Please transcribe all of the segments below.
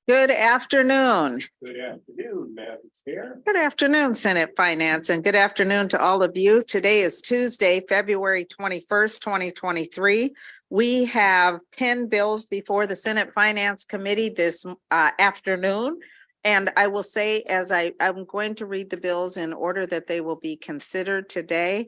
Good afternoon. Good afternoon, Madam Chair. Good afternoon, Senate Finance, and good afternoon to all of you. Today is Tuesday, February 21st, 2023. We have 10 bills before the Senate Finance Committee this afternoon. And I will say, as I'm going to read the bills in order that they will be considered today.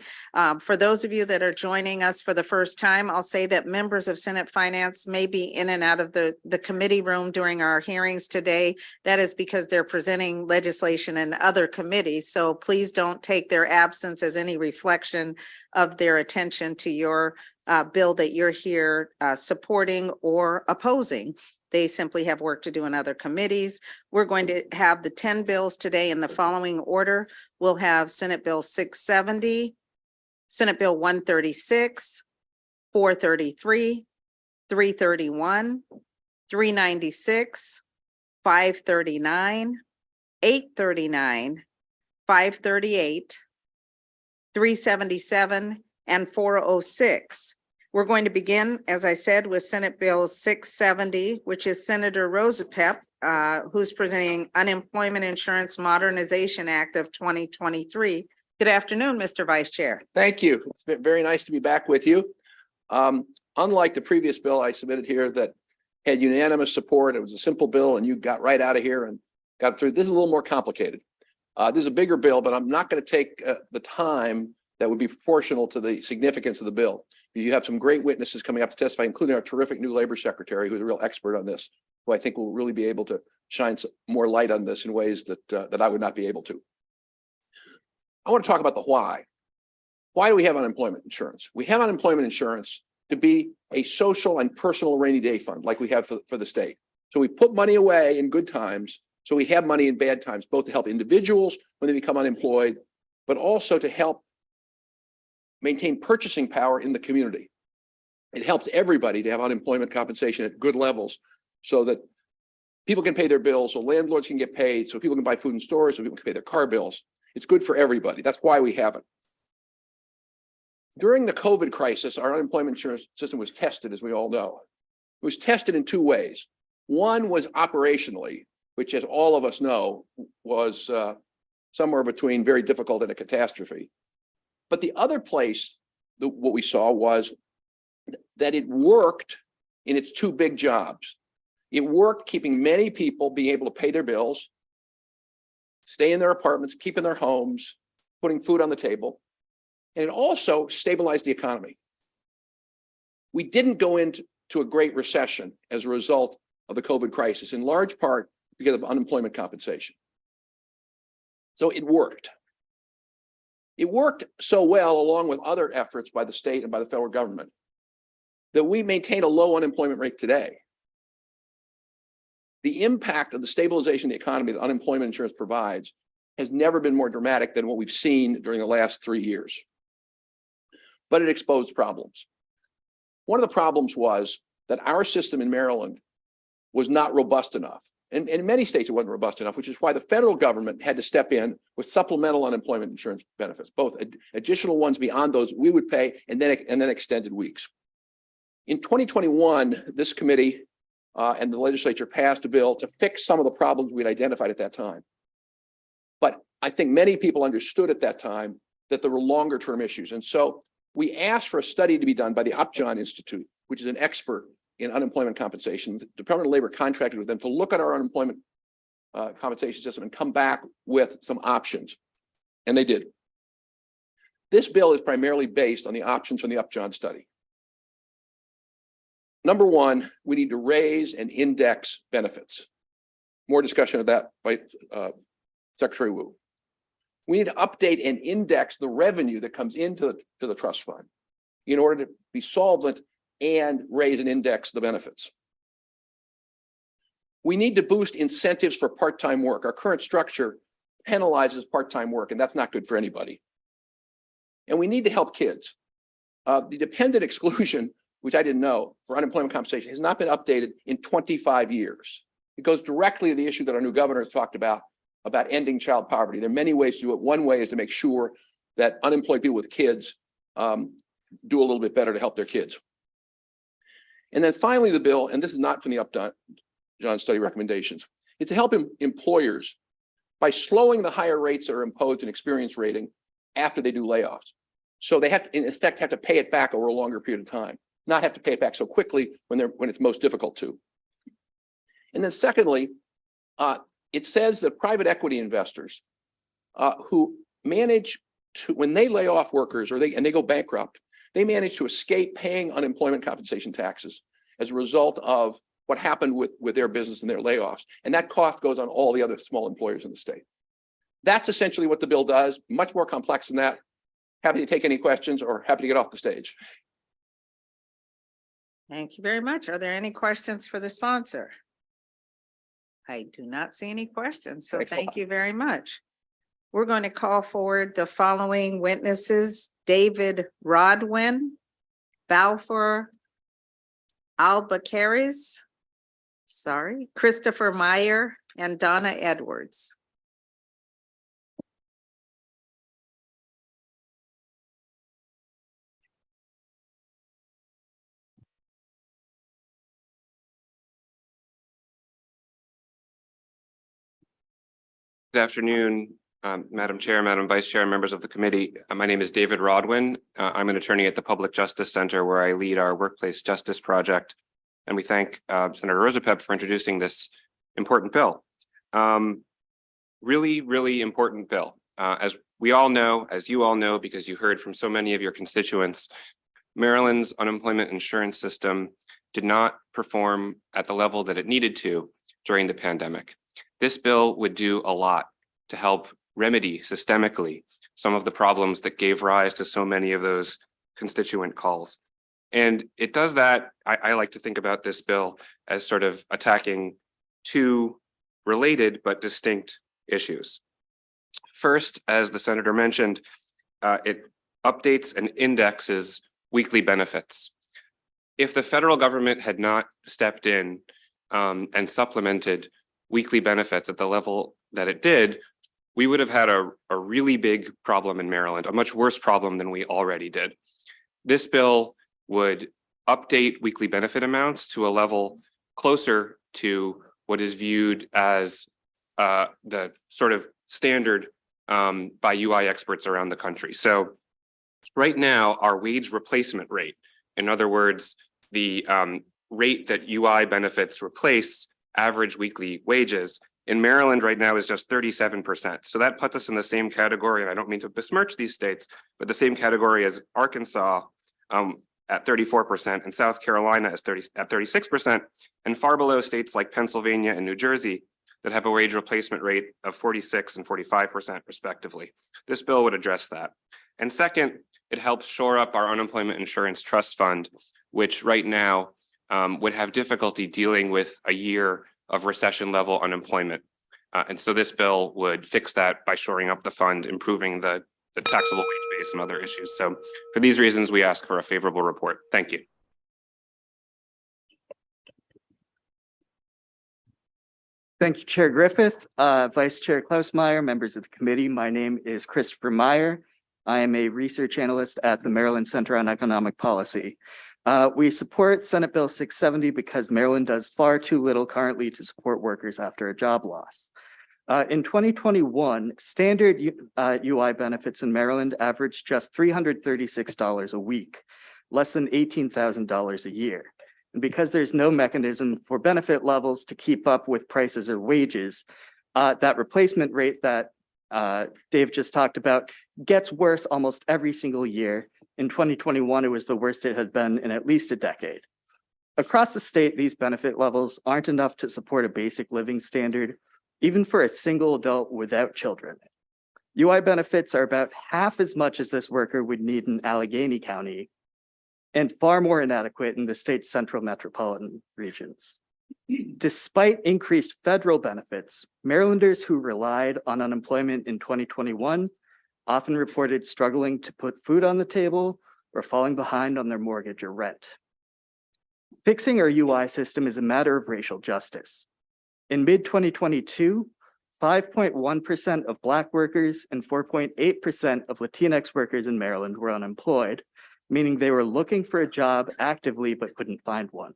For those of you that are joining us for the first time, I'll say that members of Senate Finance may be in and out of the committee room during our hearings today. That is because they're presenting legislation in other committees. So please don't take their absence as any reflection of their attention to your bill that you're here supporting or opposing. They simply have work to do in other committees. We're going to have the 10 bills today in the following order. We'll have Senate Bill 670, Senate Bill 136, 433, 331, 396, 539, 839, 538, 377, and 406. We're going to begin, as I said, with Senate Bill 670, which is Senator Rosapep, who's presenting Unemployment Insurance Modernization Act of 2023. Good afternoon, Mr. Vice Chair. Thank you. It's been very nice to be back with you. Unlike the previous bill I submitted here that had unanimous support, it was a simple bill and you got right out of here and got through. This is a little more complicated. This is a bigger bill, but I'm not going to take the time that would be proportional to the significance of the bill. You have some great witnesses coming up to testify, including our terrific new labor secretary, who's a real expert on this, who I think will really be able to shine some more light on this in ways that I would not be able to. I want to talk about the why. Why do we have unemployment insurance? We have unemployment insurance to be a social and personal rainy day fund like we have for the state. So we put money away in good times, so we have money in bad times, both to help individuals when they become unemployed, but also to help maintain purchasing power in the community. It helps everybody to have unemployment compensation at good levels so that people can pay their bills, so landlords can get paid, so people can buy food in stores, so people can pay their car bills. It's good for everybody. That's why we have it. During the COVID crisis, our unemployment insurance system was tested, as we all know. It was tested in two ways. One was operationally, which, as all of us know, was somewhere between very difficult and a catastrophe. But the other place, what we saw was that it worked in its two big jobs. It worked keeping many people being able to pay their bills, stay in their apartments, keep in their homes, putting food on the table. And it also stabilized the economy. We didn't go into a great recession as a result of the COVID crisis, in large part because of unemployment compensation. So it worked. It worked so well, along with other efforts by the state and by the federal government, that we maintain a low unemployment rate today. The impact of the stabilization of the economy that unemployment insurance provides has never been more dramatic than what we've seen during the last 3 years. But it exposed problems. One of the problems was that our system in Maryland was not robust enough. And in many states, it wasn't robust enough, which is why the federal government had to step in with supplemental unemployment insurance benefits, both additional ones beyond those we would pay and then extended weeks. In 2021, this committee and the legislature passed a bill to fix some of the problems we'd identified at that time. But I think many people understood at that time that there were longer term issues. And so we asked for a study to be done by the Upjohn Institute, which is an expert in unemployment compensation. The Department of Labor contracted with them to look at our unemployment compensation system and come back with some options. And they did. This bill is primarily based on the options from the Upjohn study. Number one, we need to raise and index benefits. More discussion of that by Secretary Wu. We need to update and index the revenue that comes into the trust fund in order to be solvent and raise and index the benefits. We need to boost incentives for part-time work. Our current structure penalizes part-time work, and that's not good for anybody. And we need to help kids. The dependent exclusion, which I didn't know, for unemployment compensation has not been updated in 25 years. It goes directly to the issue that our new governor has talked about ending child poverty. There are many ways to do it. One way is to make sure that unemployed people with kids do a little bit better to help their kids. And then finally, the bill, and this is not from the Upjohn study recommendations, is to help employers by slowing the higher rates that are imposed in experience rating after they do layoffs. So they have to, in effect, have to pay it back over a longer period of time, not have to pay it back so quickly when it's most difficult to. And then secondly, it says that private equity investors who manage to, when they lay off workers or they go bankrupt, they manage to escape paying unemployment compensation taxes as a result of what happened with their business and their layoffs. And that cost goes on all the other small employers in the state. That's essentially what the bill does, much more complex than that. Happy to take any questions or happy to get off the stage. Thank you very much. Are there any questions for the sponsor? I do not see any questions, so Thanks a thank lot. you very much. We're going to call forward the following witnesses: David Rodwin, Balfour Albuquerques, Christopher Meyer, and Donna Edwards. Good afternoon, Madam Chair, Madam Vice Chair, and members of the committee. My name is David Rodwin. I'm an attorney at the Public Justice Center, where I lead our workplace justice project. And we thank Senator Rosapep for introducing this important bill. Really, really important bill. As we all know, as you all know, because you heard from so many of your constituents, Maryland's unemployment insurance system did not perform at the level that it needed to during the pandemic. This bill would do a lot to help remedy systemically some of the problems that gave rise to so many of those constituent calls. And it does that. I like to think about this bill as sort of attacking two related but distinct issues. First, as the senator mentioned, it updates and indexes weekly benefits. If the federal government had not stepped in and supplemented weekly benefits at the level that it did, we would have had a really big problem in Maryland, a much worse problem than we already did. This bill would update weekly benefit amounts to a level closer to what is viewed as the sort of standard by UI experts around the country. So right now, our wage replacement rate, in other words, the rate that UI benefits replace average weekly wages in Maryland right now is just 37%. So that puts us in the same category, and I don't mean to besmirch these states, but the same category as Arkansas at 34% and South Carolina at 36%, and far below states like Pennsylvania and New Jersey that have a wage replacement rate of 46 and 45% respectively. This bill would address that. And second, it helps shore up our unemployment insurance trust fund, which right now would have difficulty dealing with a year of recession level unemployment. And so this bill would fix that by shoring up the fund, improving the taxable wage base and other issues. So for these reasons, we ask for a favorable report. Thank you. Thank you, Chair Griffith, Vice Chair Klausmeier, members of the committee. My name is Christopher Meyer. I am a research analyst at the Maryland Center on Economic Policy. We support Senate Bill 670 because Maryland does far too little currently to support workers after a job loss. In 2021, standard UI benefits in Maryland averaged just $336 a week, less than $18,000 a year. And because there's no mechanism for benefit levels to keep up with prices or wages, that replacement rate that Dave just talked about gets worse almost every single year. In 2021, it was the worst it had been in at least a decade. Across the state, these benefit levels aren't enough to support a basic living standard, even for a single adult without children. UI benefits are about half as much as this worker would need in Allegheny County, and far more inadequate in the state's central metropolitan regions. Despite increased federal benefits, Marylanders who relied on unemployment in 2021 often reported struggling to put food on the table or falling behind on their mortgage or rent. Fixing our UI system is a matter of racial justice. In mid-2022, 5.1% of Black workers and 4.8% of Latinx workers in Maryland were unemployed, meaning they were looking for a job actively but couldn't find one.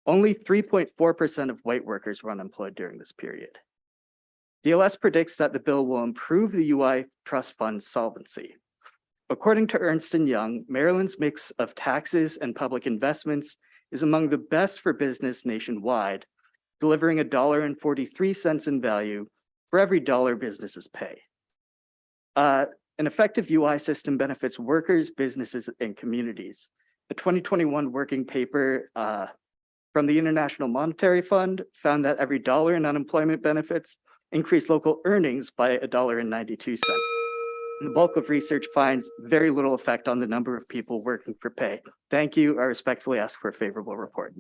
Only 3.4% of white workers were unemployed during this period. DLS predicts that the bill will improve the UI trust fund solvency. According to Ernst & Young, Maryland's mix of taxes and public investments is among the best for business nationwide, delivering $1.43 in value for every dollar businesses pay. An effective UI system benefits workers, businesses, and communities. A 2021 working paper from the International Monetary Fund found that every dollar in unemployment benefits increased local earnings by $1.92. The bulk of research finds very little effect on the number of people working for pay. Thank you. I respectfully ask for a favorable report.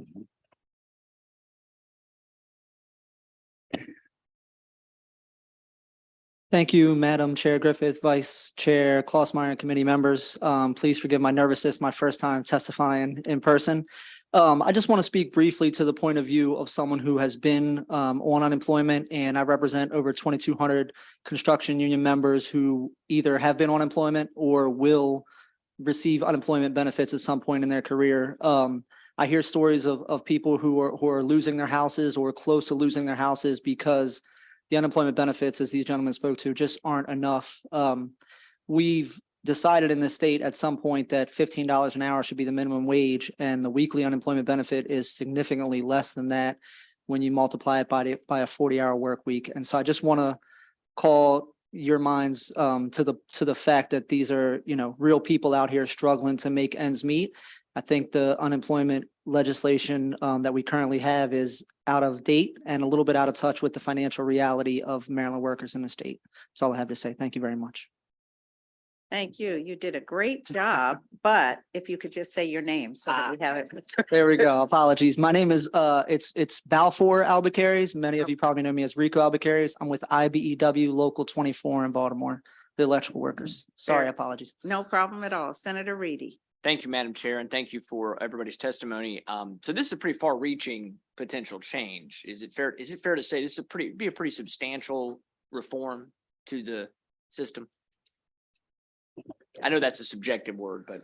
Thank you, Madam Chair Griffith, Vice Chair Klausmeyer, and committee members. Please forgive my nervousness, my first time testifying in person. I just want to speak briefly to the point of view of someone who has been on unemployment, and I represent over 2,200 construction union members who either have been on unemployment or will receive unemployment benefits at some point in their career. I hear stories of people who are losing their houses or close to losing their houses because the unemployment benefits, as these gentlemen spoke to, just aren't enough. We've decided in the state at some point that $15 an hour should be the minimum wage, and the weekly unemployment benefit is significantly less than that when you multiply it by a 40-hour work week. And so I just want to call your minds to the fact that these are, real people out here struggling to make ends meet. I think the unemployment legislation that we currently have is out of date and a little bit out of touch with the financial reality of Maryland workers in the state. That's all I have to say. Thank you very much. Thank you. You did a great job, but if you could just say your name so that we have it. There we go. Apologies. My name is it's Balfour Albuquerques. Many of you probably know me as Rico Albuquerques. I'm with IBEW Local 24 in Baltimore, the electrical workers. Sorry, apologies. No problem at all. Senator Reedy. Thank you, Madam Chair, and thank you for everybody's testimony. So this is a pretty far-reaching potential change. Is it fair to say this is be a pretty substantial reform to the system? I know that's a subjective word, but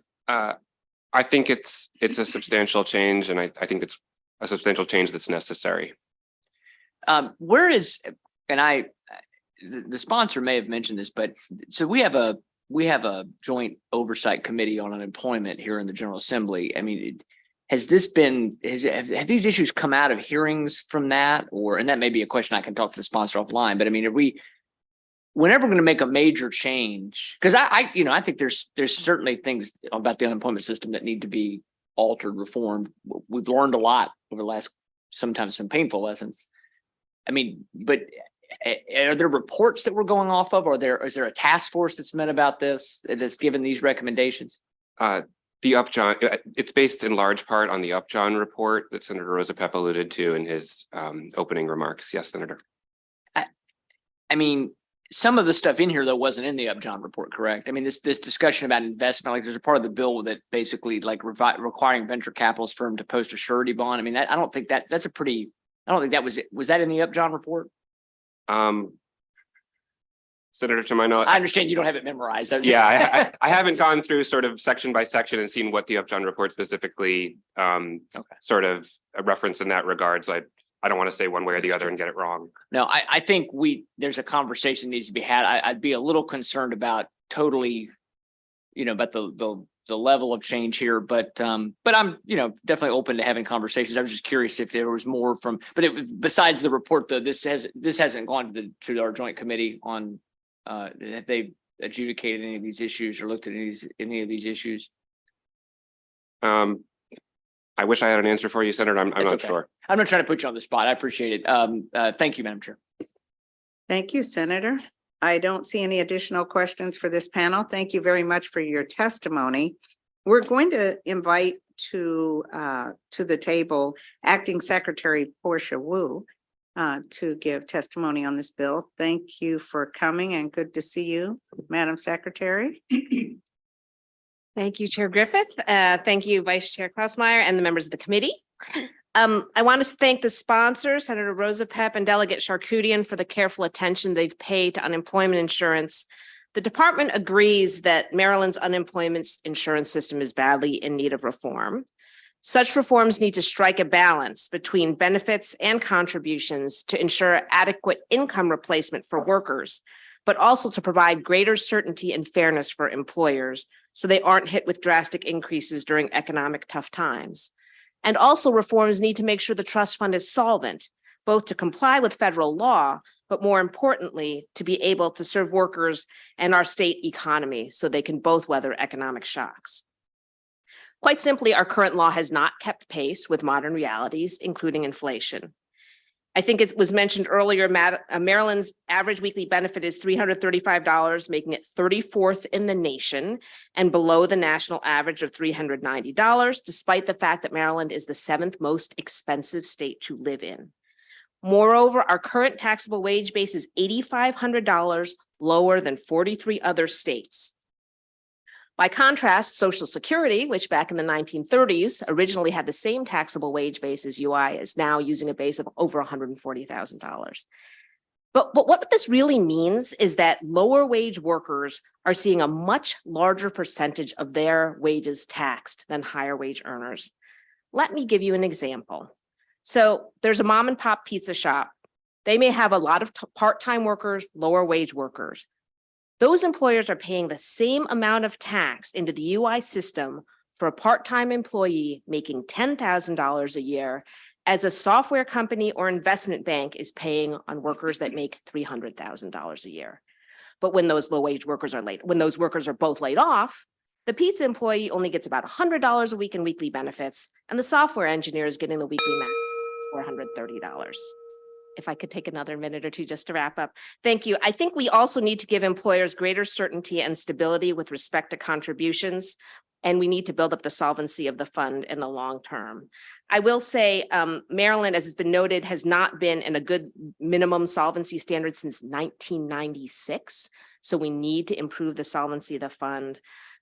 I think it's a substantial change, and I think it's a substantial change that's necessary. where is, and the sponsor may have mentioned this, but so we have a joint oversight committee on unemployment here in the General Assembly. I mean, have these issues come out of hearings from that, and that may be a question I can talk to the sponsor offline, but I mean, whenever we're going to make a major change, because I think there's certainly things about the unemployment system that need to be altered, reformed. We've learned a lot over the last, sometimes some painful lessons. I mean, but are there reports that we're going off of? Is there a task force that's met about this, that's given these recommendations? The Upjohn, it's based in large part on the Upjohn report that Senator Rosa Pepp alluded to in his opening remarks. Yes, Senator. I mean, some of the stuff in here, though, wasn't in the Upjohn report, correct? I mean, this discussion about investment, like there's a part of the bill that basically like requiring venture capitalist firm to post a surety bond. I mean, I don't think that was that in the Upjohn report? Senator, to my knowledge, I understand you don't have it memorized. yeah, I haven't gone through sort of section by section and seen what the Upjohn report specifically sort of referenced in that regard. So I don't want to say one way or the other and get it wrong. No, I think there's a conversation needs to be had. I'd be a little concerned about totally, about the level of change here, but I'm, definitely open to having conversations. I was just curious if there was more besides the report, though, this hasn't gone to our joint committee on, have they adjudicated any of these issues or looked at any of these issues? I wish I had an answer for you, Senator. I'm not sure. I'm not trying to put you on the spot. I appreciate it. Thank you, Madam Chair. Thank you, Senator. I don't see any additional questions for this panel. Thank you very much for your testimony. We're going to invite to the table Acting Secretary Portia Wu to give testimony on this bill. Thank you for coming and good to see you, Madam Secretary. Thank you, Chair Griffith. Thank you, Vice Chair Klausmeyer and the members of the committee. I want to thank the sponsor, Senator Rosa Pepp and Delegate Charkoudian, for the careful attention they've paid to unemployment insurance. The department agrees that Maryland's unemployment insurance system is badly in need of reform. Such reforms need to strike a balance between benefits and contributions to ensure adequate income replacement for workers, but also to provide greater certainty and fairness for employers so they aren't hit with drastic increases during economic tough times. And also reforms need to make sure the trust fund is solvent, both to comply with federal law, but more importantly, to be able to serve workers and our state economy so they can both weather economic shocks. Quite simply, our current law has not kept pace with modern realities, including inflation. I think it was mentioned earlier, Maryland's average weekly benefit is $335, making it 34th in the nation and below the national average of $390, despite the fact that Maryland is the 7th most expensive state to live in. Moreover, our current taxable wage base is $8,500 lower than 43 other states. By contrast, Social Security, which back in the 1930s originally had the same taxable wage base as UI, is now using a base of over $140,000. But what this really means is that lower wage workers are seeing a much larger percentage of their wages taxed than higher wage earners. Let me give you an example. So there's a mom and pop pizza shop. They may have a lot of part-time workers, lower wage workers. Those employers are paying the same amount of tax into the UI system for a part-time employee making $10,000 a year as a software company or investment bank is paying on workers that make $300,000 a year. But when those low-wage workers are when those workers are both laid off, the pizza employee only gets about $100 a week in weekly benefits, and the software engineer is getting the weekly max $430. If I could take another minute or two just to wrap up. Thank you. I think we also need to give employers greater certainty and stability with respect to contributions, and we need to build up the solvency of the fund in the long term. I will say Maryland, as has been noted, has not been in a good minimum solvency standard since 1996. So we need to improve the solvency of the fund.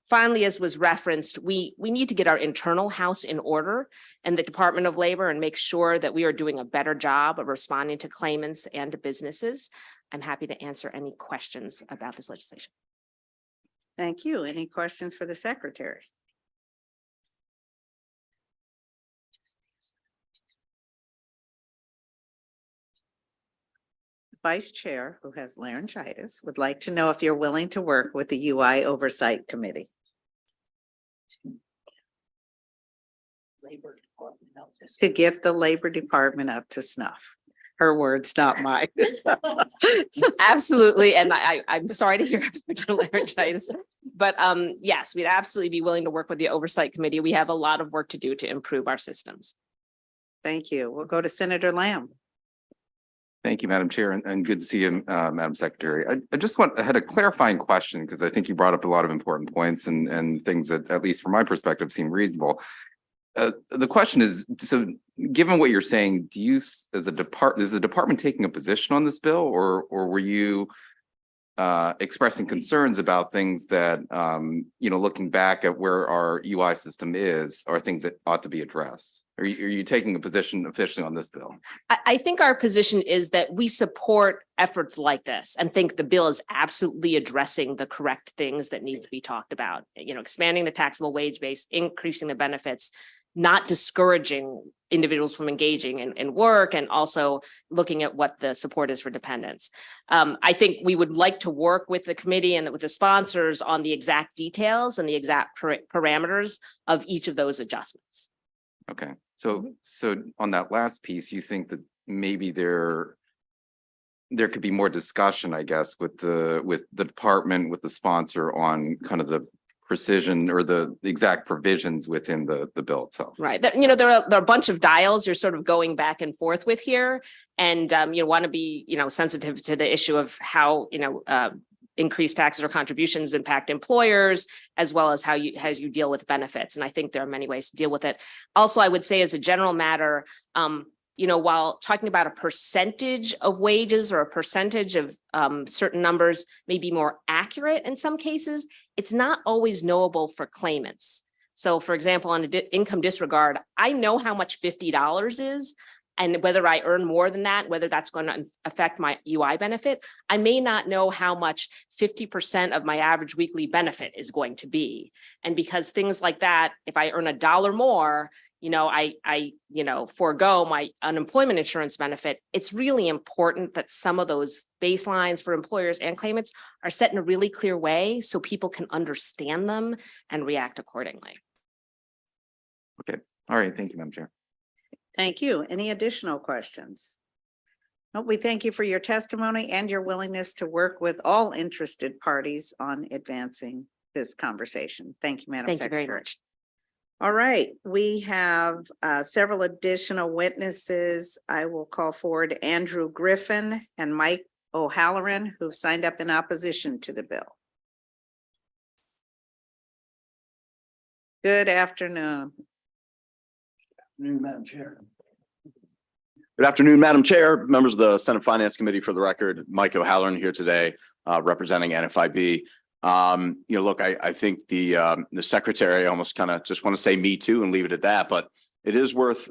Finally, as was referenced, we need to get our internal house in order and the Department of Labor and make sure that we are doing a better job of responding to claimants and to businesses. I'm happy to answer any questions about this legislation. Thank you. Any questions for the secretary? Vice Chair, who has laryngitis, would like to know if you're willing to work with the UI Oversight Committee. To get the Labor Department up to snuff. Her words, not mine. Absolutely. And I'm sorry to hear about your laryngitis, but yes, we'd absolutely be willing to work with the Oversight Committee. We have a lot of work to do to improve our systems. Thank you. We'll go to Senator Lamb. Thank you, Madam Chair, and good to see you, Madam Secretary. I had a clarifying question because I think you brought up a lot of important points and things that, at least from my perspective, seem reasonable. The question is, so given what you're saying, do you, is the department taking a position on this bill, or were you expressing concerns about things that, looking back at where our UI system is, are things that ought to be addressed? Are you taking a position officially on this bill? I think our position is that we support efforts like this and think the bill is absolutely addressing the correct things that need to be talked about. Expanding the taxable wage base, increasing the benefits, not discouraging individuals from engaging in work, and also looking at what the support is for dependents. I think we would like to work with the committee and with the sponsors on the exact details and the exact parameters of each of those adjustments. Okay, so on that last piece, you think that maybe there could be more discussion, I guess, with the department, with the sponsor on kind of the precision or the exact provisions within the bill itself. Right. There are a bunch of dials you're sort of going back and forth with here, and you want to be sensitive to the issue of how increased taxes or contributions impact employers, as well as how you deal with benefits. And I think there are many ways to deal with it. Also, I would say as a general matter, while talking about a percentage of wages or a percentage of certain numbers may be more accurate in some cases, it's not always knowable for claimants. So for example, on income disregard, I know how much $50 is. And whether I earn more than that, whether that's going to affect my UI benefit, I may not know how much 50% of my average weekly benefit is going to be. And because things like that, if I earn $1 more, I forego my unemployment insurance benefit. It's really important that some of those baselines for employers and claimants are set in a really clear way so people can understand them and react accordingly. Okay. All right. Thank you, Madam Chair. Thank you. Any additional questions? No, we thank you for your testimony and your willingness to work with all interested parties on advancing this conversation. Thank you, Madam Thank you Secretary. very much. All right, we have several additional witnesses. I will call forward Andrew Griffin and Mike O'Halloran, who've signed up in opposition to the bill. Good afternoon. Madam Chair. Good afternoon, Madam Chair, members of the Senate Finance Committee. For the record, Mike O'Halloran here today, representing NFIB. Look, I think the secretary almost kind of just want to say me too and leave it at that, but it is worth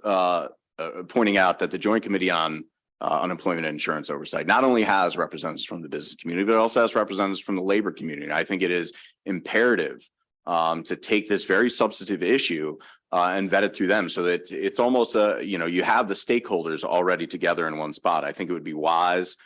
pointing out that the Joint Committee on Unemployment and Insurance Oversight not only has representatives from the business community, but also has representatives from the labor community. I think it is imperative to take this very substantive issue and vet it through them so that it's almost you have the stakeholders already together in one spot. I think it would be wise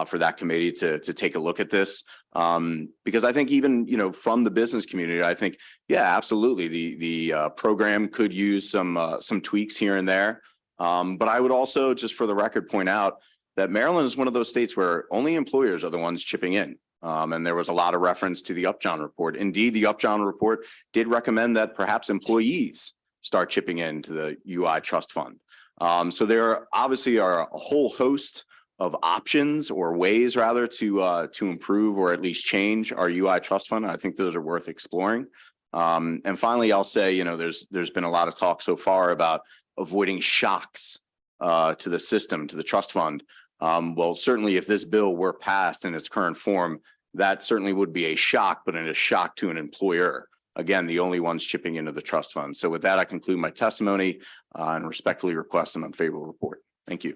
for that committee to take a look at this because I think even from the business community, I think absolutely the program could use some tweaks here and there. But I would also, just for the record, point out that Maryland is one of those states where only employers are the ones chipping in. And there was a lot of reference to the Upjohn report. Indeed, the Upjohn report did recommend that perhaps employees start chipping into the UI trust fund. So there obviously are a whole host of options or ways rather to improve or at least change our UI trust fund. I think those are worth exploring. And finally, I'll say, there's been a lot of talk so far about avoiding shocks to the system, to the trust fund. Well, certainly if this bill were passed in its current form, that certainly would be a shock, but in a shock to an employer. Again, the only ones chipping into the trust fund. So with that, I conclude my testimony and respectfully request an unfavorable report. Thank you.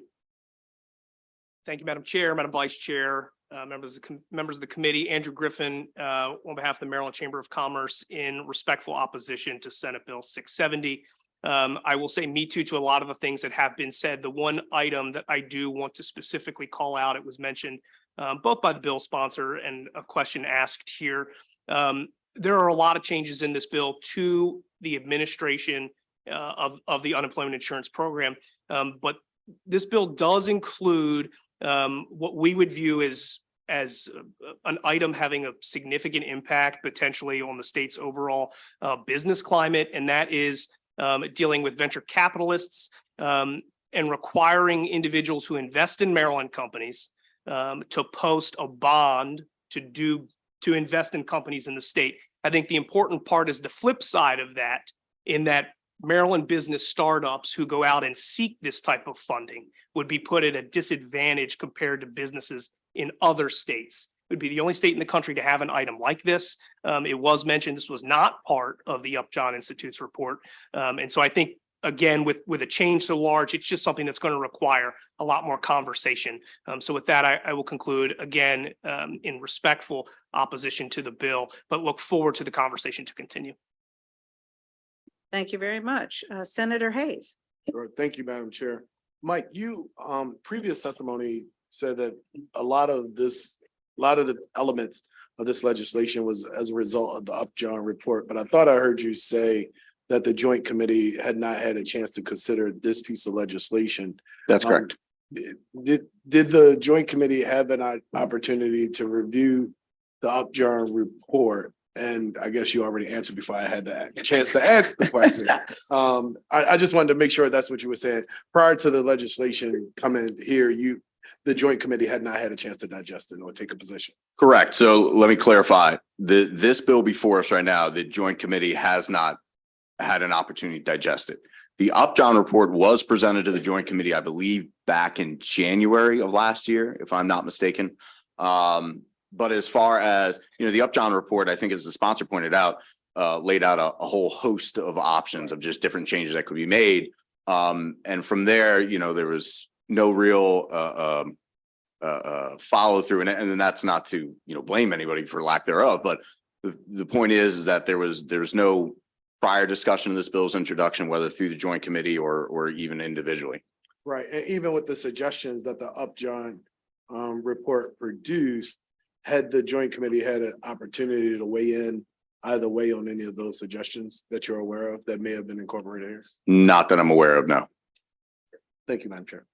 Thank you, Madam Chair, Madam Vice Chair, members of the committee. Andrew Griffin, on behalf of the Maryland Chamber of Commerce, in respectful opposition to Senate Bill 670. I will say me too to a lot of the things that have been said. The one item that I do want to specifically call out, it was mentioned both by the bill sponsor and a question asked here. There are a lot of changes in this bill to the administration of the unemployment insurance program, but this bill does include what we would view as an item having a significant impact potentially on the state's overall business climate, and that is dealing with venture capitalists and requiring individuals who invest in Maryland companies to post a bond to invest in companies in the state. I think the important part is the flip side of that, in that Maryland business startups who go out and seek this type of funding would be put at a disadvantage compared to businesses in other states. It would be the only state in the country to have an item like this. It was mentioned this was not part of the Upjohn Institute's report. And so I think, again, with a change so large, it's just something that's going to require a lot more conversation. So with that, I will conclude again in respectful opposition to the bill, but look forward to the conversation to continue. Thank you very much. Senator Hayes. Sure. Thank you, Madam Chair. Mike, you previous testimony said that a lot of the elements of this legislation was as a result of the Upjohn report, but I thought I heard you say that the Joint Committee had not had a chance to consider this piece of legislation. That's correct. Did the Joint Committee have an opportunity to review the Upjohn report? And I guess you already answered before I had the chance to answer the question. I just wanted to make sure that's what you were saying. Prior to the legislation coming here, the Joint Committee had not had a chance to digest it or take a position. Correct. So let me clarify. This bill before us right now, the Joint Committee has not had an opportunity to digest it. The Upjohn report was presented to the Joint Committee, I believe, back in January of last year, if I'm not mistaken. But as far as, the Upjohn report, I think as the sponsor pointed out, laid out a whole host of options of just different changes that could be made. And from there, there was no real follow through, and then that's not to blame anybody for lack thereof, but the point is that there was no prior discussion of this bill's introduction, whether through the joint committee or even individually. Right, and even with the suggestions that the Upjohn report produced, had the joint committee had an opportunity to weigh in either way on any of those suggestions that you're aware of that may have been incorporated here? Not that I'm aware of, no. Thank you, Madam Chair.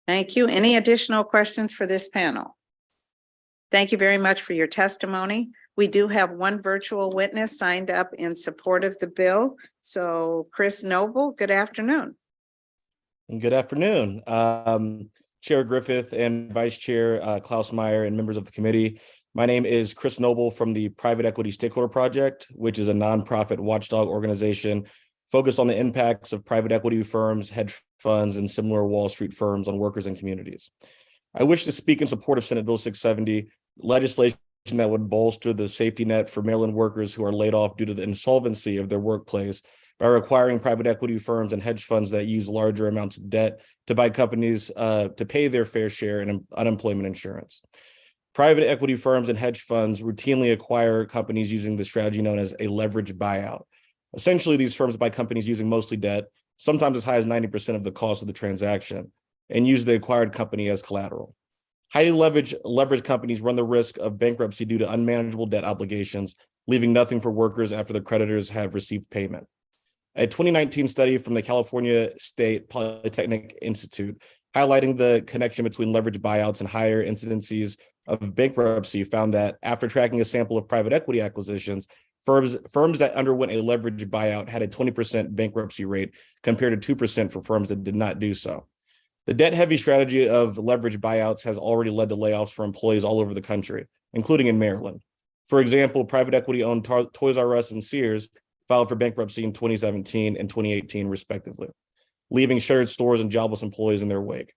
Thank you. Any additional questions for this panel? Thank you very much for your testimony. We do have one virtual witness signed up in support of the bill. So Chris Noble, good afternoon. And good afternoon, Chair Griffith and Vice Chair Klaus Meyer and members of the committee. My name is Chris Noble from the Private Equity Stakeholder Project, which is a nonprofit watchdog organization focused on the impacts of private equity firms, hedge funds, and similar Wall Street firms on workers and communities. I wish to speak in support of Senate Bill 670, legislation that would bolster the safety net for Maryland workers who are laid off due to the insolvency of their workplace by requiring private equity firms and hedge funds that use larger amounts of debt to buy companies to pay their fair share in unemployment insurance. Private equity firms and hedge funds routinely acquire companies using the strategy known as a leveraged buyout. Essentially, these firms buy companies using mostly debt, sometimes as high as 90% of the cost of the transaction, and use the acquired company as collateral. Highly leveraged companies run the risk of bankruptcy due to unmanageable debt obligations, leaving nothing for workers after the creditors have received payment. A 2019 study from the California State Polytechnic Institute highlighting the connection between leveraged buyouts and higher incidences of bankruptcy found that after tracking a sample of private equity acquisitions, firms that underwent a leveraged buyout had a 20% bankruptcy rate compared to 2% for firms that did not do so. The debt-heavy strategy of leveraged buyouts has already led to layoffs for employees all over the country, including in Maryland. For example, private equity-owned Toys R Us and Sears filed for bankruptcy in 2017 and 2018, respectively, leaving shuttered stores and jobless employees in their wake.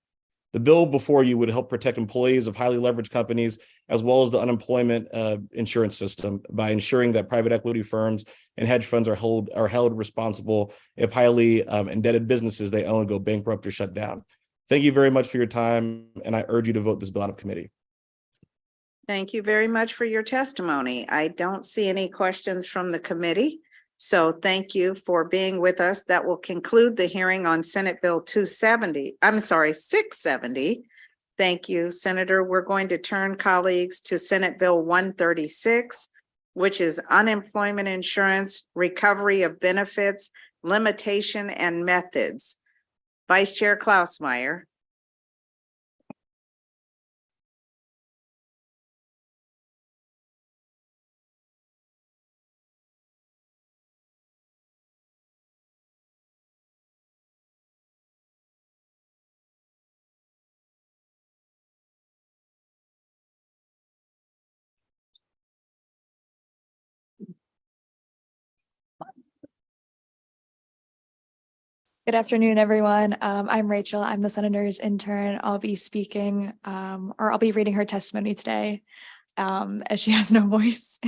The bill before you would help protect employees of highly leveraged companies, as well as the unemployment insurance system, by ensuring that private equity firms and hedge funds are held responsible if highly indebted businesses they own go bankrupt or shut down. Thank you very much for your time, and I urge you to vote this bill out of committee. Thank you very much for your testimony. I don't see any questions from the committee. So thank you for being with us. That will conclude the hearing on Senate Bill 670. Thank you, Senator. We're going to turn, colleagues, to Senate Bill 136, which is unemployment insurance, recovery of benefits, limitation and methods. Vice Chair Klaus Meyer. Good afternoon, everyone. I'm Rachel. I'm the senator's intern. I'll be speaking, or I'll be reading her testimony today, as she has no voice.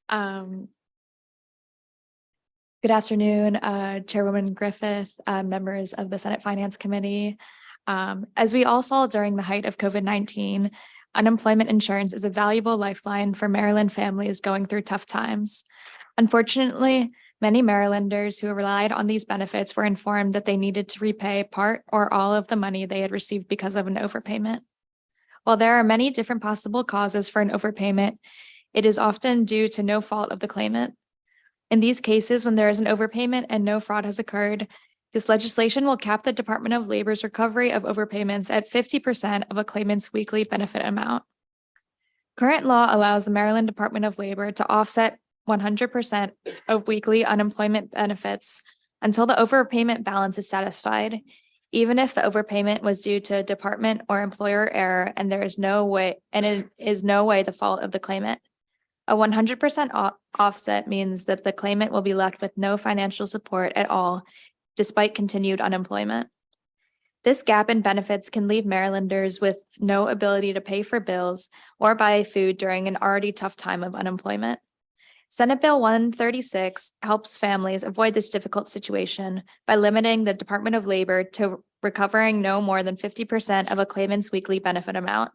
Good afternoon, Chairwoman Griffith, members of the Senate Finance Committee. As we all saw during the height of COVID-19, unemployment insurance is a valuable lifeline for Maryland families going through tough times. Unfortunately, many Marylanders who relied on these benefits were informed that they needed to repay part or all of the money they had received because of an overpayment. While there are many different possible causes for an overpayment, it is often due to no fault of the claimant. In these cases, when there is an overpayment and no fraud has occurred, this legislation will cap the Department of Labor's recovery of overpayments at 50% of a claimant's weekly benefit amount. Current law allows the Maryland Department of Labor to offset 100% of weekly unemployment benefits until the overpayment balance is satisfied, even if the overpayment was due to department or employer error and there is no way, and it is no way the fault of the claimant. A 100% offset means that the claimant will be left with no financial support at all, despite continued unemployment. This gap in benefits can leave Marylanders with no ability to pay for bills or buy food during an already tough time of unemployment. Senate Bill 136 helps families avoid this difficult situation by limiting the Department of Labor to recovering no more than 50% of a claimant's weekly benefit amount.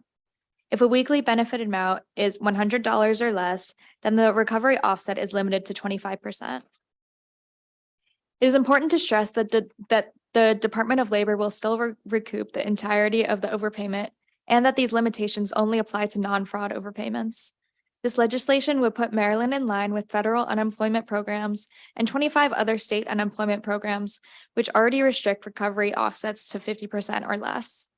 If a weekly benefit amount is $100 or less, then the recovery offset is limited to 25%. It is important to stress that the Department of Labor will still recoup the entirety of the overpayment and that these limitations only apply to non-fraud overpayments. This legislation would put Maryland in line with federal unemployment programs and 25 other state unemployment programs, which already restrict recovery offsets to 50% or less.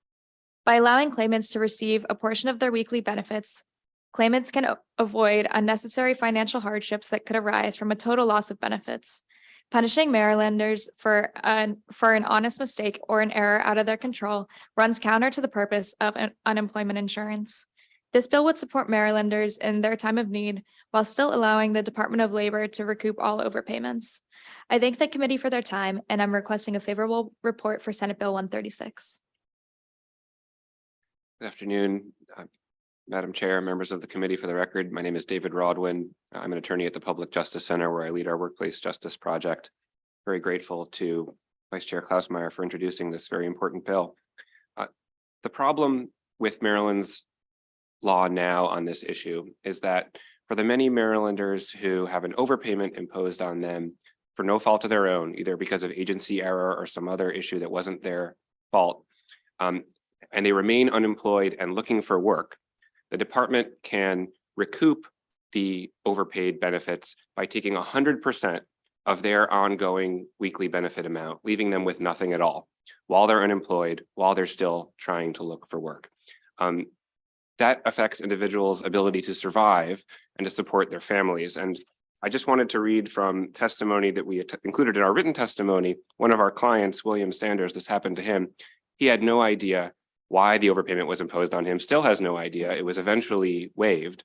By allowing claimants to receive a portion of their weekly benefits, claimants can avoid unnecessary financial hardships that could arise from a total loss of benefits. Punishing Marylanders for an honest mistake or an error out of their control runs counter to the purpose of unemployment insurance. This bill would support Marylanders in their time of need while still allowing the Department of Labor to recoup all overpayments. I thank the committee for their time, and I'm requesting a favorable report for Senate Bill 136. Good afternoon, Madam Chair, members of the committee. For the record, my name is David Rodwin. I'm an attorney at the Public Justice Center, where I lead our workplace justice project. Very grateful to Vice Chair Klausmeier for introducing this very important bill. The problem with Maryland's law now on this issue is that for the many Marylanders who have an overpayment imposed on them for no fault of their own, either because of agency error or some other issue that wasn't their fault, and they remain unemployed and looking for work, the department can recoup the overpaid benefits by taking 100% of their ongoing weekly benefit amount, leaving them with nothing at all while they're unemployed, while they're still trying to look for work. That affects individuals' ability to survive and to support their families. And I just wanted to read from testimony that we included in our written testimony. One of our clients, William Sanders, this happened to him. He had no idea why the overpayment was imposed on him, still has no idea. It was eventually waived.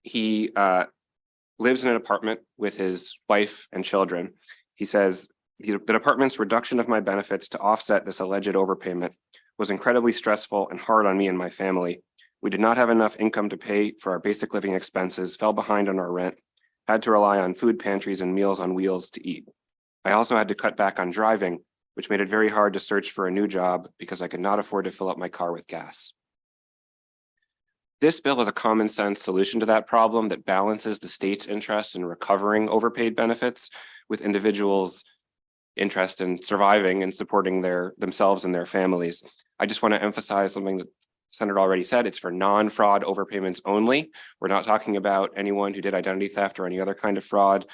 He lives in an apartment with his wife and children. He says, the department's reduction of my benefits to offset this alleged overpayment was incredibly stressful and hard on me and my family. We did not have enough income to pay for our basic living expenses, fell behind on our rent, had to rely on food pantries and Meals on Wheels to eat. I also had to cut back on driving, which made it very hard to search for a new job because I could not afford to fill up my car with gas. This bill is a common sense solution to that problem that balances the state's interest in recovering overpaid benefits with individuals' interest in surviving and supporting themselves and their families. I just want to emphasize something that the Senator already said. It's for non-fraud overpayments only. We're not talking about anyone who did identity theft or any other kind of fraud.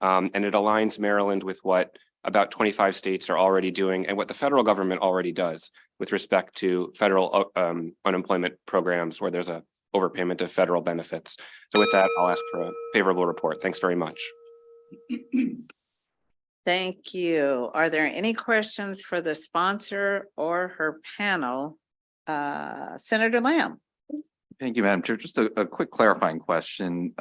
And it aligns Maryland with what about 25 states are already doing and what the federal government already does with respect to federal unemployment programs where there's a overpayment of federal benefits. So with that, I'll ask for a favorable report. Thanks very much. Thank you. Are there any questions for the sponsor or her panel? Senator Lamb. Thank you, Madam Chair. Just a quick clarifying question.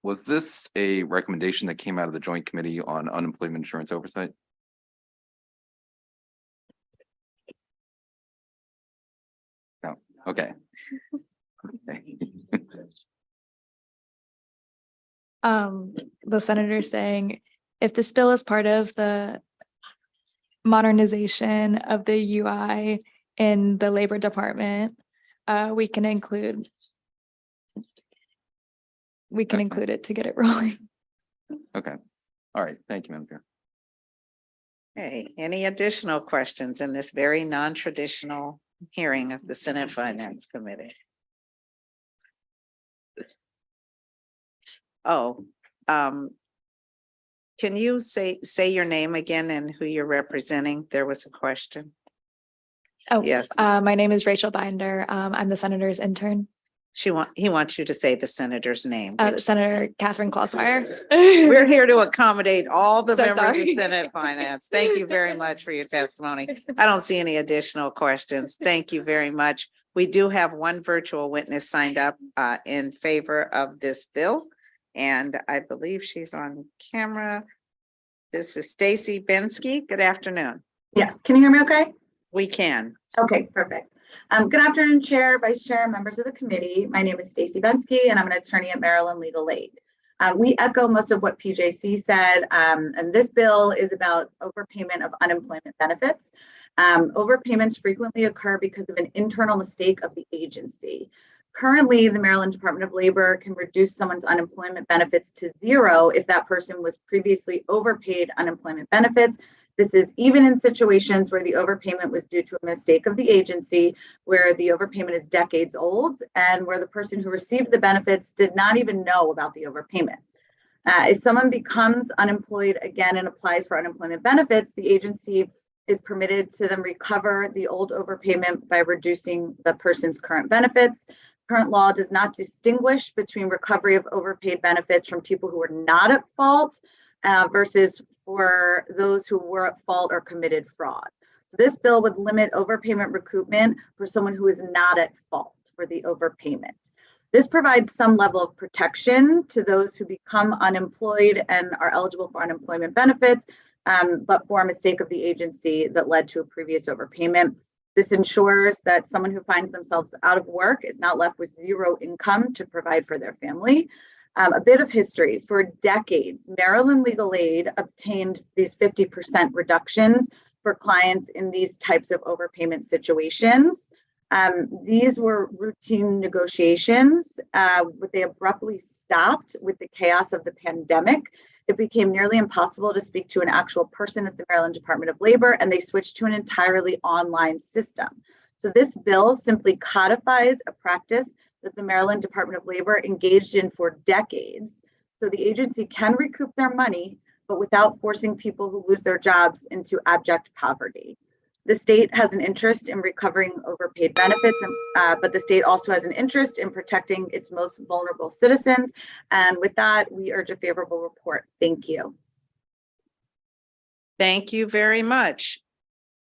Was this a recommendation that came out of the Joint Committee on Unemployment Insurance Oversight? No, okay. The senator saying, if this bill is part of the modernization of the UI in the Labor Department, we can include it to get it rolling. Okay. All right. Thank you, Madam Chair. Okay, any additional questions in this very non-traditional hearing of the Senate Finance Committee? Oh, can you say your name again and who you're representing? There was a question. Oh, yes. My name is Rachel Binder. I'm the senator's intern. He wants you to say the senator's name. which- Senator Catherine Klausmeier. We're here to accommodate all the So members sorry. of Senate Finance. Thank you very much for your testimony. I don't see any additional questions. Thank you very much. We do have one virtual witness signed up in favor of this bill. And I believe she's on camera. This is Stacy Bensky. Good afternoon. Yes, can you hear me okay? We can. Okay, perfect. Good afternoon, Chair, Vice Chair, members of the committee. My name is Stacy Bensky, and I'm an attorney at Maryland Legal Aid. We echo most of what PJC said, and this bill is about overpayment of unemployment benefits. Overpayments frequently occur because of an internal mistake of the agency. Currently, the Maryland Department of Labor can reduce someone's unemployment benefits to 0 if that person was previously overpaid unemployment benefits. This is even in situations where the overpayment was due to a mistake of the agency, where the overpayment is decades old, and where the person who received the benefits did not even know about the overpayment. If someone becomes unemployed again and applies for unemployment benefits, the agency is permitted to then recover the old overpayment by reducing the person's current benefits. Current law does not distinguish between recovery of overpaid benefits from people who are not at fault versus for those who were at fault or committed fraud. So this bill would limit overpayment recoupment for someone who is not at fault for the overpayment. This provides some level of protection to those who become unemployed and are eligible for unemployment benefits, but for a mistake of the agency that led to a previous overpayment. This ensures that someone who finds themselves out of work is not left with 0 income to provide for their family. A bit of history. For decades, Maryland Legal Aid obtained these 50% reductions for clients in these types of overpayment situations. These were routine negotiations, but they abruptly stopped with the chaos of the pandemic. It became nearly impossible to speak to an actual person at the Maryland Department of Labor, and they switched to an entirely online system. So this bill simply codifies a practice that the Maryland Department of Labor engaged in for decades. So the agency can recoup their money, but without forcing people who lose their jobs into abject poverty. The state has an interest in recovering overpaid benefits, but the state also has an interest in protecting its most vulnerable citizens. And with that, we urge a favorable report. Thank you. Thank you very much.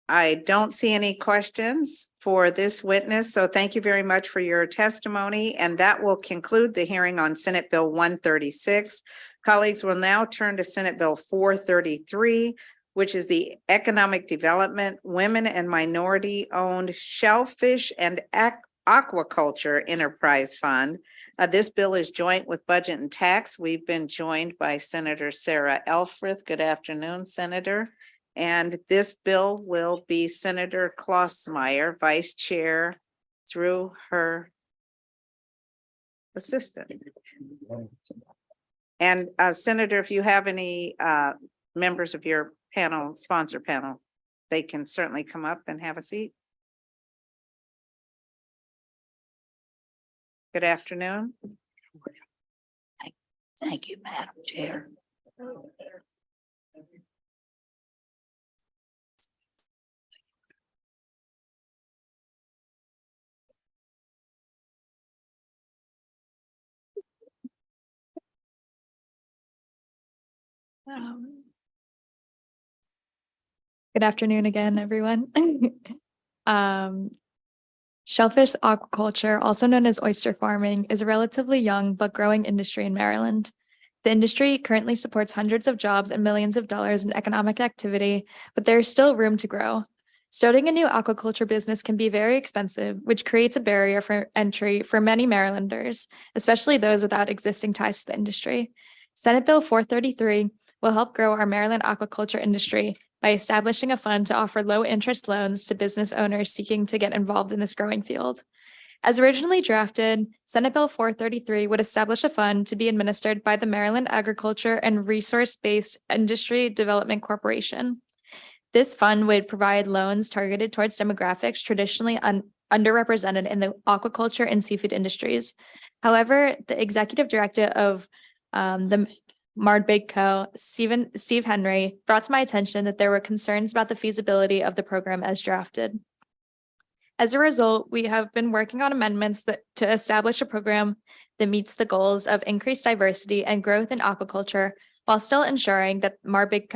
I don't see any questions for this witness, so thank you very much for your testimony, and that will conclude the hearing on Senate Bill 136. Colleagues, will now turn to Senate Bill 433, which is the Economic Development, Women and Minority-Owned Shellfish and Aquaculture Enterprise Fund. This bill is joint with Budget and Tax. We've been joined by Senator Sarah Elfreth. Good afternoon, Senator. And this bill will be Senator Klossmeyer, Vice Chair, through her assistant. And Senator, if you have any members of your panel, sponsor panel, they can certainly come up and have a seat. Good afternoon. Thank you, Madam Chair. Good afternoon again, everyone. Shellfish aquaculture, also known as oyster farming, is a relatively young but growing industry in Maryland. The industry currently supports hundreds of jobs and millions of dollars in economic activity, but there is still room to grow. Starting a new aquaculture business can be very expensive, which creates a barrier for entry for many Marylanders, especially those without existing ties to the industry. Senate Bill 433 will help grow our Maryland aquaculture industry by establishing a fund to offer low-interest loans to business owners seeking to get involved in this growing field. As originally drafted, Senate Bill 433 would establish a fund to be administered by the Maryland Agriculture and Resource-Based Industry Development Corporation. This fund would provide loans targeted towards demographics traditionally underrepresented in the aquaculture and seafood industries. However, the executive director of the Mardbig Steve Henry, brought to my attention that there were concerns about the feasibility of the program as drafted. As a result, we have been working on amendments to establish a program that meets the goals of increased diversity and growth in aquaculture while still ensuring that Mardbig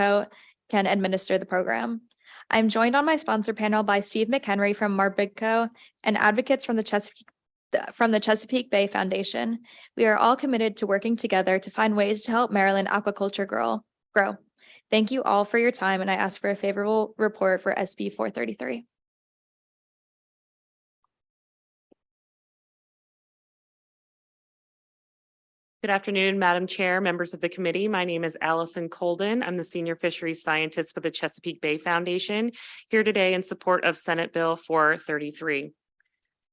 can administer the program. I'm joined on my sponsor panel by Steve McHenry from Mardbig and advocates from the Chesapeake Bay Foundation. We are all committed to working together to find ways to help Maryland aquaculture grow. Thank you all for your time, and I ask for a favorable report for SB 433. Good afternoon, Madam Chair, members of the committee. My name is Allison Colden. I'm the Senior Fisheries Scientist with the Chesapeake Bay Foundation, here today in support of Senate Bill 433.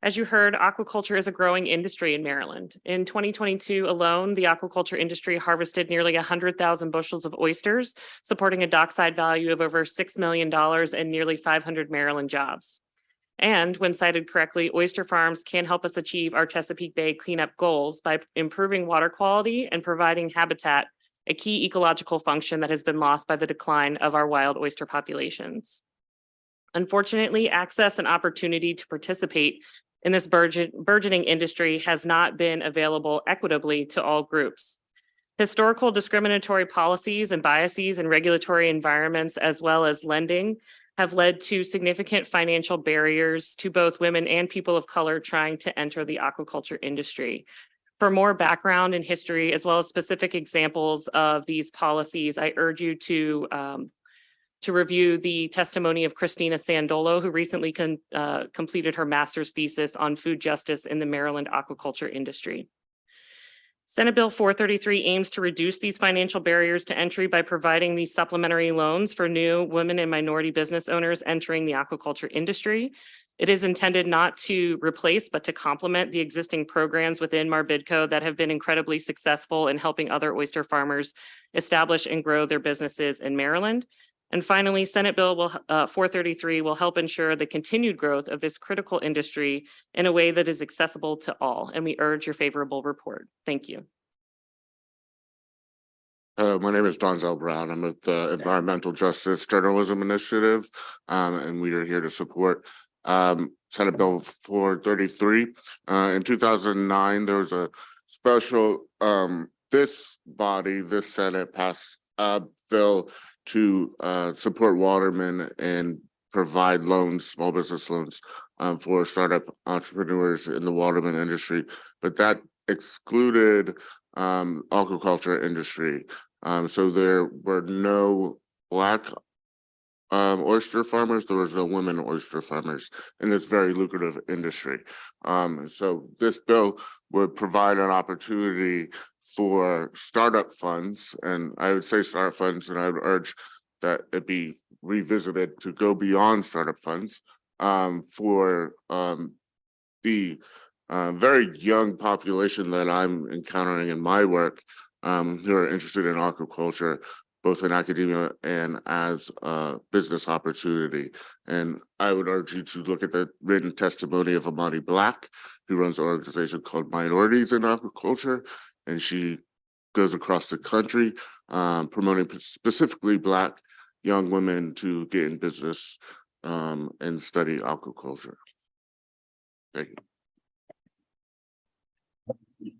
As you heard, aquaculture is a growing industry in Maryland. In 2022 alone, the aquaculture industry harvested nearly 100,000 bushels of oysters, supporting a dockside value of over $6 million and nearly 500 Maryland jobs. And when cited correctly, oyster farms can help us achieve our Chesapeake Bay cleanup goals by improving water quality and providing habitat, a key ecological function that has been lost by the decline of our wild oyster populations. Unfortunately, access and opportunity to participate in this burgeoning industry has not been available equitably to all groups. Historical discriminatory policies and biases in regulatory environments, as well as lending, have led to significant financial barriers to both women and people of color trying to enter the aquaculture industry. For more background and history, as well as specific examples of these policies, I urge you to review the testimony of Christina Sandolo, who recently completed her master's thesis on food justice in the Maryland aquaculture industry. Senate Bill 433 aims to reduce these financial barriers to entry by providing these supplementary loans for new women and minority business owners entering the aquaculture industry. It is intended not to replace, but to complement the existing programs within Marbidco that have been incredibly successful in helping other oyster farmers establish and grow their businesses in Maryland. And finally, Senate Bill 433 will help ensure the continued growth of this critical industry in a way that is accessible to all. And we urge your favorable report. Thank you. My name is Donzel Brown. I'm with the Environmental Justice Journalism Initiative, and we are here to support Senate Bill 433. In 2009, there was a special, this Senate passed a bill to support watermen and provide loans, small business loans for startup entrepreneurs in the waterman industry, but that excluded aquaculture industry. So there were no Black oyster farmers, there was no women oyster farmers in this very lucrative industry. So this bill would provide an opportunity for startup funds, and I would say startup funds, and I would urge that it be revisited to go beyond startup funds for the very young population that I'm encountering in my work who are interested in aquaculture, both in academia and as a business opportunity. And I would urge you to look at the written testimony of Amani Black, who runs an organization called Minorities in Aquaculture, and she goes across the country promoting specifically Black young women to get in business and study aquaculture. Thank you.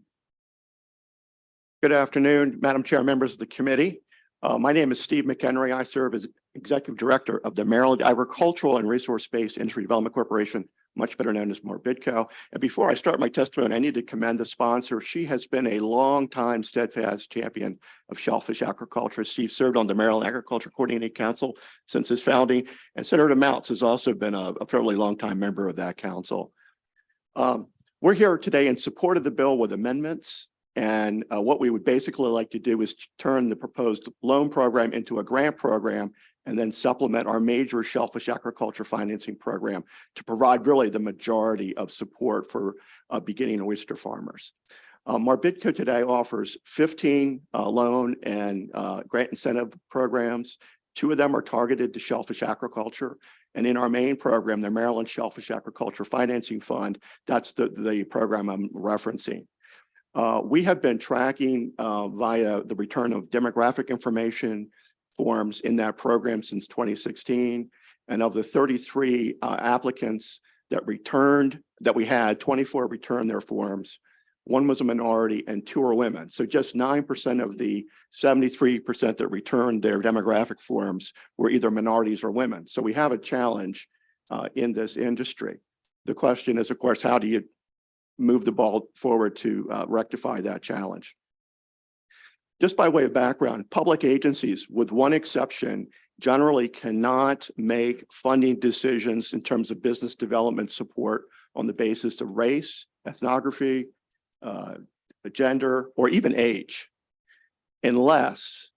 Good afternoon, Madam Chair, members of the committee. My name is Steve McHenry. I serve as Executive Director of the Maryland Agricultural and Resource-Based Industry Development Corporation, much better known as Marbidco. And before I start my testimony, I need to commend the sponsor. She has been a long-time steadfast champion of shellfish aquaculture. Steve served on the Maryland Agriculture Coordinating Council since its founding, and Senator Mounts has also been a fairly long-time member of that council. We're here today in support of the bill with amendments. And what we would basically like to do is turn the proposed loan program into a grant program and then supplement our major shellfish aquaculture financing program to provide really the majority of support for beginning oyster farmers. Marbidco today offers 15 loan and grant incentive programs. 2 of them are targeted to shellfish aquaculture. And in our main program, the Maryland Shellfish Aquaculture Financing Fund, that's the program I'm referencing. We have been tracking via the return of demographic information forms in that program since 2016. And of the 33 applicants that we had, 24 returned their forms. 1 was a minority and 2 are women. So just 9% of the 73% that returned their demographic forms were either minorities or women. So we have a challenge in this industry. The question is, of course, how do you move the ball forward to rectify that challenge? Just by way of background, public agencies, with one exception, generally cannot make funding decisions in terms of business development support on the basis of race, ethnography, gender, or even age, unless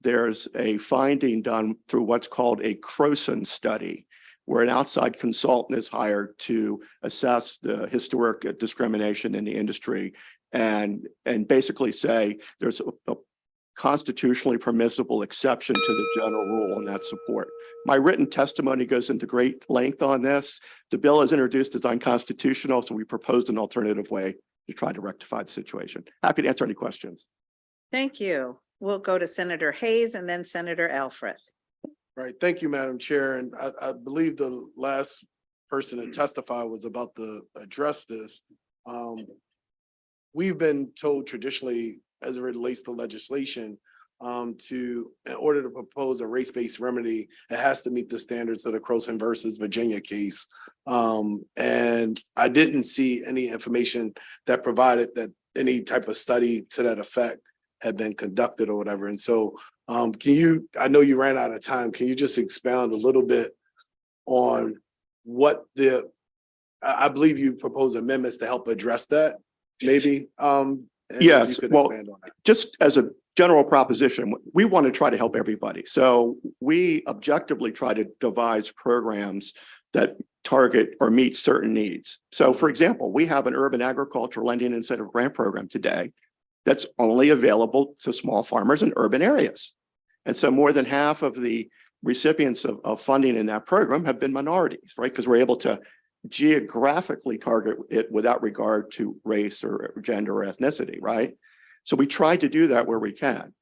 there's a finding done through what's called a Croson study, where an outside consultant is hired to assess the historic discrimination in the industry and basically say there's a constitutionally permissible exception to the general rule in that support. My written testimony goes into great length on this. The bill is introduced as unconstitutional, so we proposed an alternative way to try to rectify the situation. Happy to answer any questions. Thank you. We'll go to Senator Hayes and then Senator Alfred. Right. Thank you, Madam Chair. And I believe the last person to testify was about to address this. We've been told traditionally, as it relates to legislation, in order to propose a race-based remedy, it has to meet the standards of the Croson versus Virginia case. And I didn't see any information that provided that any type of study to that effect had been conducted or whatever. And so I know you ran out of time. Can you just expound a little bit on what I believe you propose amendments to help address that, maybe? And if Yes, you could well, expand on that. just as a general proposition, we want to try to help everybody. So we objectively try to devise programs that target or meet certain needs. So for example, we have an urban agriculture lending incentive grant program today that's only available to small farmers in urban areas. And so more than half of the recipients of funding in that program have been minorities, right? Because we're able to geographically target it without regard to race or gender or ethnicity, right? So we try to do that where we can.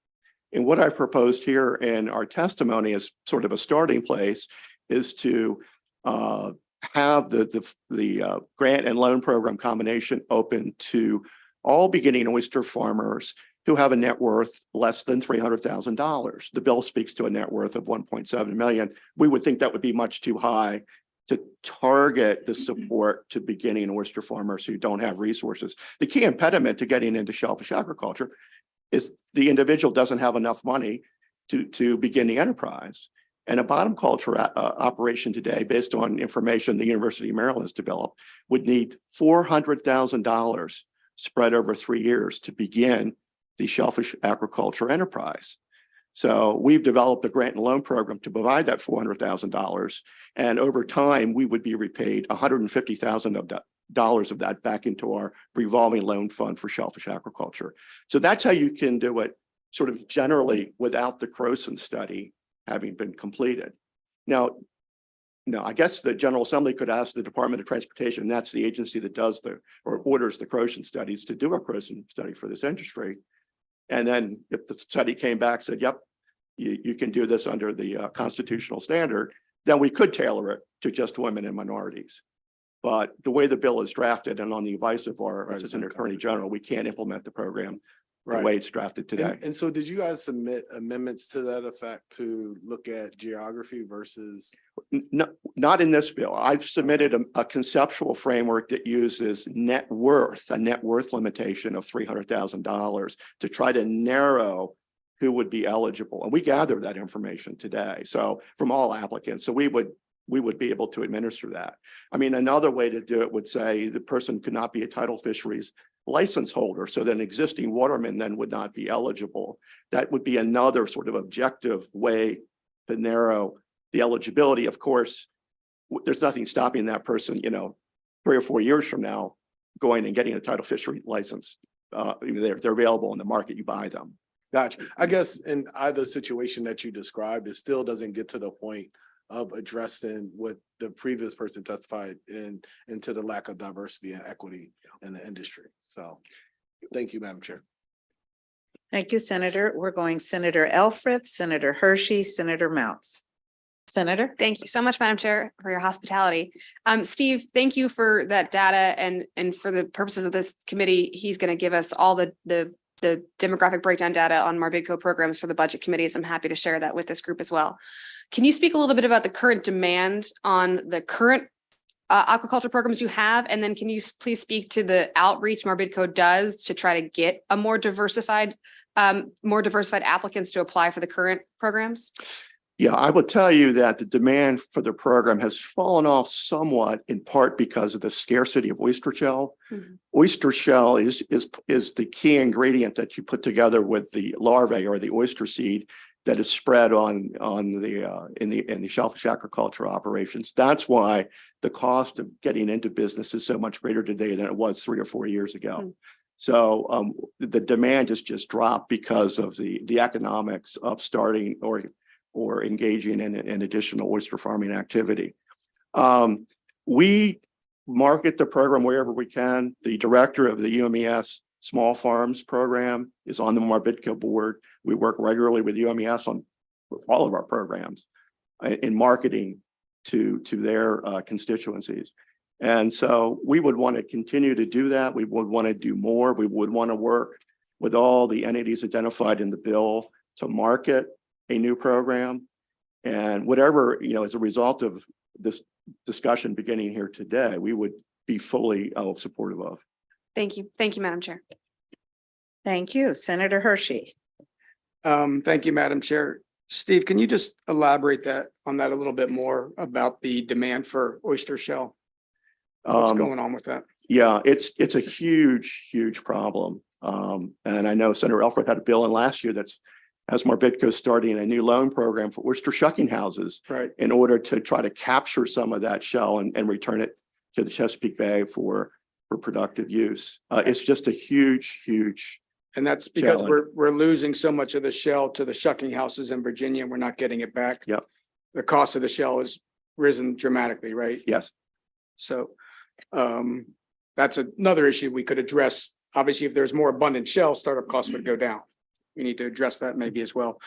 And what I've proposed here in our testimony as sort of a starting place is to have the grant and loan program combination open to all beginning oyster farmers who have a net worth less than $300,000. The bill speaks to a net worth of 1.7 million. We would think that would be much too high to target the support to beginning oyster farmers who don't have resources. The key impediment to getting into shellfish agriculture is the individual doesn't have enough money to begin the enterprise. And a bottom culture operation today, based on information the University of Maryland has developed, would need $400,000 spread over 3 years to begin the shellfish aquaculture enterprise. So we've developed a grant and loan program to provide that $400,000. And over time, we would be repaid $150,000 of that back into our revolving loan fund for shellfish aquaculture. So that's how you can do it sort of generally without the Croson study having been completed. Now, I guess the General Assembly could ask the Department of Transportation, and that's the agency that does or orders the Croson studies, to do a Croson study for this industry. And then if the study came back, said, yep, you can do this under the constitutional standard, then we could tailor it to just women and minorities. But the way the bill is drafted and on the advice of our Assistant Attorney General, we can't implement the program the way it's drafted today. And so did you guys submit amendments to that effect to look at geography versus? No, not in this bill. I've submitted a conceptual framework that uses a net worth limitation of $300,000 to try to narrow who would be eligible. And we gather that information today. So from all applicants, so we would be able to administer that. I mean, another way to do it would say the person could not be a tidal fisheries license holder, so then existing watermen then would not be eligible. That would be another sort of objective way to narrow the eligibility. Of course, there's nothing stopping that person, 3 or 4 years from now, going and getting a tidal fishery license. They're available in the market, you buy them. Gotcha. I guess in either situation that you described, it still doesn't get to the point of addressing what the previous person testified into the lack of diversity and equity in the industry. So thank you, Madam Chair. Thank you, Senator. We're going Senator Alfred, Senator Hershey, Senator Mounts. Senator? Thank you so much, Madam Chair, for your hospitality. Steve, thank you for that data, and for the purposes of this committee, he's going to give us all the demographic breakdown data on MARBIDCO programs for the budget committees. I'm happy to share that with this group as well. Can you speak a little bit about the current demand on the current aquaculture programs you have? And then can you please speak to the outreach MARBIDCO does to try to get a more diversified applicants to apply for the current programs? Yeah, I will tell you that the demand for the program has fallen off somewhat in part because of the scarcity of oyster shell. Oyster shell is the key ingredient that you put together with the larvae or the oyster seed that is spread on in the shellfish aquaculture operations. That's why the cost of getting into business is so much greater today than it was 3 or 4 years ago. So the demand has just dropped because of the economics of starting or engaging in additional oyster farming activity. We market the program wherever we can. The director of the UMES Small Farms Program is on the Marbitco board. We work regularly with UMES on all of our programs in marketing to their constituencies. And so we would want to continue to do that. We would want to do more. We would want to work with all the entities identified in the bill to market a new program. And whatever, as a result of this discussion beginning here today, we would be fully supportive of. Thank you. Thank you, Madam Chair. Thank you. Senator Hershey. Thank you, Madam Chair. Steve, can you just elaborate on that a little bit more about the demand for oyster shell? What's going on with that? Yeah, it's a huge problem. And I know Senator Elford had a bill in last year that's as Marbitco starting a new loan program for oyster shucking houses, right, in order to try to capture some of that shell and return it to the Chesapeake Bay for productive use. It's just a huge. And that's because challenge. we're losing so much of the shell to the shucking houses in Virginia, and we're not getting it back. Yep. The cost of the shell has risen dramatically, right? Yes. So that's another issue we could address. Obviously, if there's more abundant shell, startup costs would go down. We need to address that maybe as well.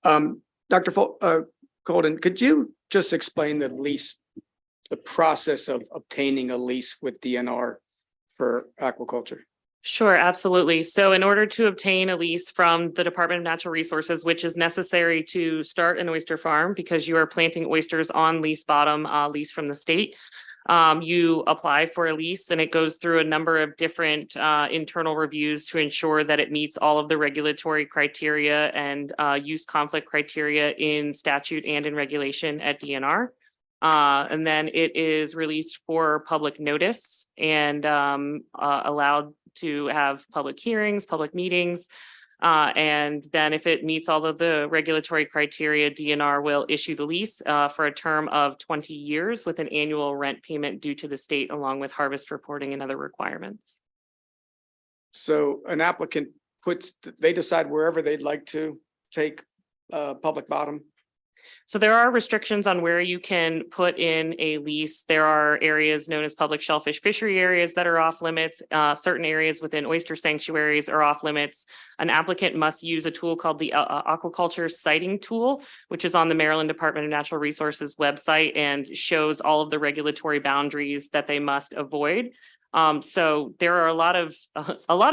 Dr. Golden, could you just explain the process of obtaining a lease with DNR for aquaculture? Sure, absolutely. So in order to obtain a lease from the Department of Natural Resources, which is necessary to start an oyster farm because you are planting oysters on lease bottom, lease from the state, you apply for a lease and it goes through a number of different internal reviews to ensure that it meets all of the regulatory criteria and use conflict criteria in statute and in regulation at DNR. And then it is released for public notice and allowed to have public hearings, public meetings. And then if it meets all of the regulatory criteria, DNR will issue the lease for a term of 20 years with an annual rent payment due to the state along with harvest reporting and other requirements. So an applicant they decide wherever they'd like to take public bottom. So there are restrictions on where you can put in a lease. There are areas known as public shellfish fishery areas that are off limits. Certain areas within oyster sanctuaries are off limits. An applicant must use a tool called the aquaculture siting tool, which is on the Maryland Department of Natural Resources website and shows all of the regulatory boundaries that they must avoid. So there are a lot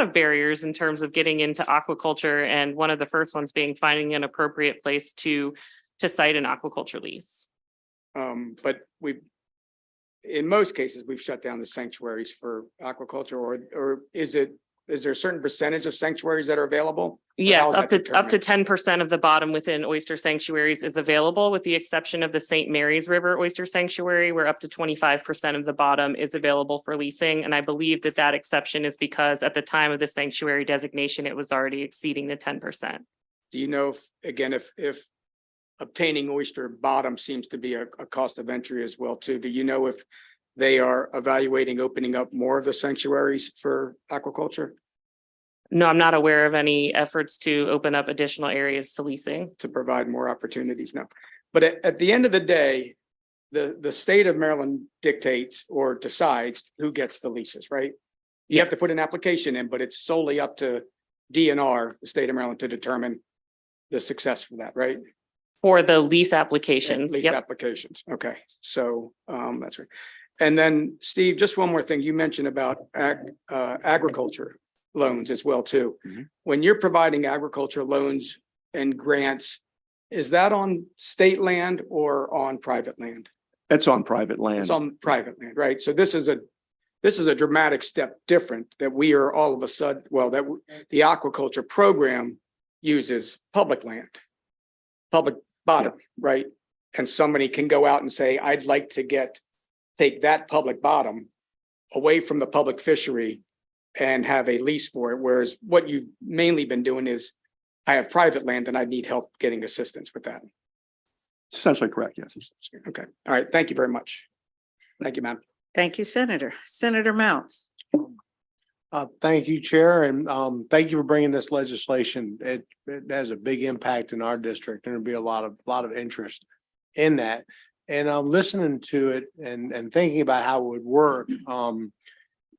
of barriers in terms of getting into aquaculture, and one of the first ones being finding an appropriate place to cite an aquaculture lease. But in most cases, we've shut down the sanctuaries for aquaculture, or is there a certain percentage of sanctuaries that are available? Yes, up to 10% of the bottom within oyster sanctuaries is available, with the exception of the St. Mary's River Oyster Sanctuary, where up to 25% of the bottom is available for leasing. And I believe that exception is because at the time of the sanctuary designation, it was already exceeding the 10%. Do you know if obtaining oyster bottom seems to be a cost of entry as well too? Do you know if they are evaluating opening up more of the sanctuaries for aquaculture? No, I'm not aware of any efforts to open up additional areas to leasing. To provide more opportunities, no. But at the end of the day, the state of Maryland dictates or decides who gets the leases, right? You have to put an application in, but it's solely up to DNR, the state of Maryland, to determine the success for that, right? For the lease applications. Lease applications. Okay, so that's right. And then Steve, just one more thing. You mentioned about agriculture loans as well too. Mm-hmm. When you're providing agriculture loans and grants, is that on state land or on private land? It's on private land. It's on private land, right? So this is a dramatic step different that we are all of a sudden, the aquaculture program uses public land, public bottom, right? And somebody can go out and say, I'd like to take that public bottom away from the public fishery and have a lease for it. Whereas what you've mainly been doing is, I have private land and I need help getting assistance with that. It's essentially correct, yes. Okay, all right, thank you very much. Thank you, ma'am. Thank you, Senator. Senator Mounts. Thank you, Chair, and thank you for bringing this legislation. It has a big impact in our district, and there'll be a lot of interest in that. And I'm listening to it and thinking about how it would work.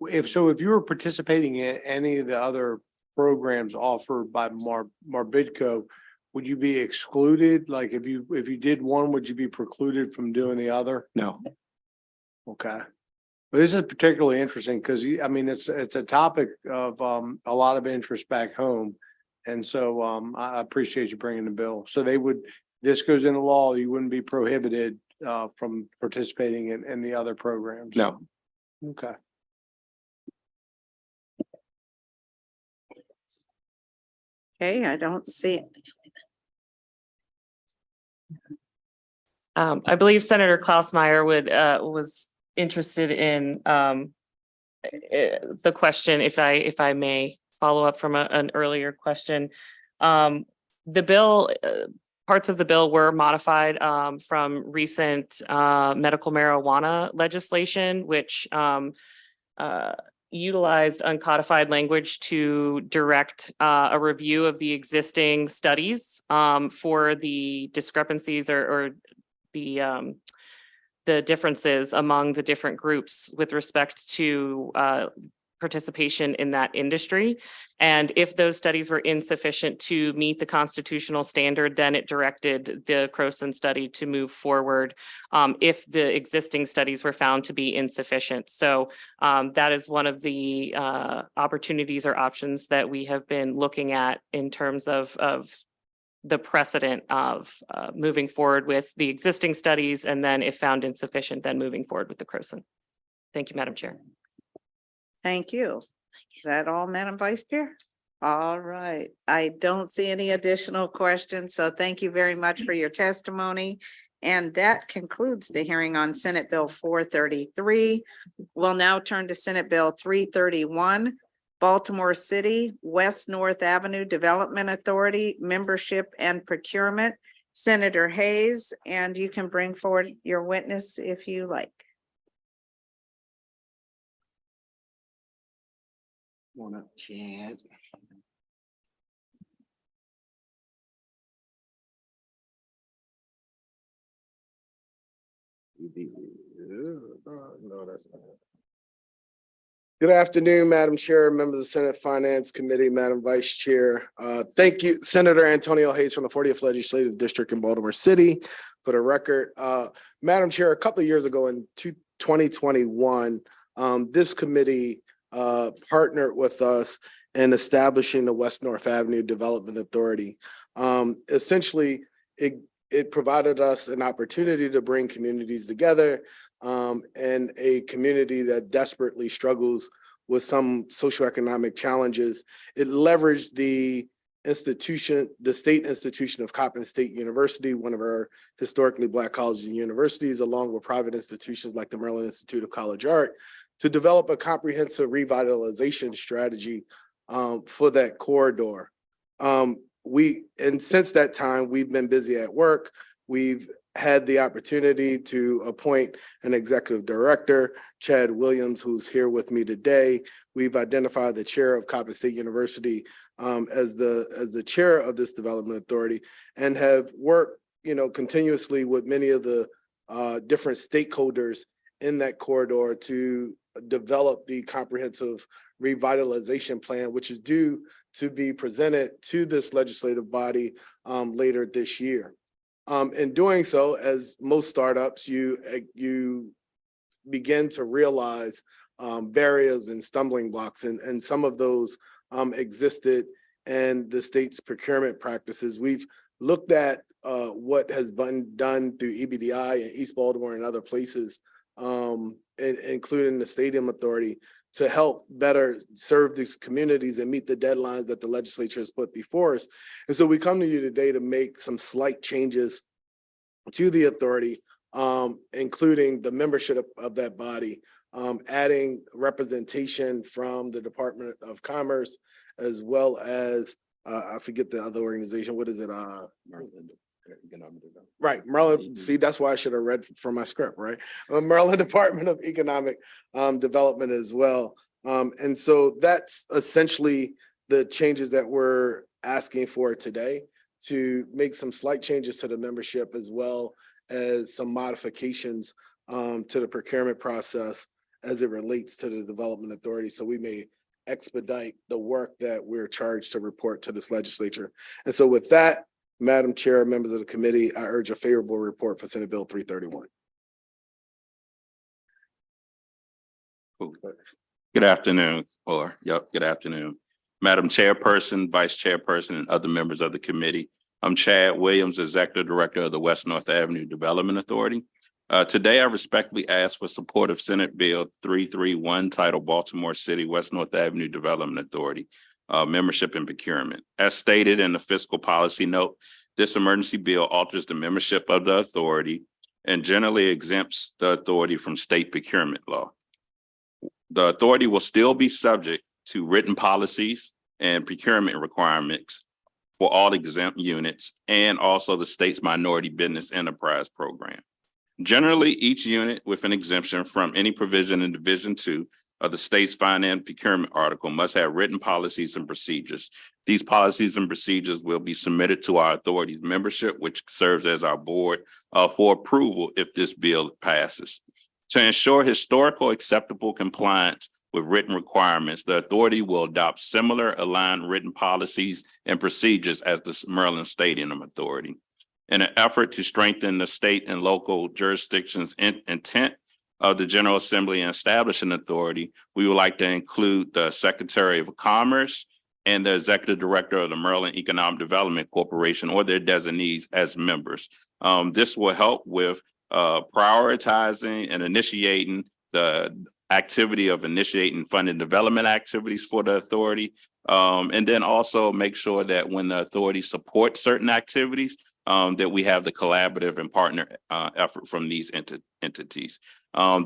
If you were participating in any of the other programs offered by Marbidco, would you be excluded? Like if you did one, would you be precluded from doing the other? No. Okay. But this is particularly interesting because I mean, it's a topic of a lot of interest back home. And so I appreciate you bringing the bill. So this goes into law, you wouldn't be prohibited from participating in the other programs? No. Okay. Okay, I don't see. I believe Senator Klausmeier was interested in the question, if I may follow up from an earlier question. The bill, parts of the bill were modified from recent medical marijuana legislation, which utilized uncodified language to direct a review of the existing studies for the discrepancies or the differences among the different groups with respect to participation in that industry. And if those studies were insufficient to meet the constitutional standard, then it directed the Croson study to move forward if the existing studies were found to be insufficient. So that is one of the opportunities or options that we have been looking at in terms of the precedent of moving forward with the existing studies, and then if found insufficient, then moving forward with the Croson. Thank you, Madam Chair. Thank you. Is that all, Madam Vice Chair? All right. I don't see any additional questions, so thank you very much for your testimony. And that concludes the hearing on Senate Bill 433. We'll now turn to Senate Bill 331, Baltimore City West North Avenue Development Authority Membership and Procurement. Senator Hayes, and you can bring forward your witness if you like. One up, Chad. No, that's not it. Good afternoon, Madam Chair, members of the Senate Finance Committee, Madam Vice Chair. Thank you, Senator Antonio Hayes from the 40th Legislative District in Baltimore City. For the record, Madam Chair, a couple of years ago in 2021, this committee partnered with us in establishing the West North Avenue Development Authority. Essentially, it provided us an opportunity to bring communities together and a community that desperately struggles with some socioeconomic challenges. It leveraged the state institution of Coppin State University, one of our historically Black colleges and universities, along with private institutions like the Maryland Institute of College Art, to develop a comprehensive revitalization strategy for that corridor. And since that time, we've been busy at work. We've had the opportunity to appoint an executive director, Chad Williams, who's here with me today. We've identified the chair of Coppin State University as the chair of this development authority, and have worked, continuously with many of the different stakeholders in that corridor to develop the comprehensive revitalization plan, which is due to be presented to this legislative body later this year. In doing so, as most startups, you begin to realize barriers and stumbling blocks, and some of those existed in the state's procurement practices. We've looked at what has been done through EBDI in East Baltimore and other places, including the Stadium Authority, to help better serve these communities and meet the deadlines that the legislature has put before us. And so we come to you today to make some slight changes to the authority, including the membership of that body, adding representation from the Department of Commerce, as well as, I forget the other organization, what is it? Right, Maryland, see, that's why I should have read from my script, right? Maryland Department of Economic Development as well. And so that's essentially the changes that we're asking for today, to make some slight changes to the membership, as well as some modifications to the procurement process as it relates to the Development Authority, so we may expedite the work that we're charged to report to this legislature. And so with that, Madam Chair, members of the committee, I urge a favorable report for Senate Bill 331. Good afternoon, good afternoon. Madam Chairperson, Vice Chairperson, and other members of the committee. I'm Chad Williams, Executive Director of the West North Avenue Development Authority. Today, I respectfully ask for support of Senate Bill 331, titled Baltimore City West North Avenue Development Authority, Membership and Procurement. As stated in the fiscal policy note, this emergency bill alters the membership of the authority and generally exempts the authority from state procurement law. The authority will still be subject to written policies and procurement requirements for all exempt units, and also the state's Minority Business Enterprise Program. Generally, each unit with an exemption from any provision in Division 2 of the state's finance procurement article must have written policies and procedures. These policies and procedures will be submitted to our authority's membership, which serves as our board for approval if this bill passes. To ensure historical acceptable compliance with written requirements, the authority will adopt similar aligned written policies and procedures as the Maryland Stadium Authority. In an effort to strengthen the state and local jurisdictions' intent of the General Assembly in establishing authority, we would like to include the Secretary of Commerce and the Executive Director of the Maryland Economic Development Corporation or their designees as members. This will help with prioritizing and initiating the activity of initiating funding development activities for the authority. And then also make sure that when the authority supports certain activities, that we have the collaborative and partner effort from these entities.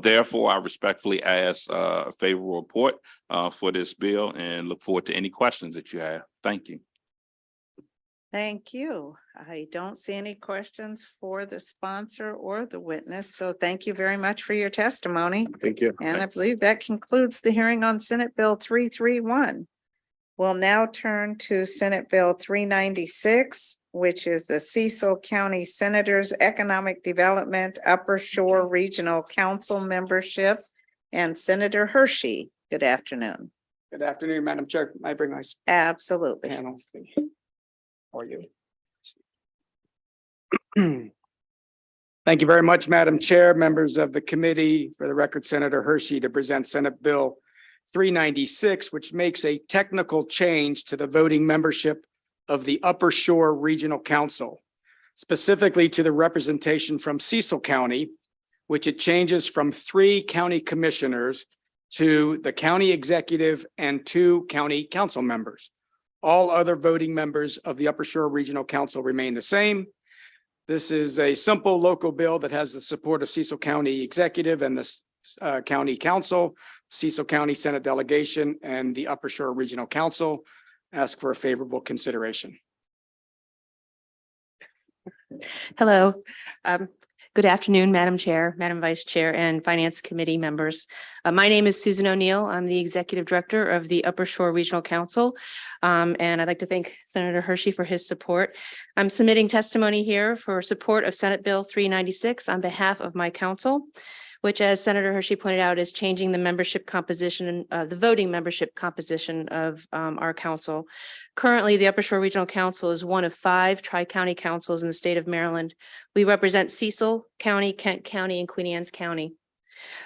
Therefore, I respectfully ask a favorable report for this bill and look forward to any questions that you have. Thank you. Thank you. I don't see any questions for the sponsor or the witness, so thank you very much for your testimony. Thank you. And Thanks. I believe that concludes the hearing on Senate Bill 331. We'll now turn to Senate Bill 396, which is the Cecil County Senators Economic Development Upper Shore Regional Council membership, and Senator Hershey. Good afternoon. Good afternoon, Madam Chair. May I bring my Absolutely. panel? How are you? Thank you very much, Madam Chair, members of the committee. For the record, Senator Hershey to present Senate Bill 396, which makes a technical change to the voting membership of the Upper Shore Regional Council, specifically to the representation from Cecil County, which it changes from 3 county commissioners to the county executive and 2 county council members. All other voting members of the Upper Shore Regional Council remain the same. This is a simple local bill that has the support of Cecil County Executive and the County Council, Cecil County Senate Delegation, and the Upper Shore Regional Council. Ask for a favorable consideration. Hello. Good afternoon, Madam Chair, Madam Vice Chair, and Finance Committee members. My name is Susan O'Neill. I'm the Executive Director of the Upper Shore Regional Council. And I'd like to thank Senator Hershey for his support. I'm submitting testimony here for support of Senate Bill 396 on behalf of my council, which, as Senator Hershey pointed out, is changing the membership composition, the voting membership composition of our council. Currently, the Upper Shore Regional Council is one of 5 tri-county councils in the state of Maryland. We represent Cecil County, Kent County, and Queen Anne's County.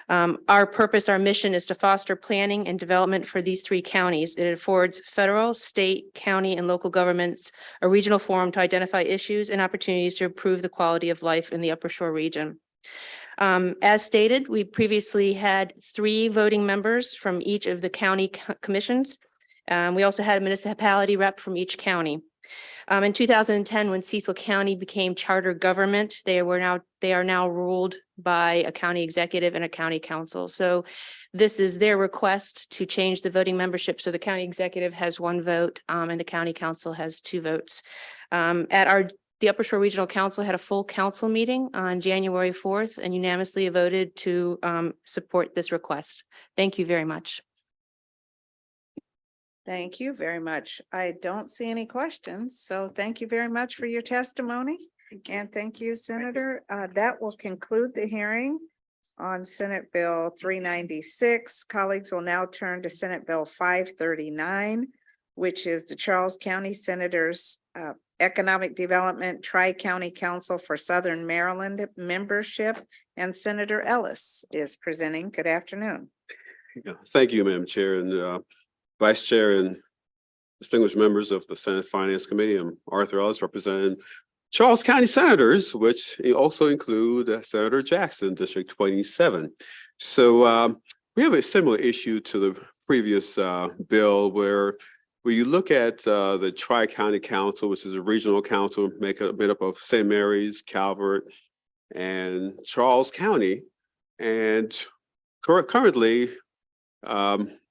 Our purpose, our mission is to foster planning and development for these 3 counties. It affords federal, state, county, and local governments a regional forum to identify issues and opportunities to improve the quality of life in the Upper Shore region. As stated, we previously had 3 voting members from each of the county commissions. We also had a municipality rep from each county. In 2010, when Cecil County became charter government, they are now ruled by a county executive and a county council. So this is their request to change the voting membership. So the county executive has 1 vote, and the county council has 2 votes. The Upper Shore Regional Council had a full council meeting on January 4th and unanimously voted to support this request. Thank you very much. Thank you very much. I don't see any questions, so thank you very much for your testimony. And thank you, Senator. That will conclude the hearing on Senate Bill 396. Colleagues will now turn to Senate Bill 539, which is the Charles County Senators Economic Development Tri-County Council for Southern Maryland membership, and Senator Ellis is presenting. Good afternoon. Thank you, Madam Chair and Vice Chair and distinguished members of the Senate Finance Committee. I'm Arthur Ellis, representing Charles County Senators, which also include Senator Jackson, District 27. So we have a similar issue to the previous bill where you look at the Tri-County Council, which is a regional council made up of St. Mary's, Calvert, and Charles County. And currently,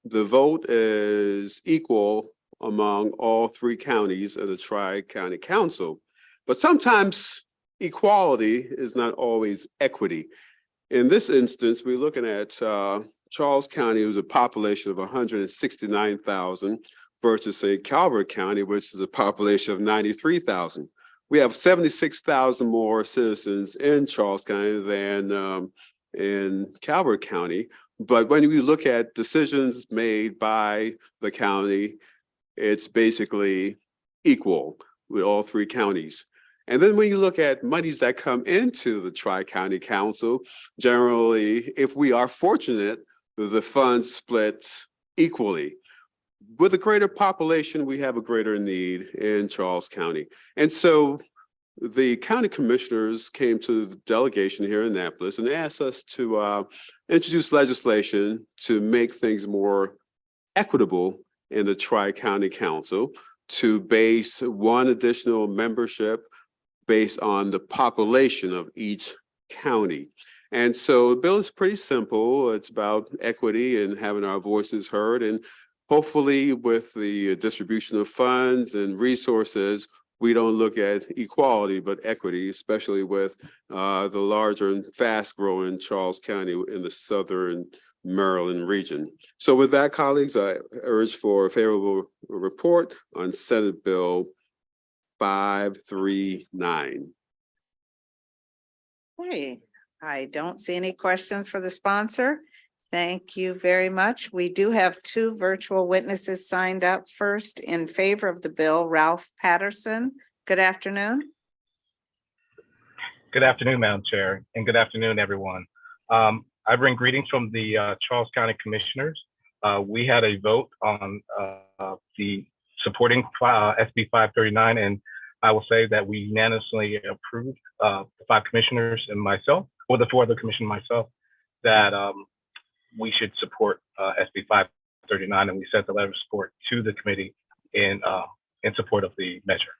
the vote is equal among all 3 counties in the Tri-County Council. But sometimes equality is not always equity. In this instance, we're looking at Charles County, who's a population of 169,000, versus say Calvert County, which is a population of 93,000. We have 76,000 more citizens in Charles County than in Calvert County. But when we look at decisions made by the county, it's basically equal with all 3 counties. And then when you look at monies that come into the Tri-County Council, generally, if we are fortunate, the funds split equally. With a greater population, we have a greater need in Charles County. And so the county commissioners came to the delegation here in Annapolis and asked us to introduce legislation to make things more equitable in the Tri-County Council, to base 1 additional membership based on the population of each county. And so the bill is pretty simple. It's about equity and having our voices heard. And hopefully with the distribution of funds and resources, we don't look at equality, but equity, especially with the larger and fast growing Charles County in the Southern Maryland region. So with that, colleagues, I urge for a favorable report on Senate Bill 539. Okay, I don't see any questions for the sponsor. Thank you very much. We do have 2 virtual witnesses signed up. First, in favor of the bill, Ralph Patterson. Good afternoon. Good afternoon, Madam Chair, and good afternoon, everyone. I bring greetings from the Charles County Commissioners. We had a vote on the supporting SB 539, and I will say that we unanimously approved the 5 commissioners and myself, or the 4 other commissioners and myself, that we should support SB 539, and we sent the letter of support to the committee in support of the measure.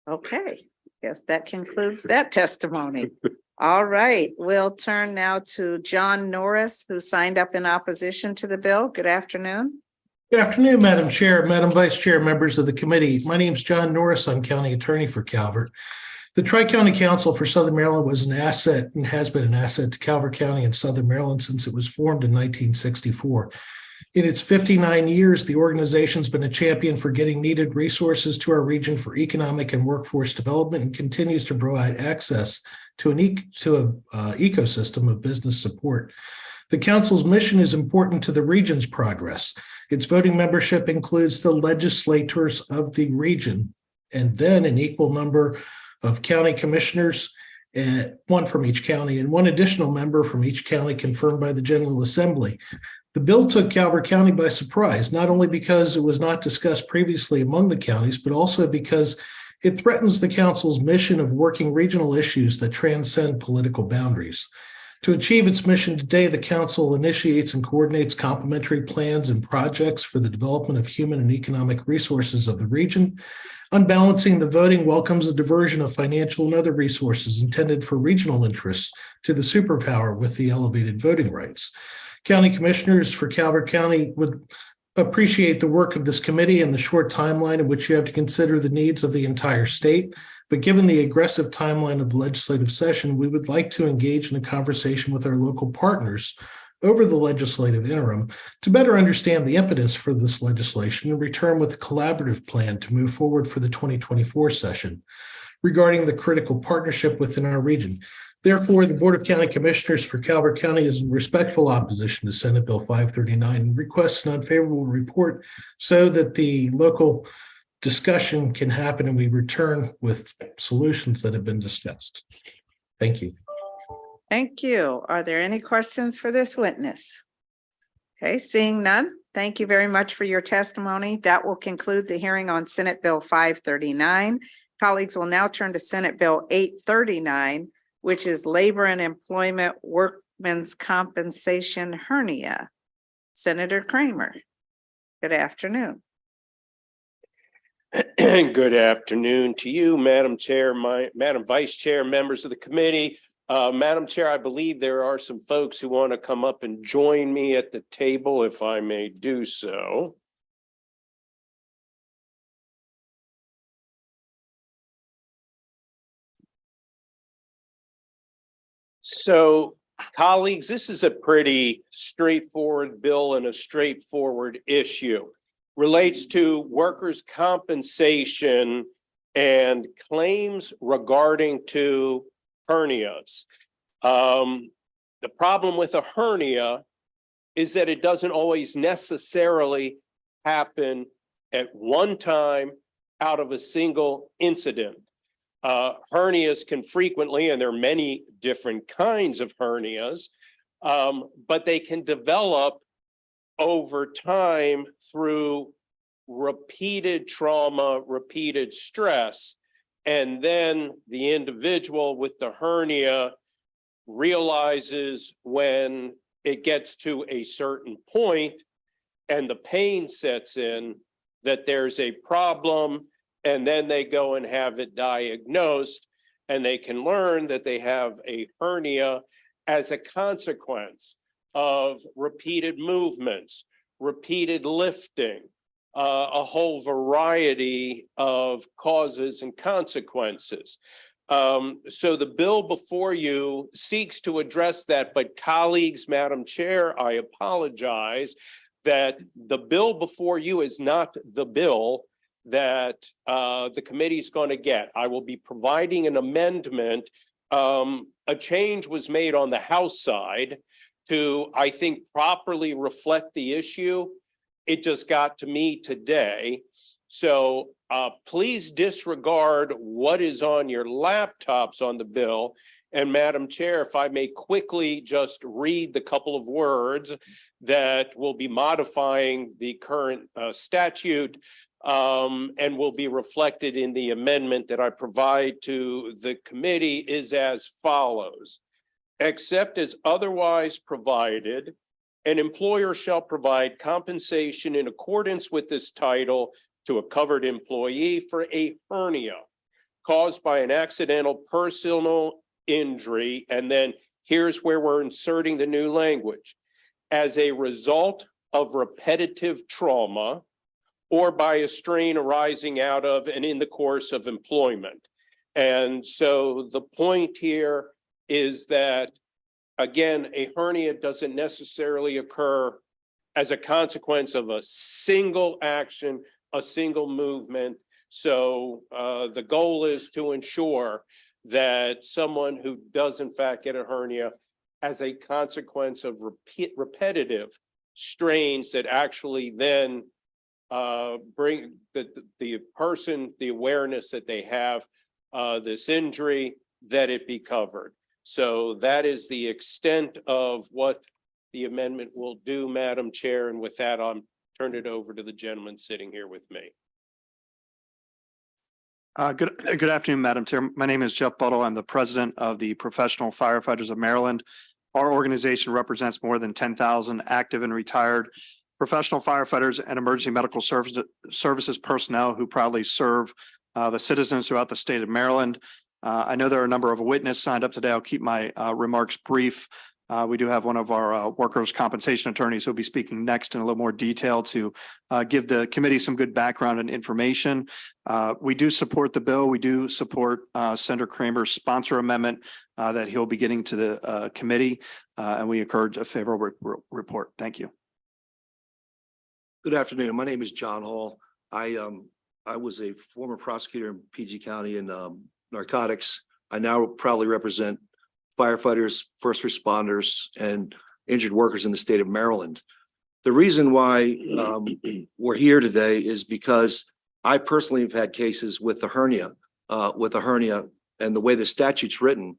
Okay, yes, that concludes that testimony. All right, we'll turn now to John Norris, who signed up in opposition to the bill. Good afternoon. Good afternoon, Madam Chair, Madam Vice Chair, members of the committee. My name is John Norris. I'm County Attorney for Calvert. The Tri-County Council for Southern Maryland was an asset and has been an asset to Calvert County and Southern Maryland since it was formed in 1964. In its 59 years, the organization's been a champion for getting needed resources to our region for economic and workforce development and continues to provide access to an ecosystem of business support. The council's mission is important to the region's progress. Its voting membership includes the legislators of the region, and then an equal number of county commissioners, 1 from each county, and 1 additional member from each county confirmed by the General Assembly. The bill took Calvert County by surprise, not only because it was not discussed previously among the counties, but also because it threatens the council's mission of working regional issues that transcend political boundaries. To achieve its mission today, the council initiates and coordinates complementary plans and projects for the development of human and economic resources of the region. Unbalancing the voting welcomes a diversion of financial and other resources intended for regional interests to the superpower with the elevated voting rights. County commissioners for Calvert County would appreciate the work of this committee and the short timeline in which you have to consider the needs of the entire state. But given the aggressive timeline of the legislative session, we would like to engage in a conversation with our local partners over the legislative interim to better understand the impetus for this legislation and return with a collaborative plan to move forward for the 2024 session regarding the critical partnership within our region. Therefore, the Board of County Commissioners for Calvert County is in respectful opposition to Senate Bill 539 and requests an unfavorable report so that the local discussion can happen and we return with solutions that have been discussed. Thank you. Thank you. Are there any questions for this witness? Okay, seeing none, thank you very much for your testimony. That will conclude the hearing on Senate Bill 539. Colleagues will now turn to Senate Bill 839, which is Labor and Employment Workmen's Compensation Hernia. Senator Kramer, good afternoon. Good afternoon to you, Madam Chair, Madam Vice Chair, members of the committee. Madam Chair, I believe there are some folks who want to come up and join me at the table, if I may do so. So, colleagues, this is a pretty straightforward bill and a straightforward issue. Relates to workers' compensation and claims regarding to hernias. The problem with a hernia is that it doesn't always necessarily happen at one time out of a single incident. Hernias can frequently, and there are many different kinds of hernias, but they can develop over time through repeated trauma, repeated stress. And then the individual with the hernia realizes when it gets to a certain point and the pain sets in that there's a problem, and then they go and have it diagnosed, and they can learn that they have a hernia as a consequence of repeated movements, repeated lifting, a whole variety of causes and consequences. So the bill before you seeks to address that, but colleagues, Madam Chair, I apologize that the bill before you is not the bill that the committee is going to get. I will be providing an amendment. A change was made on the House side to, I think, properly reflect the issue. It just got to me today. So please disregard what is on your laptops on the bill. And Madam Chair, if I may quickly just read the couple of words that will be modifying the current statute and will be reflected in the amendment that I provide to the committee is as follows. Except as otherwise provided, an employer shall provide compensation in accordance with this title to a covered employee for a hernia caused by an accidental personal injury. And then here's where we're inserting the new language. As a result of repetitive trauma or by a strain arising out of and in the course of employment. And so the point here is that, again, a hernia doesn't necessarily occur as a consequence of a single action, a single movement. So the goal is to ensure that someone who does in fact get a hernia as a consequence of repetitive strains that actually then bring the person the awareness that they have this injury, that it be covered. So that is the extent of what the amendment will do, Madam Chair. And with that, I'll turn it over to the gentleman sitting here with me. Good afternoon, Madam Chair. My name is Jeff Buttle. I'm the president of the Professional Firefighters of Maryland. Our organization represents more than 10,000 active and retired professional firefighters and emergency medical services personnel who proudly serve the citizens throughout the state of Maryland. I know there are a number of witnesses signed up today. I'll keep my remarks brief. We do have one of our workers' compensation attorneys who'll be speaking next in a little more detail to give the committee some good background and information. We do support the bill. We do support Senator Kramer's sponsor amendment that he'll be getting to the committee, and we encourage a favorable report. Thank you. Good afternoon. My name is John Hall. I was a former prosecutor in PG County in narcotics. I now proudly represent firefighters, first responders, and injured workers in the state of Maryland. The reason why we're here today is because I personally have had cases with the hernia, and the way the statute's written.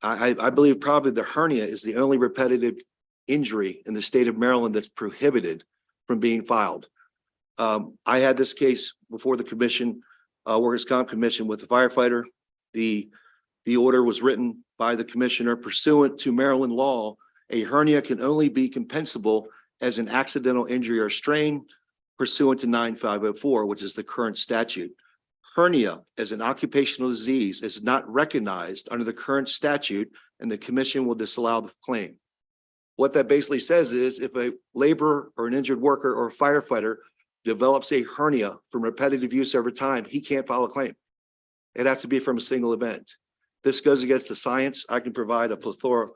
I believe probably the hernia is the only repetitive injury in the state of Maryland that's prohibited from being filed. I had this case before the commission, Workers' Comp Commission with the firefighter. The order was written by the commissioner pursuant to Maryland law. A hernia can only be compensable as an accidental injury or strain pursuant to 9504, which is the current statute. Hernia as an occupational disease is not recognized under the current statute, and the commission will disallow the claim. What that basically says is if a laborer or an injured worker or a firefighter develops a hernia from repetitive use over time, he can't file a claim. It has to be from a single event. This goes against the science. I can provide a plethora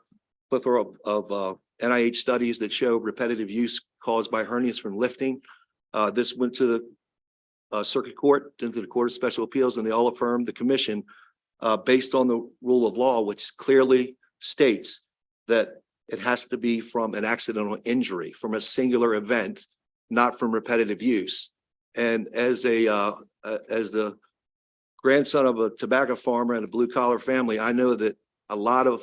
of NIH studies that show repetitive use caused by hernias from lifting. This went to the circuit court, into the Court of Special Appeals, and they all affirmed the commission based on the rule of law, which clearly states that it has to be from an accidental injury, from a singular event, not from repetitive use. And as the grandson of a tobacco farmer and a blue collar family, I know that a lot of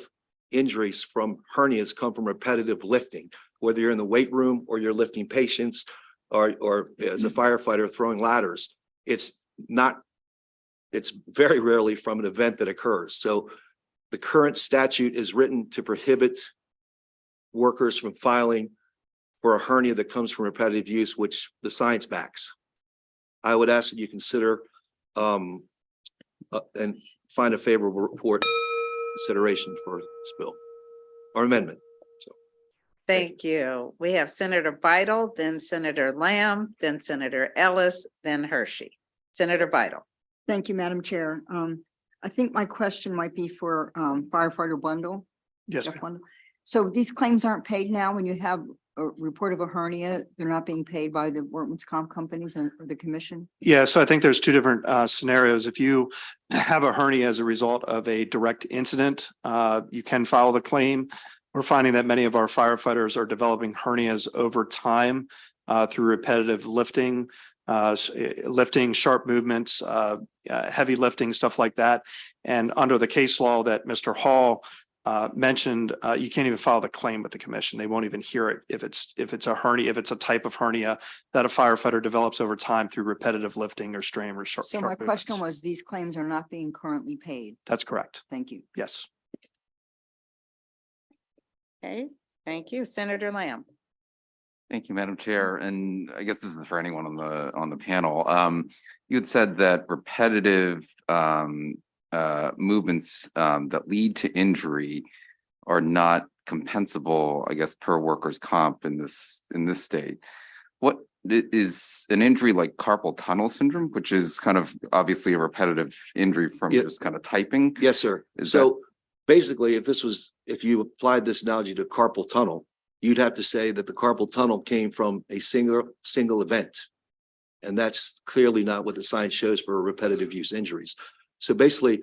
injuries from hernias come from repetitive lifting, whether you're in the weight room or you're lifting patients or as a firefighter throwing ladders. It's very rarely from an event that occurs. So the current statute is written to prohibit workers from filing for a hernia that comes from repetitive use, which the science backs. I would ask that you consider and find a favorable report consideration for this bill or amendment. Thank you. We have Senator Vital, then Senator Lamb, then Senator Ellis, then Hershey. Senator Vital. Thank you, Madam Chair. I think my question might be for firefighter Bundle. Yes, Jeff Bundle. So these claims aren't paid now when you have a report of a hernia, they're not being paid by the workman's comp companies or the commission? Yeah, so I think there's two different scenarios. If you have a hernia as a result of a direct incident, you can file the claim. We're finding that many of our firefighters are developing hernias over time through repetitive lifting, sharp movements, heavy lifting, stuff like that. And under the case law that Mr. Hall mentioned, you can't even file the claim with the commission. They won't even hear it if it's a hernia, if it's a type of hernia that a firefighter develops over time through repetitive lifting or strain or sharp. So my question was, these claims are not being currently paid. That's correct. Thank you. Yes. Okay, thank you. Senator Lamb. Thank you, Madam Chair. And I guess this is for anyone on the panel. You had said that repetitive movements that lead to injury are not compensable, I guess, per workers' comp in this state. What is an injury like carpal tunnel syndrome, which is kind of obviously a repetitive injury from just kind of typing? Yes, sir. Basically, if you applied this analogy to carpal tunnel, you'd have to say that the carpal tunnel came from a single event. And that's clearly not what the science shows for repetitive use injuries. So basically,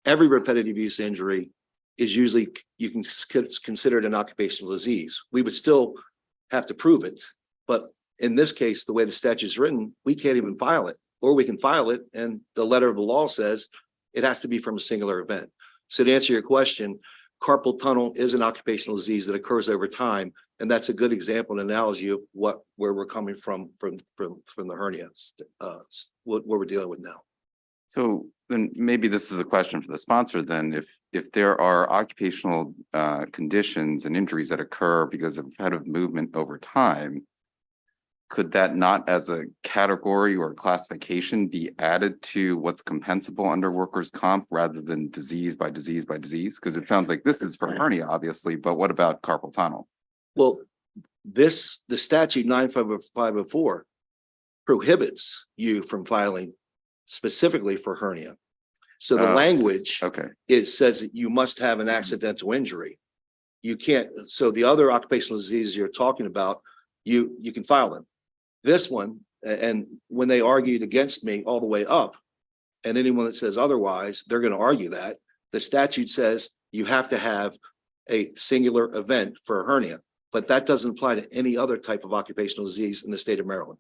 every repetitive use injury is usually, you can consider it an occupational disease. We would still have to prove it. But in this case, the way the statute is written, we can't even file it, or we can file it. And the letter of the law says it has to be from a singular event. So to answer your question, carpal tunnel is an occupational disease that occurs over time. And that's a good example and analogy of where we're coming from the hernia, what we're dealing with now. So then maybe this is a question for the sponsor then, if there are occupational conditions and injuries that occur because of repetitive movement over time, could that not as a category or classification be added to what's compensable under workers' comp rather than disease by disease by disease? Because it sounds like this is for hernia, obviously, but what about carpal tunnel? Well, the statute 950504 prohibits you from filing specifically for hernia. So the language, Okay, it says that you must have an accidental injury. You can't, so the other occupational diseases you're talking about, you can file them. This one, and when they argued against me all the way up, and anyone that says otherwise, they're going to argue that the statute says you have to have a singular event for a hernia, but that doesn't apply to any other type of occupational disease in the state of Maryland.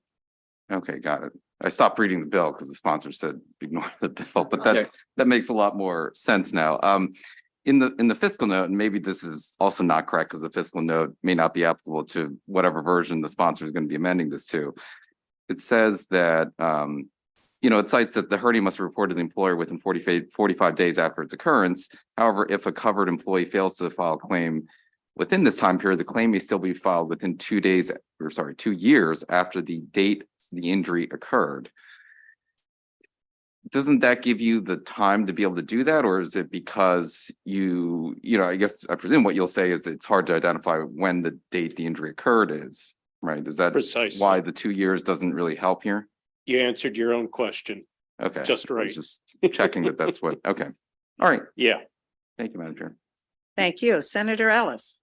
okay, got it. I stopped reading the bill because the sponsor said ignore the bill, but Okay. that makes a lot more sense now. In the fiscal note, and maybe this is also not correct because the fiscal note may not be applicable to whatever version the sponsor is going to be amending this to. It says that, it cites that the hernia must be reported to the employer within 45 days after its occurrence. However, if a covered employee fails to file a claim within this time period, the claim may still be filed within 2 years after the date the injury occurred. Doesn't that give you the time to be able to do that? Or is it because I guess I presume what you'll say is it's hard to identify when the date the injury occurred is, right? Is that Precisely. why the 2 years doesn't really help here? You answered your own question. Okay. Just I was right. Just checking that that's what, okay. All right. Yeah. Thank you, Madam Chair. Thank you. Senator Ellis.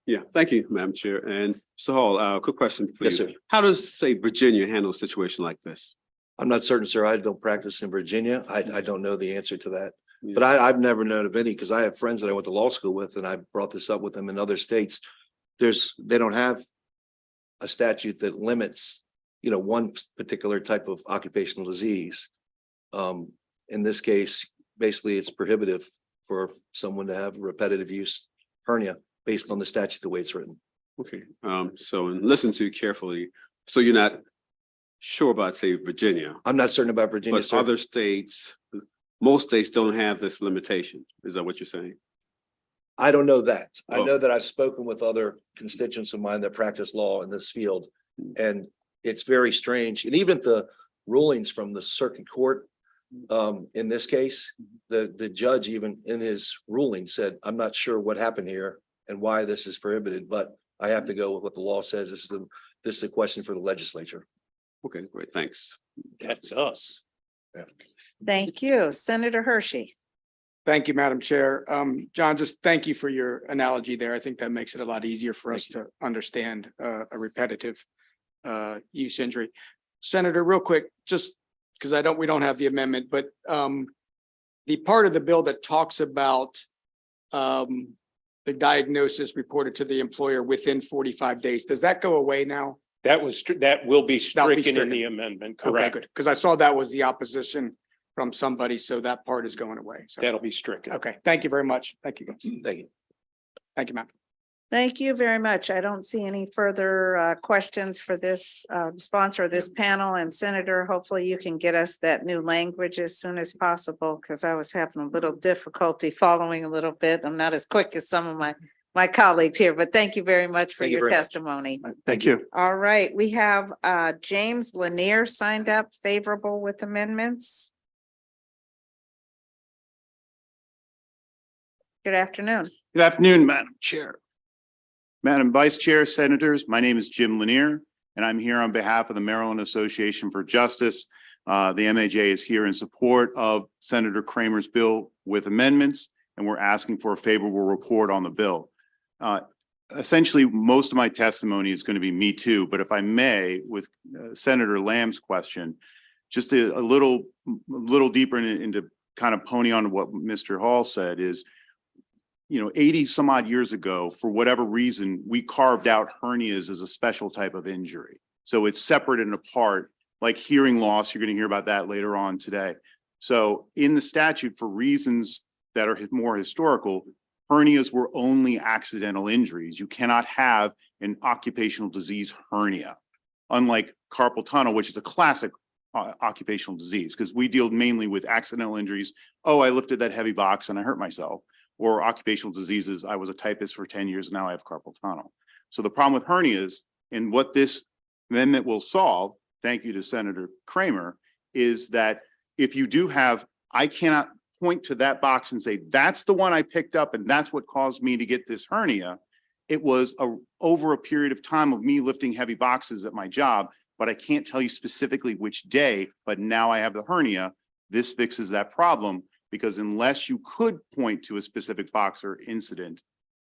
Yeah, thank you, Madam Chair. And Mr. Hall, quick question for you. Yes, sir. How does, say, Virginia handle a situation like this? I'm not certain, sir. I don't practice in Virginia. I don't know the answer to that. But I've never known of any, because I have friends that I went to law school with, and I brought this up with them in other states. They don't have a statute that limits, one particular type of occupational disease. In this case, basically, it's prohibitive for someone to have repetitive use hernia based on the statute, the way it's written. Okay, so and listen to you carefully. So you're not sure about, say, Virginia, I'm not certain about Virginia, but sir. other states, most states don't have this limitation. Is that what you're saying? I don't know that. I Oh. know that I've spoken with other constituents of mine that practice law in this field. And it's very strange. And even the rulings from the circuit court, in this case, the judge even in his ruling said, I'm not sure what happened here and why this is prohibited, but I have to go with what the law says. This is a question for the legislature. Okay, great, thanks. That's us. Thank you. Senator Hershey. Thank you, Madam Chair. John, just thank you for your analogy there. I think that makes it a lot easier for us to understand a repetitive use injury. Senator, real quick, just because we don't have the amendment, but the part of the bill that talks about the diagnosis reported to the employer within 45 days, does that go away now? That will be stricken in stricken. the amendment, Okay, correct? good. Because I saw that was the opposition from somebody, so that part is going away. So, That'll be stricken. okay, thank you very much. Thank you, guys. Thank you. Thank you, ma'am. Thank you very much. I don't see any further questions for this sponsor of this panel. And Senator, hopefully you can get us that new language as soon as possible, because I was having a little difficulty following a little bit. I'm not as quick as some of my colleagues here, but thank you very much for Thank you your very much. testimony. Thank you. All right, we have James Lanier signed up, favorable with amendments. Good afternoon. Good afternoon, Madam Chair. Madam Vice Chair, Senators, my name is Jim Lanier, and I'm here on behalf of the Maryland Association for Justice. The MAJ is here in support of Senator Kramer's bill with amendments, and we're asking for a favorable report on the bill. Essentially, most of my testimony is going to be me too, but if I may, with Senator Lamb's question, just a little deeper into kind of pony on what Mr. Hall said is, 80 some odd years ago, for whatever reason, we carved out hernias as a special type of injury. So it's separate and apart, like hearing loss. You're going to hear about that later on today. So in the statute, for reasons that are more historical, hernias were only accidental injuries. You cannot have an occupational disease hernia, unlike carpal tunnel, which is a classic occupational disease, because we deal mainly with accidental injuries. Oh, I lifted that heavy box and I hurt myself. Or occupational diseases. I was a typist for 10 years. Now I have carpal tunnel. So the problem with hernias and what this amendment will solve, thank you to Senator Kramer, is that if you do have, I cannot point to that box and say, that's the one I picked up and that's what caused me to get this hernia. It was over a period of time of me lifting heavy boxes at my job, but I can't tell you specifically which day, but now I have the hernia. This fixes that problem, because unless you could point to a specific box or incident,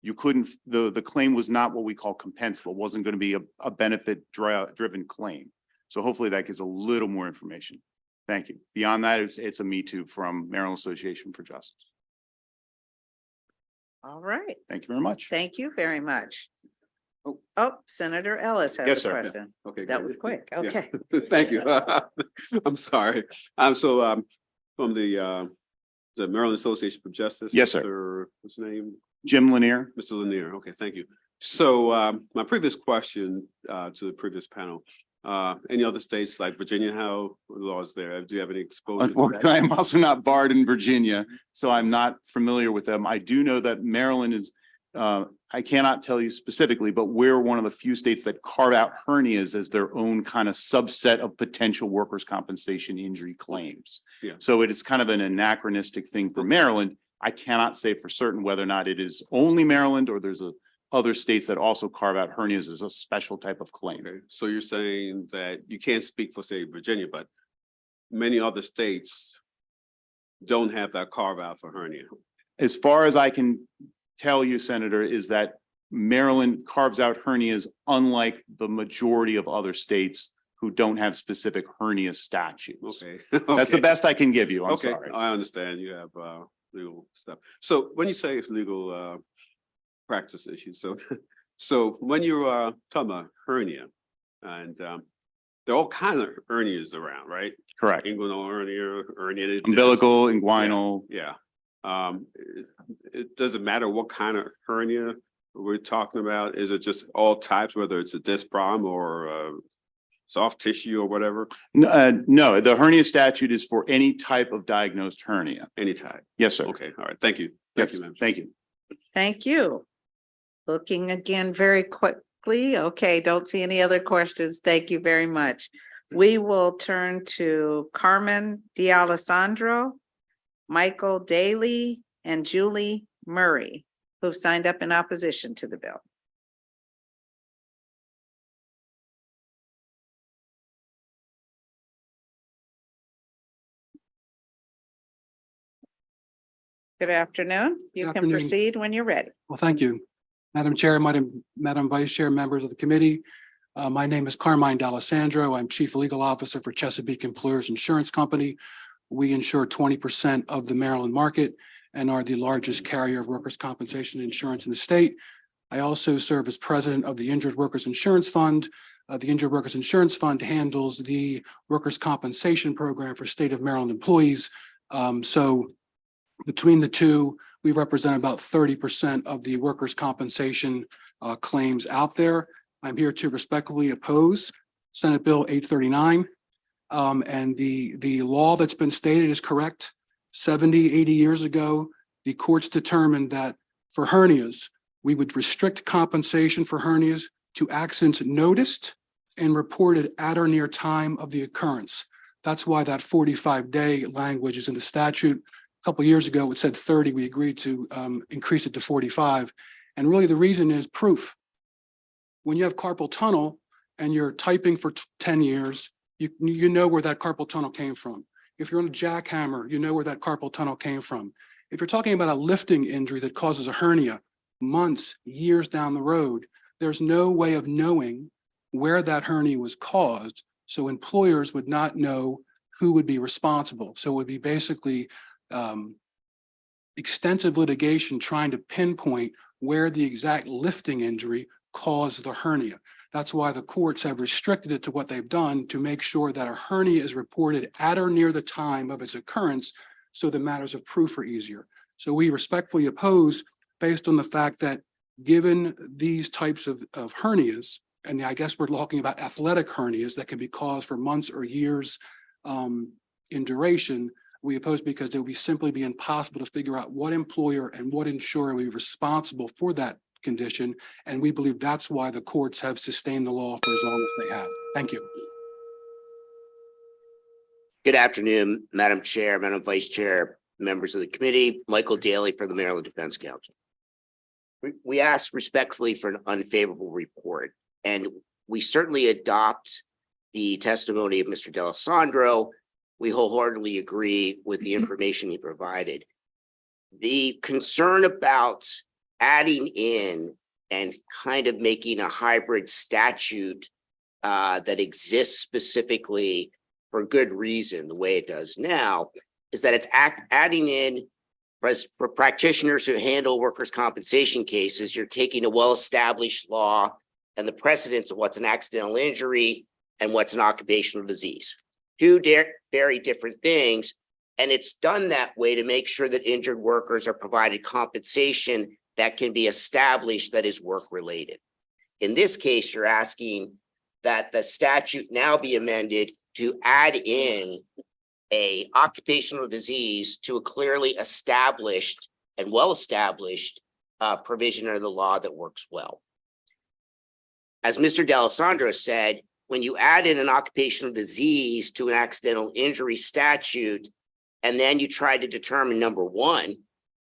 you couldn't, the claim was not what we call compensable. It wasn't going to be a benefit driven claim. So hopefully that gives a little more information. Thank you. Beyond that, it's a me too from Maryland Association for Justice. All right. Thank you very much. Thank you very much. Oh, Senator Ellis Yes, has a sir. question. Okay. That great. was quick. Yeah. Okay. Thank you. I'm sorry. From the Maryland Association for Justice. Yes, sir. What's his name? Jim Lanier. Mr. Lanier. Okay, thank you. So my previous question to the previous panel, any other states like Virginia, how laws there? Do you have any exposure? to that? Unfortunately, I'm also not barred in Virginia, so I'm not familiar with them. I do know that Maryland is, I cannot tell you specifically, but we're one of the few states that carve out hernias as their own kind of subset of potential workers' compensation injury claims. Yeah. So it is kind of an anachronistic thing for Maryland. I cannot say for certain whether or not it is only Maryland or there's other states that also carve out hernias as a special type of claim. Okay, so you're saying that you can't speak for, say, Virginia, but many other states don't have that carve out for hernia. As far as I can tell you, Senator, is that Maryland carves out hernias unlike the majority of other states who don't have specific hernia statutes. Okay. That's the Okay. best I can give you. I'm Okay, sorry. I understand you have legal stuff. So when you say legal practice issues, so when you're talking about hernia, and there are all kinds of hernias around, right? Correct. Inguinal hernia, herniated disc. Umbilical, inguinal. Yeah. It doesn't matter what kind of hernia we're talking about. Is it just all types, whether it's a disc problem or soft tissue or whatever? No, the hernia statute is for any type of diagnosed hernia. Any type? Yes, sir. Okay, all right. Thank you. Thank Yes, you, ma'am. thank you. Thank you. Looking again very quickly. Okay, don't see any other questions. Thank you very much. We will turn to Carmen D'Alessandro, Michael Daly, and Julie Murray, who've signed up in opposition to the bill. Good afternoon. You can afternoon. proceed when you're ready. Well, thank you. Madam Chair, Madam Vice Chair, members of the committee. My name is Carmine D'Alessandro. I'm Chief Legal Officer for Chesapeake Employers Insurance Company. We insure 20% of the Maryland market and are the largest carrier of workers' compensation insurance in the state. I also serve as president of the Injured Workers Insurance Fund. The Injured Workers Insurance Fund handles the workers' compensation program for state of Maryland employees. So between the two, we represent about 30% of the workers' compensation claims out there. I'm here to respectfully oppose Senate Bill 839. And the law that's been stated is correct. 70, 80 years ago, the courts determined that for hernias, we would restrict compensation for hernias to accidents noticed and reported at or near time of the occurrence. That's why that 45-day language is in the statute. A couple of years ago, it said 30. We agreed to increase it to 45. And really the reason is proof. When you have carpal tunnel and you're typing for 10 years, you know where that carpal tunnel came from. If you're on a jackhammer, you know where that carpal tunnel came from. If you're talking about a lifting injury that causes a hernia months, years down the road, there's no way of knowing where that hernia was caused. So employers would not know who would be responsible. So it would be basically extensive litigation trying to pinpoint where the exact lifting injury caused the hernia. That's why the courts have restricted it to what they've done to make sure that a hernia is reported at or near the time of its occurrence, so the matters of proof are easier. So we respectfully oppose based on the fact that given these types of hernias, and I guess we're talking about athletic hernias that can be caused for months or years in duration. We oppose because it would simply be impossible to figure out what employer and what insurer would be responsible for that condition. And we believe that's why the courts have sustained the law for as long as they have. Thank you. Good afternoon, Madam Chair, Madam Vice Chair, members of the committee, Michael Daly for the Maryland Defense Council. We ask respectfully for an unfavorable report, and we certainly adopt the testimony of Mr. D'Alessandro. We wholeheartedly agree with the information he provided. The concern about adding in and kind of making a hybrid statute that exists specifically for good reason, the way it does now, is that it's adding in for practitioners who handle workers' compensation cases. You're taking a well-established law and the precedents of what's an accidental injury and what's an occupational disease. Two very different things. And it's done that way to make sure that injured workers are provided compensation that can be established that is work-related. In this case, you're asking that the statute now be amended to add in a occupational disease to a clearly established and well-established provision of the law that works well. As Mr. D'Alessandro said, when you add in an occupational disease to an accidental injury statute, and then you try to determine, number one,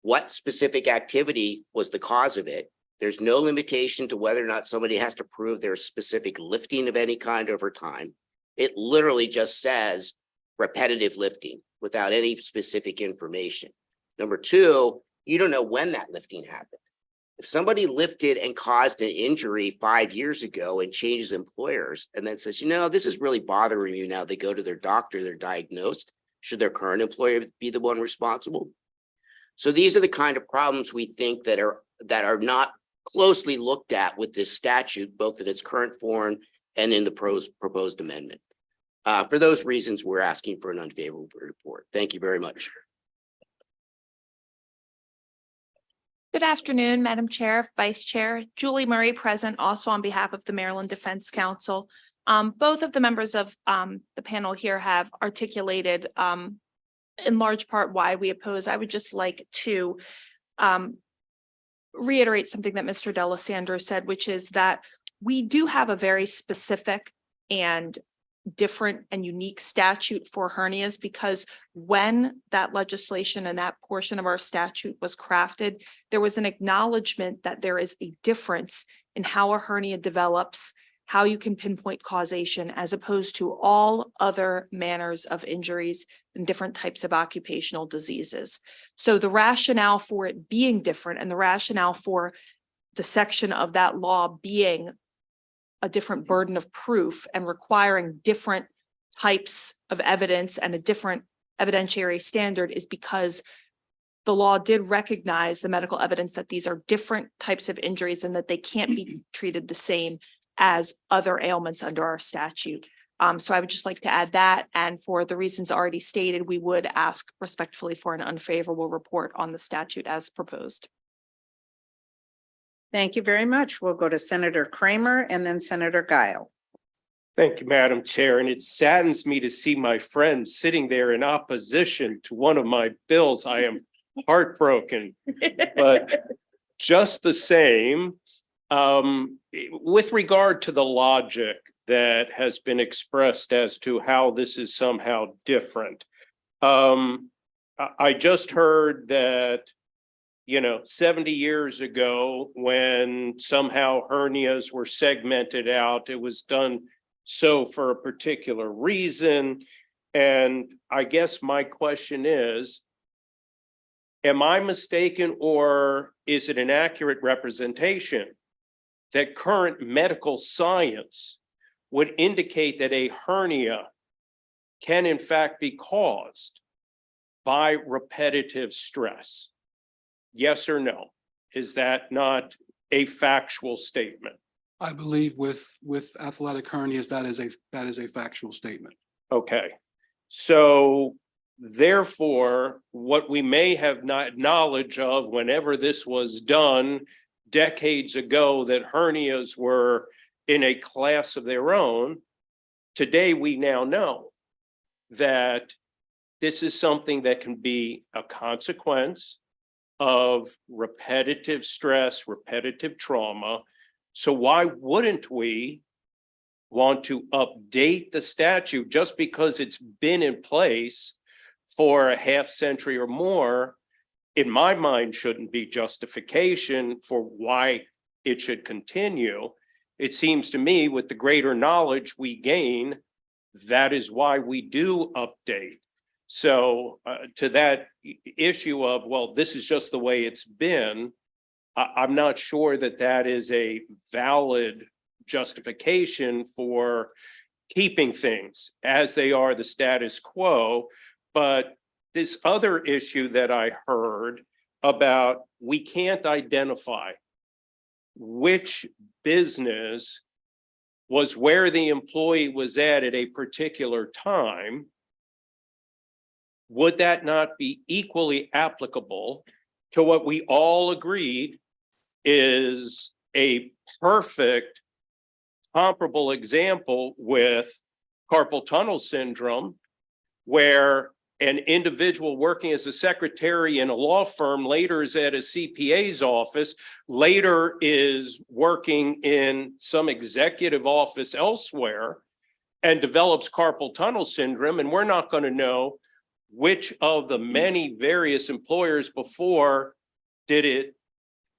what specific activity was the cause of it, there's no limitation to whether or not somebody has to prove there's specific lifting of any kind over time. It literally just says repetitive lifting without any specific information. Number two, you don't know when that lifting happened. If somebody lifted and caused an injury 5 years ago and changes employers and then says, you know, this is really bothering you now, they go to their doctor, they're diagnosed, should their current employer be the one responsible? So these are the kind of problems we think that are not closely looked at with this statute, both in its current form and in the proposed amendment. For those reasons, we're asking for an unfavorable report. Thank you very much. Good afternoon, Madam Chair, Vice Chair, Julie Murray present also on behalf of the Maryland Defense Council. Both of the members of the panel here have articulated in large part why we oppose. I would just like to reiterate something that Mr. D'Alessandro said, which is that we do have a very specific and different and unique statute for hernias, because when that legislation and that portion of our statute was crafted, there was an acknowledgement that there is a difference in how a hernia develops, how you can pinpoint causation, as opposed to all other manners of injuries and different types of occupational diseases. So the rationale for it being different and the rationale for the section of that law being a different burden of proof and requiring different types of evidence and a different evidentiary standard is because the law did recognize the medical evidence that these are different types of injuries and that they can't be treated the same as other ailments under our statute. So I would just like to add that, and for the reasons already stated, we would ask respectfully for an unfavorable report on the statute as proposed. Thank you very much. We'll go to Senator Kramer and then Senator Guile. Thank you, Madam Chair. And it saddens me to see my friend sitting there in opposition to one of my bills. I am heartbroken, but just the same, with regard to the logic that has been expressed as to how this is somehow different. I just heard that 70 years ago, when somehow hernias were segmented out, it was done so for a particular reason. And I guess my question is, am I mistaken, or is it an accurate representation that current medical science would indicate that a hernia can in fact be caused by repetitive stress? Yes or no? Is that not a factual statement? I believe with athletic hernias, that is a factual statement. Okay. So therefore, what we may have not knowledge of whenever this was done decades ago, that hernias were in a class of their own, today we now know that this is something that can be a consequence of repetitive stress, repetitive trauma. So why wouldn't we want to update the statute just because it's been in place for a half century or more? In my mind, shouldn't be justification for why it should continue. It seems to me with the greater knowledge we gain, that is why we do update. So to that issue of, well, this is just the way it's been, I'm not sure that that is a valid justification for keeping things as they are, the status quo. But this other issue that I heard about, we can't identify which business was where the employee was at a particular time. Would that not be equally applicable to what we all agreed is a perfect comparable example with carpal tunnel syndrome, where an individual working as a secretary in a law firm later is at a CPA's office, later is working in some executive office elsewhere and develops carpal tunnel syndrome, and we're not going to know which of the many various employers before did it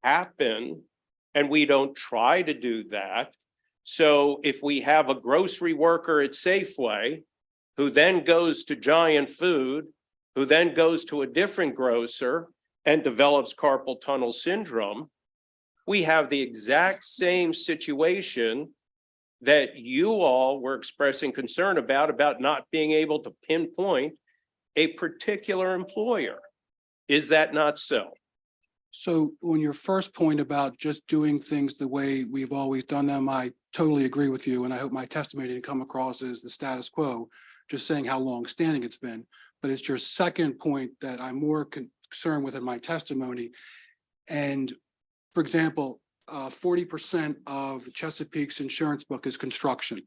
happen, and we don't try to do that. So if we have a grocery worker at Safeway who then goes to Giant Food, who then goes to a different grocer and develops carpal tunnel syndrome, we have the exact same situation that you all were expressing concern about not being able to pinpoint a particular employer. Is that not so? So on your first point about just doing things the way we've always done them, I totally agree with you. And I hope my testimony didn't come across as the status quo, just saying how long-standing it's been. But it's your second point that I'm more concerned with in my testimony. And for example, 40% of Chesapeake's insurance book is construction.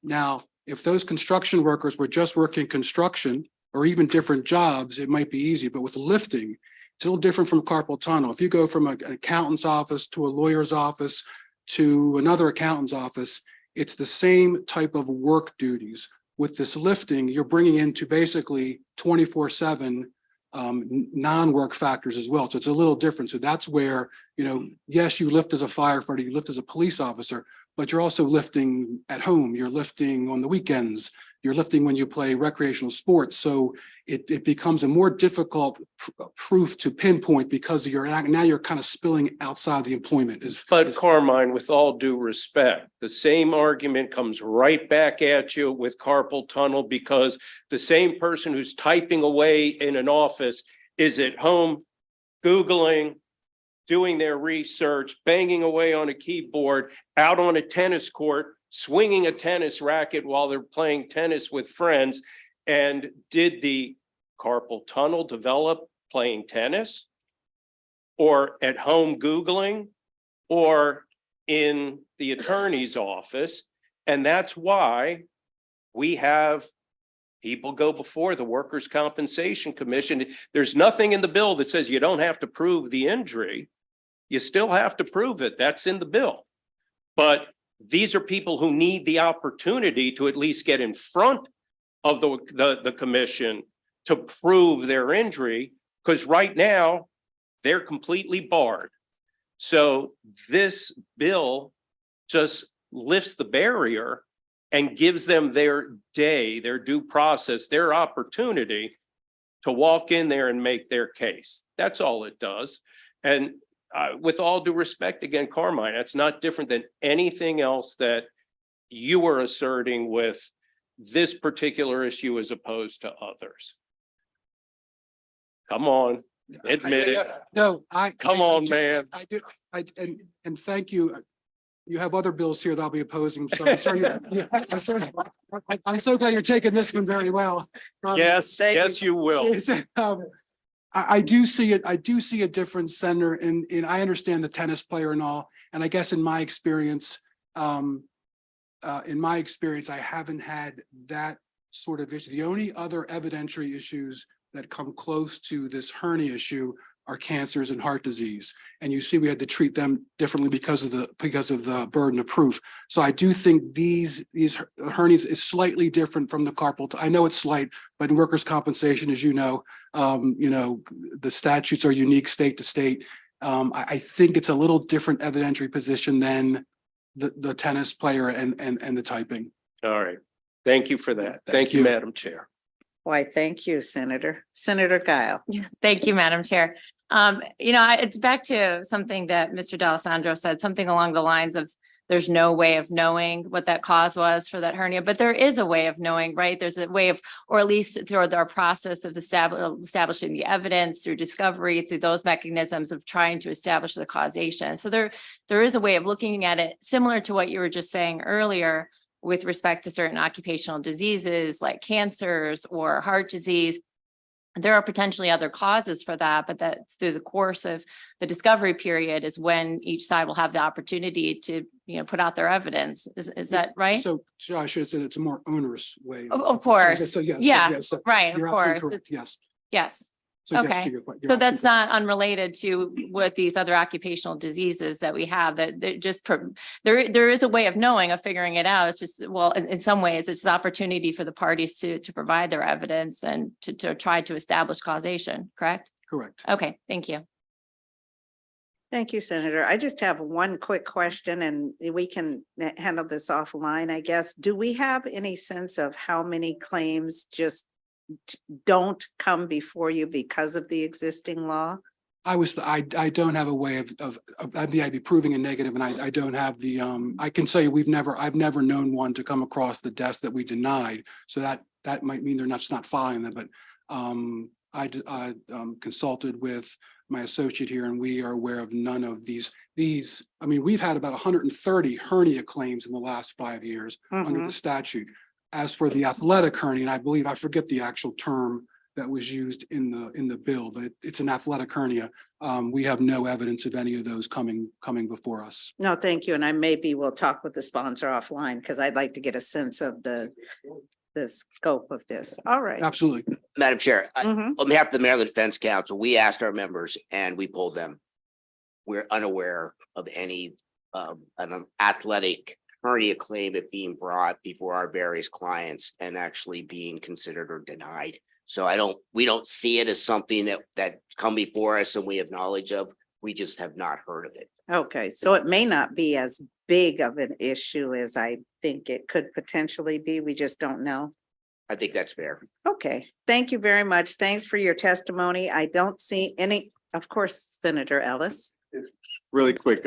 Now, if those construction workers were just working construction or even different jobs, it might be easy. But with lifting, it's a little different from carpal tunnel. If you go from an accountant's office to a lawyer's office to another accountant's office, it's the same type of work duties. With this lifting, you're bringing into basically 24/7 non-work factors as well. So it's a little different. So that's where, yes, you lift as a firefighter, you lift as a police officer, but you're also lifting at home. You're lifting on the weekends. You're lifting when you play recreational sports. So it becomes a more difficult proof to pinpoint because now you're kind of spilling outside the employment. But Carmine, with all due respect, the same argument comes right back at you with carpal tunnel, because the same person who's typing away in an office is at home Googling, doing their research, banging away on a keyboard, out on a tennis court, swinging a tennis racket while they're playing tennis with friends. And did the carpal tunnel develop playing tennis, or at home Googling, or in the attorney's office? And that's why we have people go before the Workers' Compensation Commission. There's nothing in the bill that says you don't have to prove the injury. You still have to prove it. That's in the bill. But these are people who need the opportunity to at least get in front of the commission to prove their injury, because right now they're completely barred. So this bill just lifts the barrier and gives them their day, their due process, their opportunity to walk in there and make their case. That's all it does. And with all due respect, again, Carmine, that's not different than anything else that you were asserting with this particular issue as opposed to others. Come on, admit it. No, Come on, man. I do. And thank you. You have other bills here that I'll be opposing. So I'm sorry. I'm so glad you're taking this one very well. Yes, you will. I do see it. I do see a difference, Senator, in I understand the tennis player and all. And I guess in my experience, I haven't had that sort of issue. The only other evidentiary issues that come close to this hernia issue are cancers and heart disease. And you see, we had to treat them differently because of the burden of proof. So I do think these hernias is slightly different from the carpal. I know it's slight, but in workers' compensation, as you know, the statutes are unique state to state. I think it's a little different evidentiary position than the tennis player and the typing. All right. Thank you for that. Thank you, Madam Chair. Why, thank you, Senator. Senator Guile. Thank you, Madam Chair. It's back to something that Mr. D'Alessandro said, something along the lines of there's no way of knowing what that cause was for that hernia, but there is a way of knowing, right? There's a way of, or at least through our process of establishing the evidence through discovery, through those mechanisms of trying to establish the causation. So there is a way of looking at it similar to what you were just saying earlier with respect to certain occupational diseases like cancers or heart disease. There are potentially other causes for that, but that's through the course of the discovery period is when each side will have the opportunity to, put out their evidence. Is that right? So I should have said it's a more onerous way. Of course. So yes. Yeah, yes, right, of you're absolutely course. correct, yes. Yes. So yes, Okay. you're So that's not unrelated to what these other occupational diseases that we have that just there is a way of knowing, of figuring it out. It's just, well, in some ways, it's an opportunity for the parties to provide their evidence and to try to establish causation, correct? Correct. Okay, thank you. Thank you, Senator. I just have one quick question and we can handle this offline, I guess. Do we have any sense of how many claims just don't come before you because of the existing law? I don't have a way of I'd be proving a negative, and I don't have the I can tell you I've never known one to come across the desk that we denied. So that might mean they're not filing them, but I consulted with my associate here, and we are aware of none of these. I mean, we've had about 130 hernia claims in the last 5 years under the statute. As for the athletic hernia, and I believe, I forget the actual term that was used in the bill, but it's an athletic hernia. We have no evidence of any of those coming before us. No, thank you. And I maybe will talk with the sponsor offline because I'd like to get a sense of the scope of this. All right. Absolutely. Madam Chair, on behalf of the Maryland Defense Council, we asked our members and we polled them. We're unaware of any an athletic hernia claim it being brought before our various clients and actually being considered or denied. So we don't see it as something that come before us and we have knowledge of. We just have not heard of it. Okay, so it may not be as big of an issue as I think it could potentially be. We just don't know. I think that's fair. Okay, thank you very much. Thanks for your testimony. I don't see any, of course, Senator Ellis. Really quick,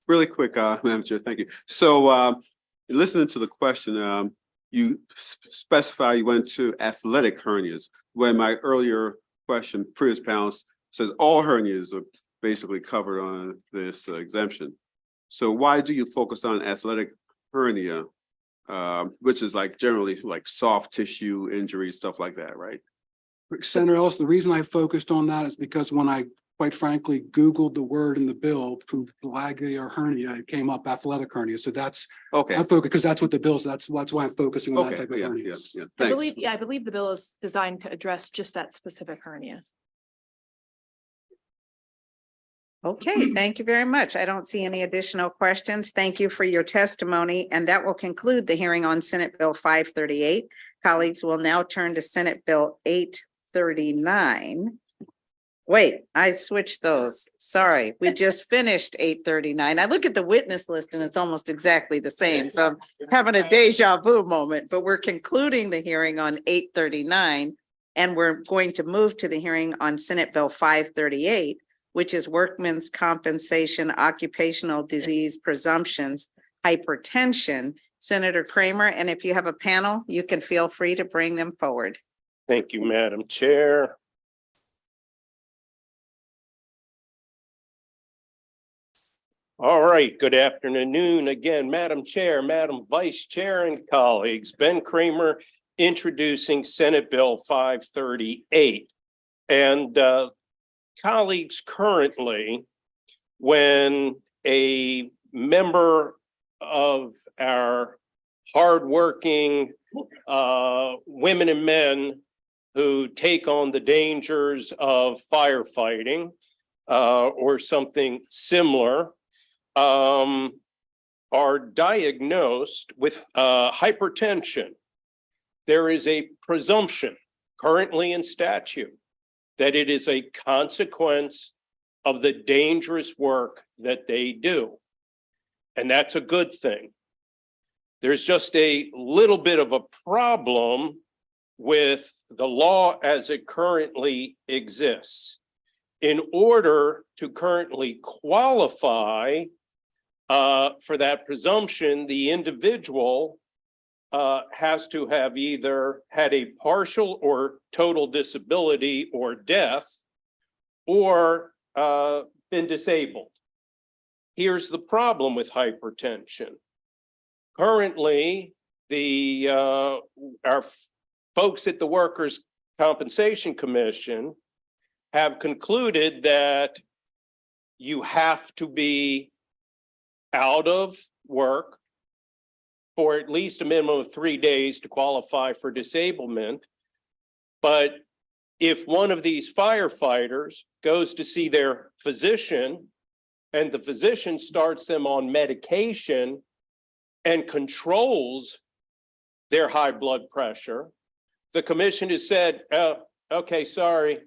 Madam Chair, thank you. So listening to the question, you specify you went to athletic hernias, when my earlier question, previous panels, says all hernias are basically covered on this exemption. So why do you focus on athletic hernia, which is like generally like soft tissue injuries, stuff like that, right? Senator Ellis, the reason I focused on that is because when I quite frankly Googled the word in the bill, petechial hernia, it came up athletic hernia. So that's okay. I focus because that's what the bill is. That's why I'm focusing on that type of hernia. I believe the bill is designed to address just that specific hernia. Okay, thank you very much. I don't see any additional questions. Thank you for your testimony, and that will conclude the hearing on Senate Bill 538. Colleagues will now turn to Senate Bill 839. Wait, I switched those. Sorry, we just finished 839. I look at the witness list and it's almost exactly the same. So I'm having a deja vu moment, but we're concluding the hearing on 839. And we're going to move to the hearing on Senate Bill 538, which is workmen's compensation, occupational disease presumptions, hypertension. Senator Kramer, and if you have a panel, you can feel free to bring them forward. Thank you, Madam Chair. All right, good afternoon again, Madam Chair, Madam Vice Chair, and colleagues. Ben Kramer introducing Senate Bill 538. And colleagues, currently, when a member of our hardworking women and men who take on the dangers of firefighting or something similar are diagnosed with hypertension. There is a presumption currently in statute that it is a consequence of the dangerous work that they do. And that's a good thing. There's just a little bit of a problem with the law as it currently exists. In order to currently qualify for that presumption, the individual has to have either had a partial or total disability or death, or been disabled. Here's the problem with hypertension. Currently, our folks at the Workers' Compensation Commission have concluded that you have to be out of work for at least a minimum of 3 days to qualify for disablement. But if one of these firefighters goes to see their physician and the physician starts them on medication and controls their high blood pressure, the commission has said, oh, okay, sorry,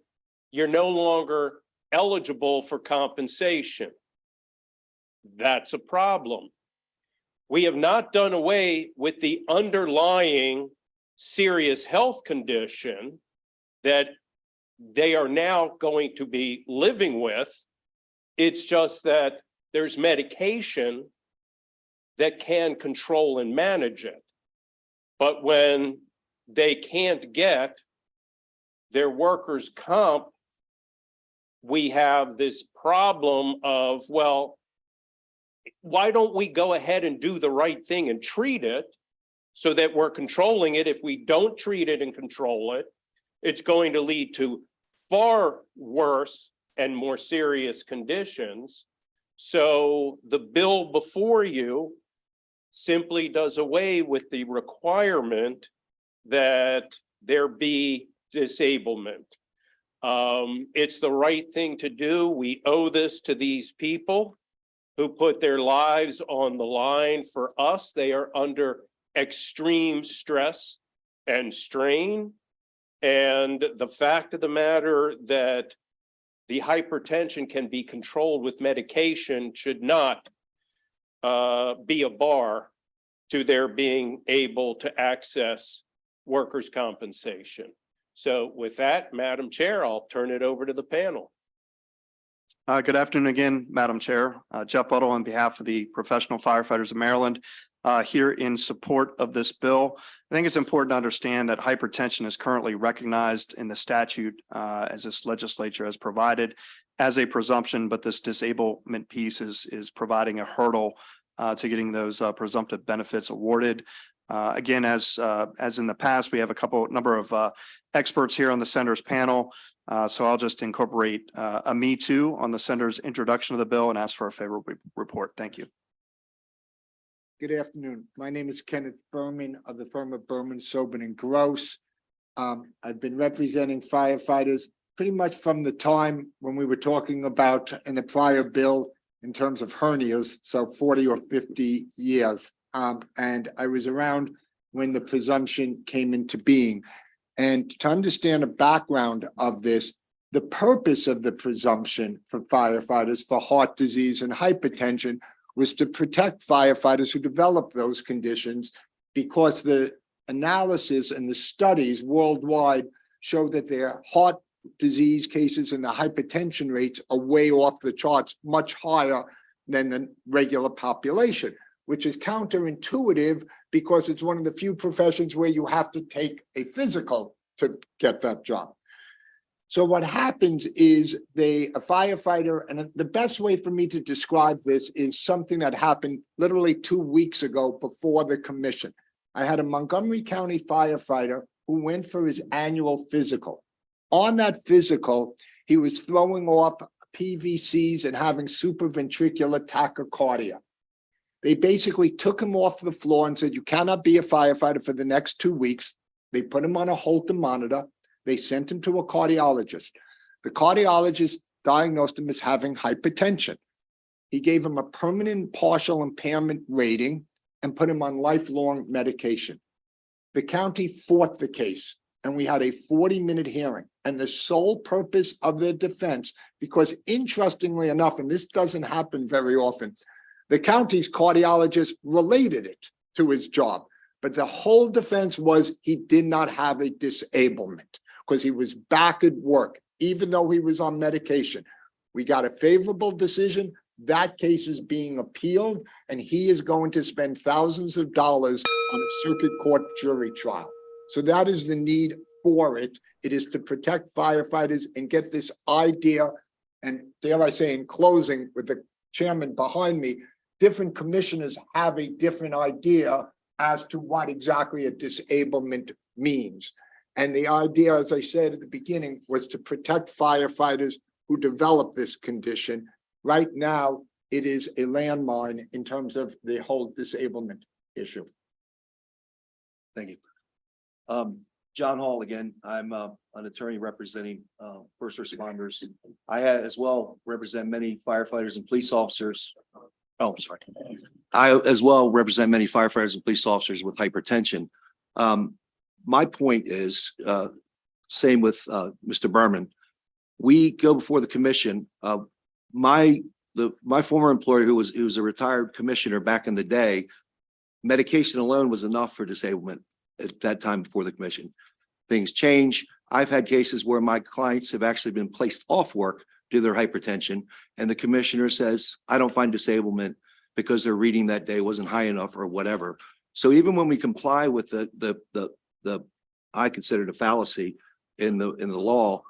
you're no longer eligible for compensation. That's a problem. We have not done away with the underlying serious health condition that they are now going to be living with. It's just that there's medication that can control and manage it. But when they can't get their workers' comp, we have this problem of, well, why don't we go ahead and do the right thing and treat it so that we're controlling it? If we don't treat it and control it, it's going to lead to far worse and more serious conditions. So the bill before you simply does away with the requirement that there be disablement. It's the right thing to do. We owe this to these people who put their lives on the line for us. They are under extreme stress and strain. And the fact of the matter that the hypertension can be controlled with medication should not be a bar to their being able to access workers' compensation. So with that, Madam Chair, I'll turn it over to the panel. Good afternoon again, Madam Chair. Jeff Buttle on behalf of the Professional Firefighters of Maryland, here in support of this bill. I think it's important to understand that hypertension is currently recognized in the statute as this legislature has provided as a presumption, but this disablement piece is providing a hurdle to getting those presumptive benefits awarded. Again, as in the past, we have a number of experts here on the Senator's panel. So I'll just incorporate a me too on the Senator's introduction of the bill and ask for a favorable report. Thank you. Good afternoon. My name is Kenneth Berman of the firm of Berman, Sobin and Gross. I've been representing firefighters pretty much from the time when we were talking about in the prior bill in terms of hernias, so 40 or 50 years. And I was around when the presumption came into being. And to understand the background of this, the purpose of the presumption for firefighters for heart disease and hypertension was to protect firefighters who develop those conditions, because the analysis and the studies worldwide show that their heart disease cases and the hypertension rates are way off the charts, much higher than the regular population, which is counterintuitive because it's one of the few professions where you have to take a physical to get that job. So what happens is a firefighter, and the best way for me to describe this is something that happened literally 2 weeks ago before the commission. I had a Montgomery County firefighter who went for his annual physical. On that physical, he was throwing off PVCs and having supraventricular tachycardia. They basically took him off the floor and said, you cannot be a firefighter for the next 2 weeks. They put him on a Holter monitor. They sent him to a cardiologist. The cardiologist diagnosed him as having hypertension. He gave him a permanent partial impairment rating and put him on lifelong medication. The county fought the case, and we had a 40-minute hearing. And the sole purpose of their defense, because interestingly enough, and this doesn't happen very often, the county's cardiologist related it to his job. But the whole defense was he did not have a disablement because he was back at work, even though he was on medication. We got a favorable decision. That case is being appealed, and he is going to spend thousands of dollars on a circuit court jury trial. So that is the need for it. It is to protect firefighters and get this idea, and dare I say in closing with the chairman behind me, different commissioners have a different idea as to what exactly a disablement means. And the idea, as I said at the beginning, was to protect firefighters who develop this condition. Right now, it is a landmine in terms of the whole disablement issue. Thank you. John Hall again. I'm an attorney representing first responders. I as well represent many firefighters and police officers. Oh, sorry. I as well represent many firefighters and police officers with hypertension. My point is, same with Mr. Berman. We go before the commission. My former employer, who was a retired commissioner back in the day, medication alone was enough for disablement at that time before the commission. Things change. I've had cases where my clients have actually been placed off work due to their hypertension, and the commissioner says, I don't find disablement because their reading that day wasn't high enough or whatever. So even when we comply with the I consider it a fallacy in the law,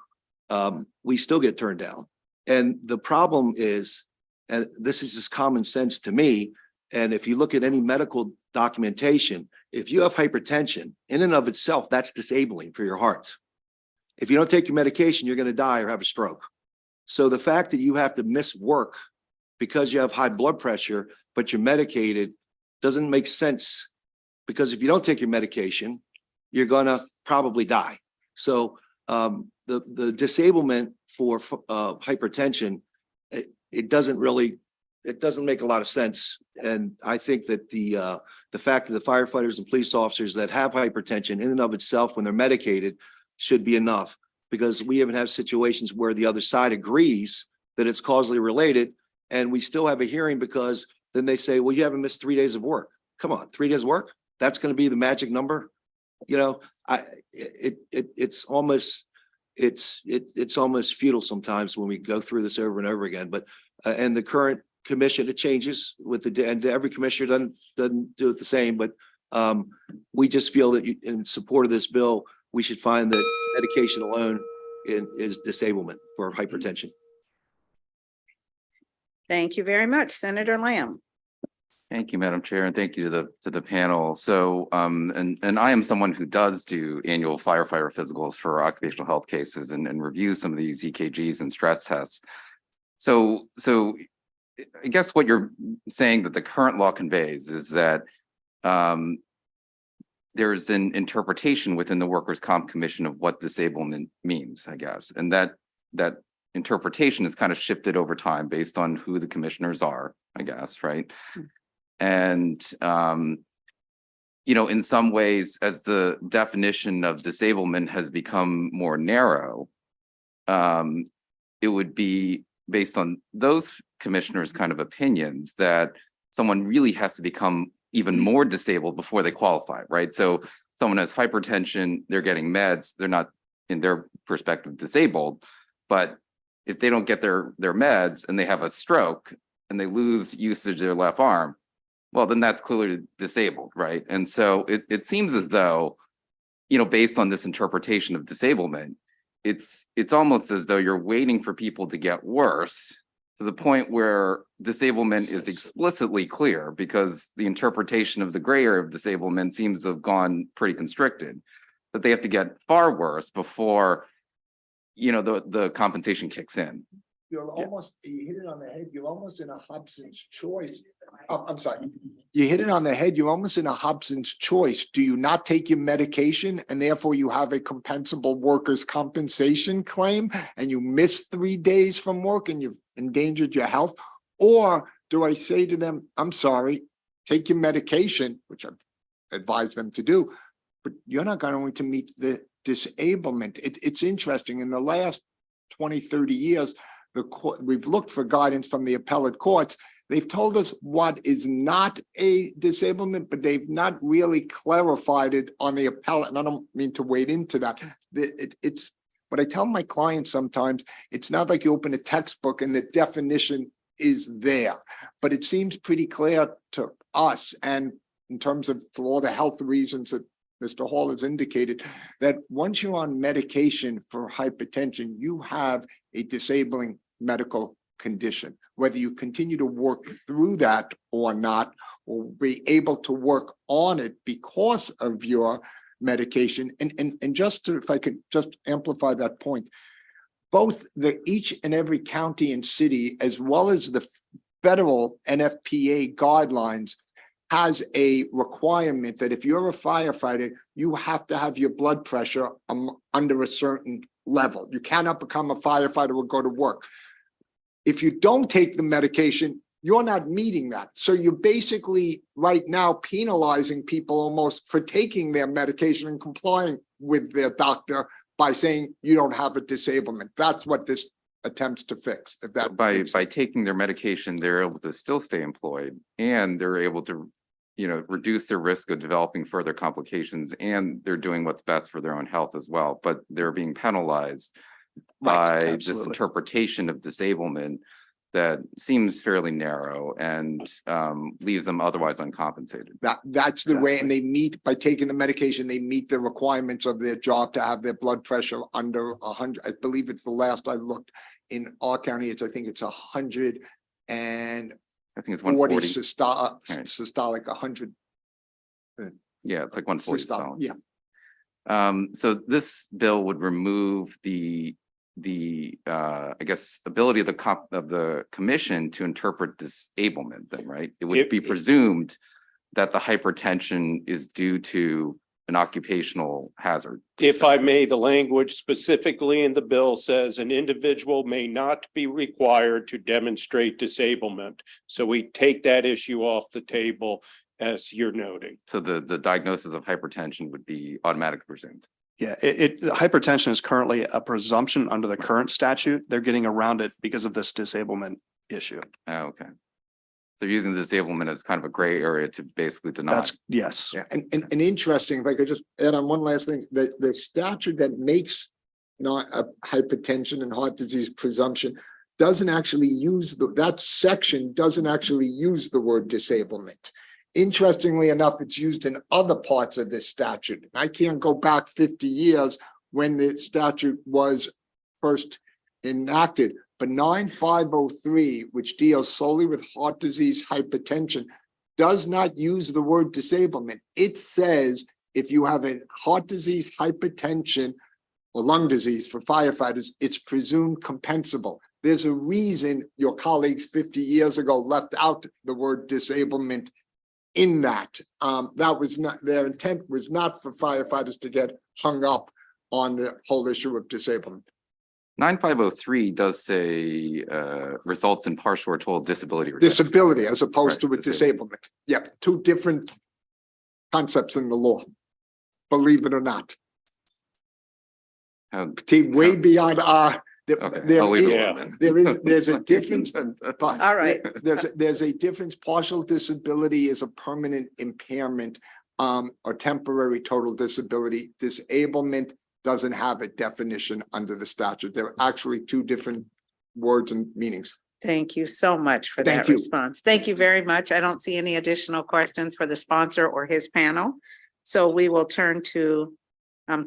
we still get turned down. And the problem is, and this is just common sense to me, and if you look at any medical documentation, if you have hypertension in and of itself, that's disabling for your heart. If you don't take your medication, you're going to die or have a stroke. So the fact that you have to miss work because you have high blood pressure, but you're medicated, doesn't make sense, because if you don't take your medication, you're going to probably die. So the disablement for hypertension, it doesn't make a lot of sense. And I think that the fact that the firefighters and police officers that have hypertension in and of itself, when they're medicated, should be enough, because we even have situations where the other side agrees that it's causally related, and we still have a hearing because then they say, well, you haven't missed 3 days of work. Come on, 3 days of work? That's going to be the magic number? You know, it's almost futile sometimes when we go through this over and over again. But and the current commission, it changes with and every commissioner doesn't do it the same. But we just feel that in support of this bill, we should find that medication alone is disablement for hypertension. Thank you very much, Senator Lamb. Thank you, Madam Chair, and thank you to the panel. So, and I am someone who does do annual firefighter physicals for occupational health cases and review some of these EKGs and stress tests. So I guess what you're saying that the current law conveys is that there's an interpretation within the Workers' Comp Commission of what disablement means, I guess, and that interpretation is kind of shifted over time based on who the commissioners are, I guess, right? And, you know, in some ways, as the definition of disablement has become more narrow, it would be based on those commissioners' kind of opinions that someone really has to become even more disabled before they qualify, right? So someone has hypertension, they're getting meds, they're not, in their perspective, disabled, but if they don't get their meds and they have a stroke and they lose usage of their left arm, well, then that's clearly disabled, right? And so it seems as though, you know, based on this interpretation of disablement, it's almost as though you're waiting for people to get worse to the point where disablement is explicitly clear, because the interpretation of the gray area of disablement seems to have gone pretty constricted, that they have to get far worse before, you know, the compensation kicks in. you're almost, you hit it on the head, you're almost in a Hobson's choice. I'm sorry. You hit it on the head, you're almost in a Hobson's choice. Do you not take your medication and therefore you have a compensable workers' compensation claim and you miss 3 days from work and you've endangered your health? Or do I say to them, I'm sorry, take your medication, which I've advised them to do, but you're not going to meet the disablement. It's interesting. In the last 20, 30 years, we've looked for guidance from the appellate courts. They've told us what is not a disablement, but they've not really clarified it on the appellate. And I don't mean to wade into that. It's what I tell my clients sometimes. It's not like you open a textbook and the definition is there, but it seems pretty clear to us. And in terms of, for all the health reasons that Mr. Hall has indicated, that once you're on medication for hypertension, you have a disabling medical condition. Whether you continue to work through that or not, or be able to work on it because of your medication. And just to, if I could just amplify that point, both each and every county and city, as well as the federal NFPA guidelines, has a requirement that if you're a firefighter, you have to have your blood pressure under a certain level. You cannot become a firefighter or go to work. If you don't take the medication, you're not meeting that. So you're basically right now penalizing people almost for taking their medication and complying with their doctor by saying you don't have a disablement. That's what this attempts to fix. If that By taking their medication, they're able to still stay employed, and they're able to, reduce their risk of developing further complications, and they're doing what's best for their own health as well. But they're being penalized by this interpretation of disablement that seems fairly narrow and leaves them otherwise uncompensated. That's the way, and they meet, by taking the medication, they meet the requirements of their job to have their blood pressure under 100. I believe it's the last I looked in our county. I think it's 100 and I think it's 140. Systolic 100. Yeah, it's like 140. Systolic, yeah. So this bill would remove the I guess ability of the commission to interpret disablement then, right? It would be presumed that the hypertension is due to an occupational hazard. If I may, the language specifically in the bill says an individual may not be required to demonstrate disablement. So we take that issue off the table, as you're noting. So the diagnosis of hypertension would be automatically presumed. Yeah, hypertension is currently a presumption under the current statute. They're getting around it because of this disablement issue. Oh, okay. So using the disablement as kind of a gray area to basically deny. Yes. Yeah, and interesting, if I could just add on one last thing, the statute that makes not a hypertension and heart disease presumption doesn't actually use that section doesn't actually use the word disablement. Interestingly enough, it's used in other parts of this statute. I can't go back 50 years when the statute was first enacted, but 9503, which deals solely with heart disease, hypertension, does not use the word disablement. It says if you have a heart disease, hypertension, or lung disease for firefighters, it's presumed compensable. There's a reason your colleagues 50 years ago left out the word disablement in that. That was not, their intent was not for firefighters to get hung up on the whole issue of disablement. 9503 does say results in partial or total disability. Disability as opposed Right, to a disablement. Yeah, two different concepts in the law, believe it or not. Way beyond our, there's a difference. All right. There's a difference. Partial disability is a permanent impairment, or temporary total disability. Disablement doesn't have a definition under the statute. There are actually two different words and meanings. Thank you so much for Thank that you. response. Thank you very much. I don't see any additional questions for the sponsor or his panel. So we will turn to,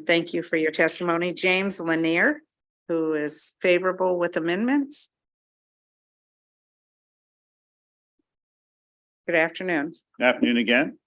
thank you for your testimony, James Lanier, who is favorable with amendments. Good afternoon. Good afternoon again.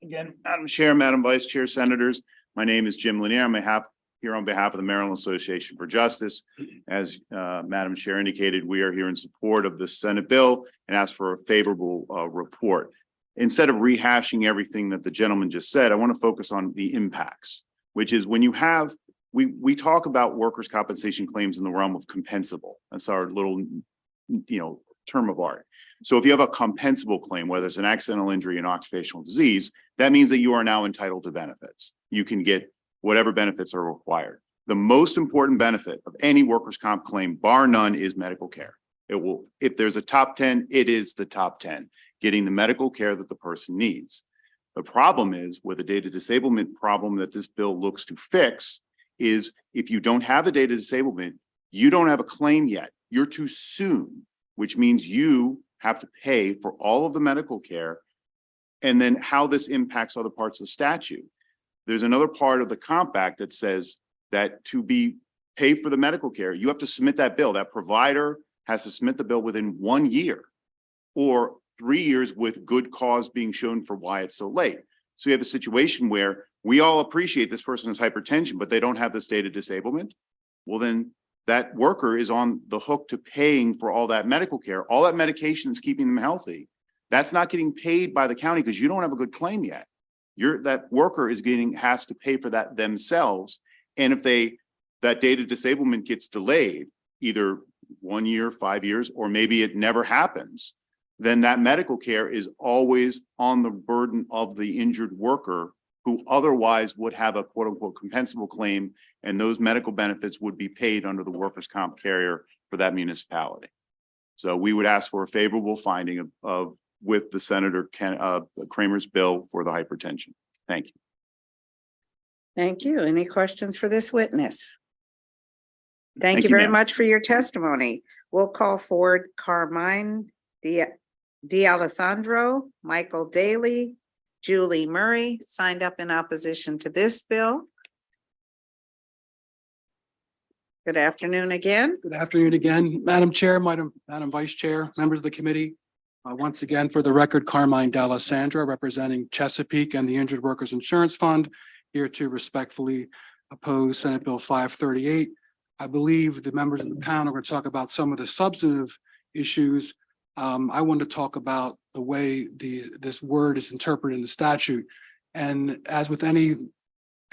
Again, Madam Chair, Madam Vice Chair, Senators, my name is Jim Lanier on behalf here on behalf of the Maryland Association for Justice. As Madam Chair indicated, we are here in support of the Senate bill and ask for a favorable report. Instead of rehashing everything that the gentleman just said, I want to focus on the impacts, which is when you have, we talk about workers' compensation claims in the realm of compensable. That's our little, term of art. So if you have a compensable claim, whether it's an accidental injury, an occupational disease, that means that you are now entitled to benefits. You can get whatever benefits are required. The most important benefit of any workers' comp claim, bar none, is medical care. It will, if there's a top 10, it is the top 10, getting the medical care that the person needs. The problem is, with a data disablement problem that this bill looks to fix, is if you don't have a data disablement, you don't have a claim yet. You're too soon, which means you have to pay for all of the medical care, and then how this impacts other parts of the statute. There's another part of the Comp Act that says that to be paid for the medical care, you have to submit that bill. That provider has to submit the bill within 1 year or 3 years with good cause being shown for why it's so late. So you have a situation where we all appreciate this person has hypertension, but they don't have this data disablement. Well, then that worker is on the hook to paying for all that medical care. All that medication is keeping them healthy. That's not getting paid by the county because you don't have a good claim yet. That worker is has to pay for that themselves. And if that data disablement gets delayed, either 1 year, 5 years, or maybe it never happens, then that medical care is always on the burden of the injured worker, who otherwise would have a quote unquote compensable claim, and those medical benefits would be paid under the workers' comp carrier for that municipality. So we would ask for a favorable finding with the Senator Kramer's bill for the hypertension. Thank you. Thank you. Any questions for this witness? Thank Thank you you, very ma'am. much for your testimony. We'll call forward Carmine D'Alessandro, Michael Daly, Julie Murray signed up in opposition to this bill. Good afternoon again. Good afternoon again, Madam Chair, Madam Vice Chair, members of the committee. Once again, for the record, Carmine D'Alessandro, representing Chesapeake and the Injured Workers Insurance Fund, here to respectfully oppose Senate Bill 538. I believe the members of the panel are going to talk about some of the substantive issues. I want to talk about the way this word is interpreted in the statute. And as with any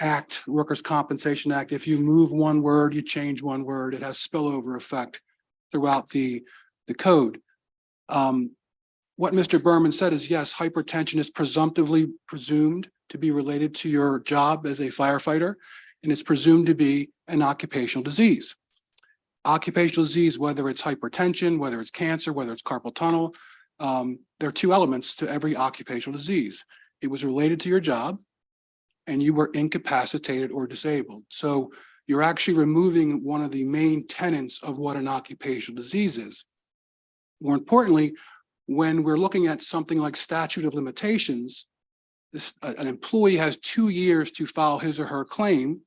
act, Workers' Compensation Act, if you move one word, you change one word, it has spillover effect throughout the code. What Mr. Berman said is, yes, hypertension is presumptively presumed to be related to your job as a firefighter, and it's presumed to be an occupational disease. Occupational disease, whether it's hypertension, whether it's cancer, whether it's carpal tunnel, there are two elements to every occupational disease. It was related to your job, and you were incapacitated or disabled. So you're actually removing one of the main tenets of what an occupational disease is. More importantly, when we're looking at something like statute of limitations, an employee has 2 years to file his or her claim.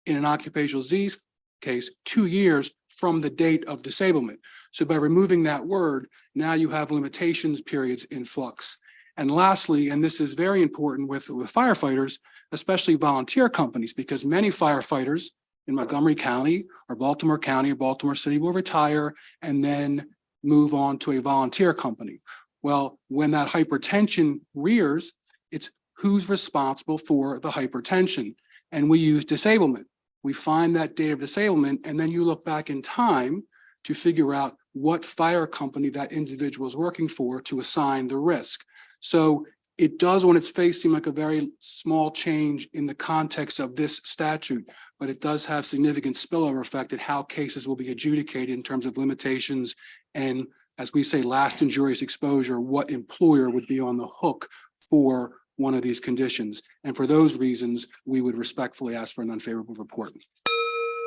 In an occupational disease case, 2 years from the date of disablement. So by removing that word, now you have limitations periods in flux. And lastly, and this is very important with firefighters, especially volunteer companies, because many firefighters in Montgomery County or Baltimore City will retire and then move on to a volunteer company. Well, when that hypertension rears, it's who's responsible for the hypertension. And we use disablement. We find that date of disablement, and then you look back in time to figure out what fire company that individual is working for to assign the risk. So it does, on its face, seem like a very small change in the context of this statute, but it does have significant spillover effect in how cases will be adjudicated in terms of limitations and, as we say, last injurious exposure, what employer would be on the hook for one of these conditions. And for those reasons, we would respectfully ask for an unfavorable report.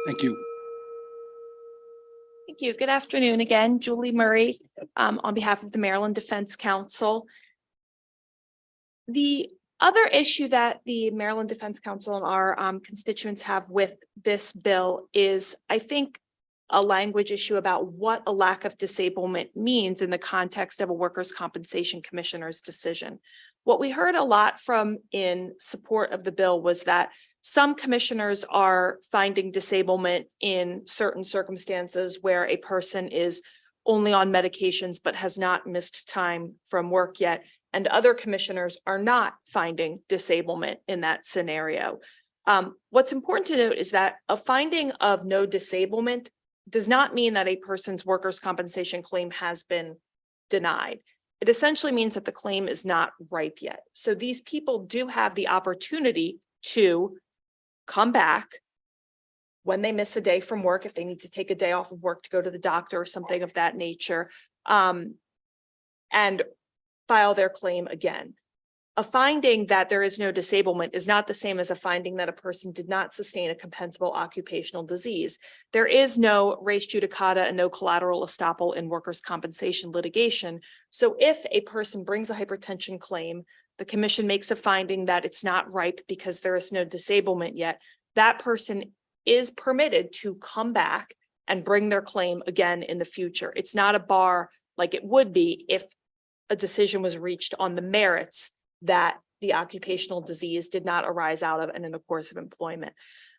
Thank you. Thank you. Good afternoon again, Julie Murray, on behalf of the Maryland Defense Council. The other issue that the Maryland Defense Council and our constituents have with this bill is, I think, a language issue about what a lack of disablement means in the context of a workers' compensation commissioner's decision. What we heard a lot from in support of the bill was that Some commissioners are finding disablement in certain circumstances where a person is only on medications but has not missed time from work yet. And other commissioners are not finding disablement in that scenario. What's important to note is that a finding of no disablement does not mean that a person's workers' compensation claim has been denied. It essentially means that the claim is not ripe yet. So these people do have the opportunity to come back when they miss a day from work, if they need to take a day off of work to go to the doctor or something of that nature, and file their claim again. A finding that there is no disablement is not the same as a finding that a person did not sustain a compensable occupational disease. There is no res judicata and no collateral estoppel in workers' compensation litigation. So if a person brings a hypertension claim, the commission makes a finding that it's not ripe because there is no disablement yet, that person is permitted to come back and bring their claim again in the future. It's not a bar like it would be if a decision was reached on the merits that the occupational disease did not arise out of and in the course of employment.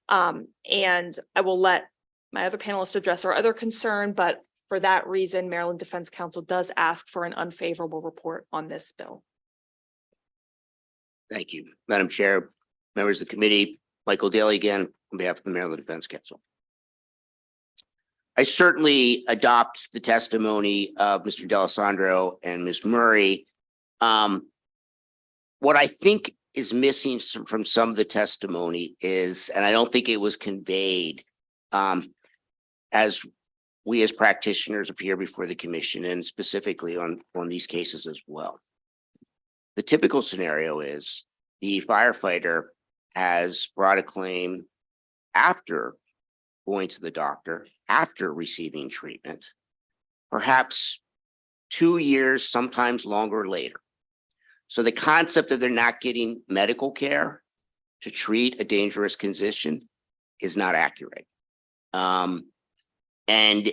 And I will let my other panelists address our other concern, but for that reason, Maryland Defense Council does ask for an unfavorable report on this bill. Thank you, Madam Chair, members of the committee, Michael Daly again, on behalf of the Maryland Defense Council. I certainly adopt the testimony of Mr. D'Alessandro and Ms. Murray. What I think is missing from some of the testimony is, and I don't think it was conveyed as we as practitioners appear before the commission and specifically on these cases as well. The typical scenario is the firefighter has brought a claim after going to the doctor, after receiving treatment, perhaps 2 years, sometimes longer later. So the concept of they're not getting medical care to treat a dangerous condition is not accurate. And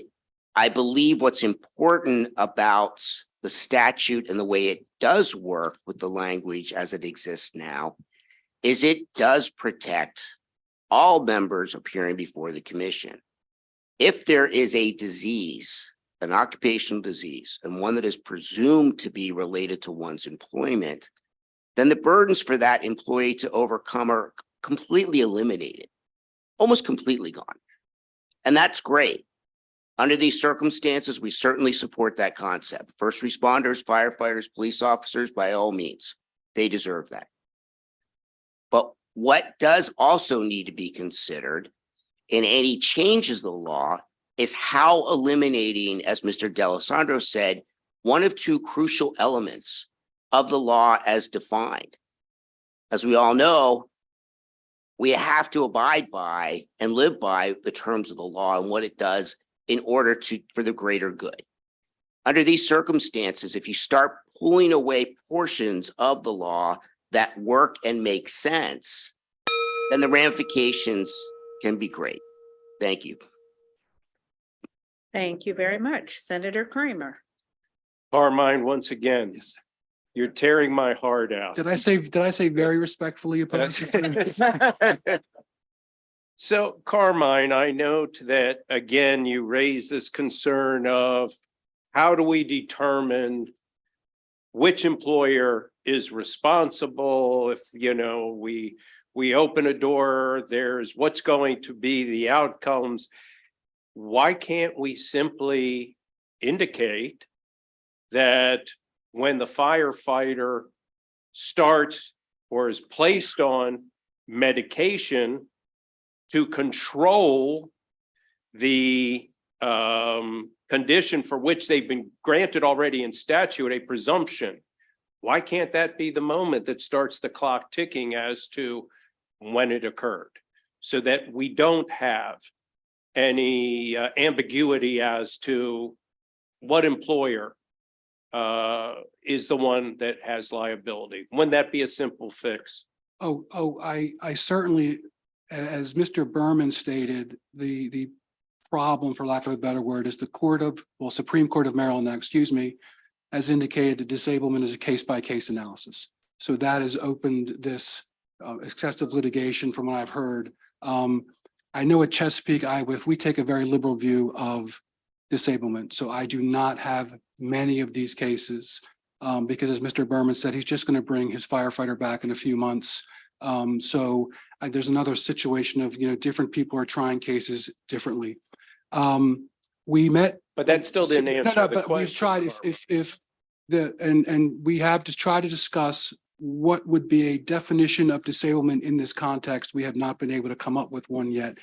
I believe what's important about the statute and the way it does work with the language as it exists now is it does protect all members appearing before the commission. If there is a disease, an occupational disease, and one that is presumed to be related to one's employment, then the burdens for that employee to overcome are completely eliminated, almost completely gone. And that's great. Under these circumstances, we certainly support that concept. First responders, firefighters, police officers, by all means, they deserve that. But what does also need to be considered in any changes to the law is how eliminating, as Mr. D'Alessandro said, one of two crucial elements of the law as defined. As we all know, we have to abide by and live by the terms of the law and what it does in order for the greater good. Under these circumstances, if you start pulling away portions of the law that work and make sense, then the ramifications can be great. Thank you. Thank you very much. Senator Kramer. Carmine, once again, you're tearing my heart out. Did I say very respectfully opposed? So Carmine, I note that again, you raise this concern of how do we determine which employer is responsible if, you know, we open a door, there's what's going to be the outcomes. Why can't we simply indicate that when the firefighter starts or is placed on medication to control the condition for which they've been granted already in statute a presumption? Why can't that be the moment that starts the clock ticking as to when it occurred, so that we don't have any ambiguity as to what employer is the one that has liability? Wouldn't that be a simple fix? I certainly, as Mr. Berman stated, the problem, for lack of a better word, is the Supreme Court of Maryland now, has indicated that disablement is a case-by-case analysis. So that has opened this excessive litigation from what I've heard. I know at Chesapeake, we take a very liberal view of disablement, so I do not have many of these cases. Because as Mr. Berman said, he's just going to bring his firefighter back in a few months. There's another situation of, different people are trying cases differently. We met. But that still didn't answer the But we've question. tried, we have to try to discuss what would be a definition of disablement in this context. We have not been able to come up with one yet.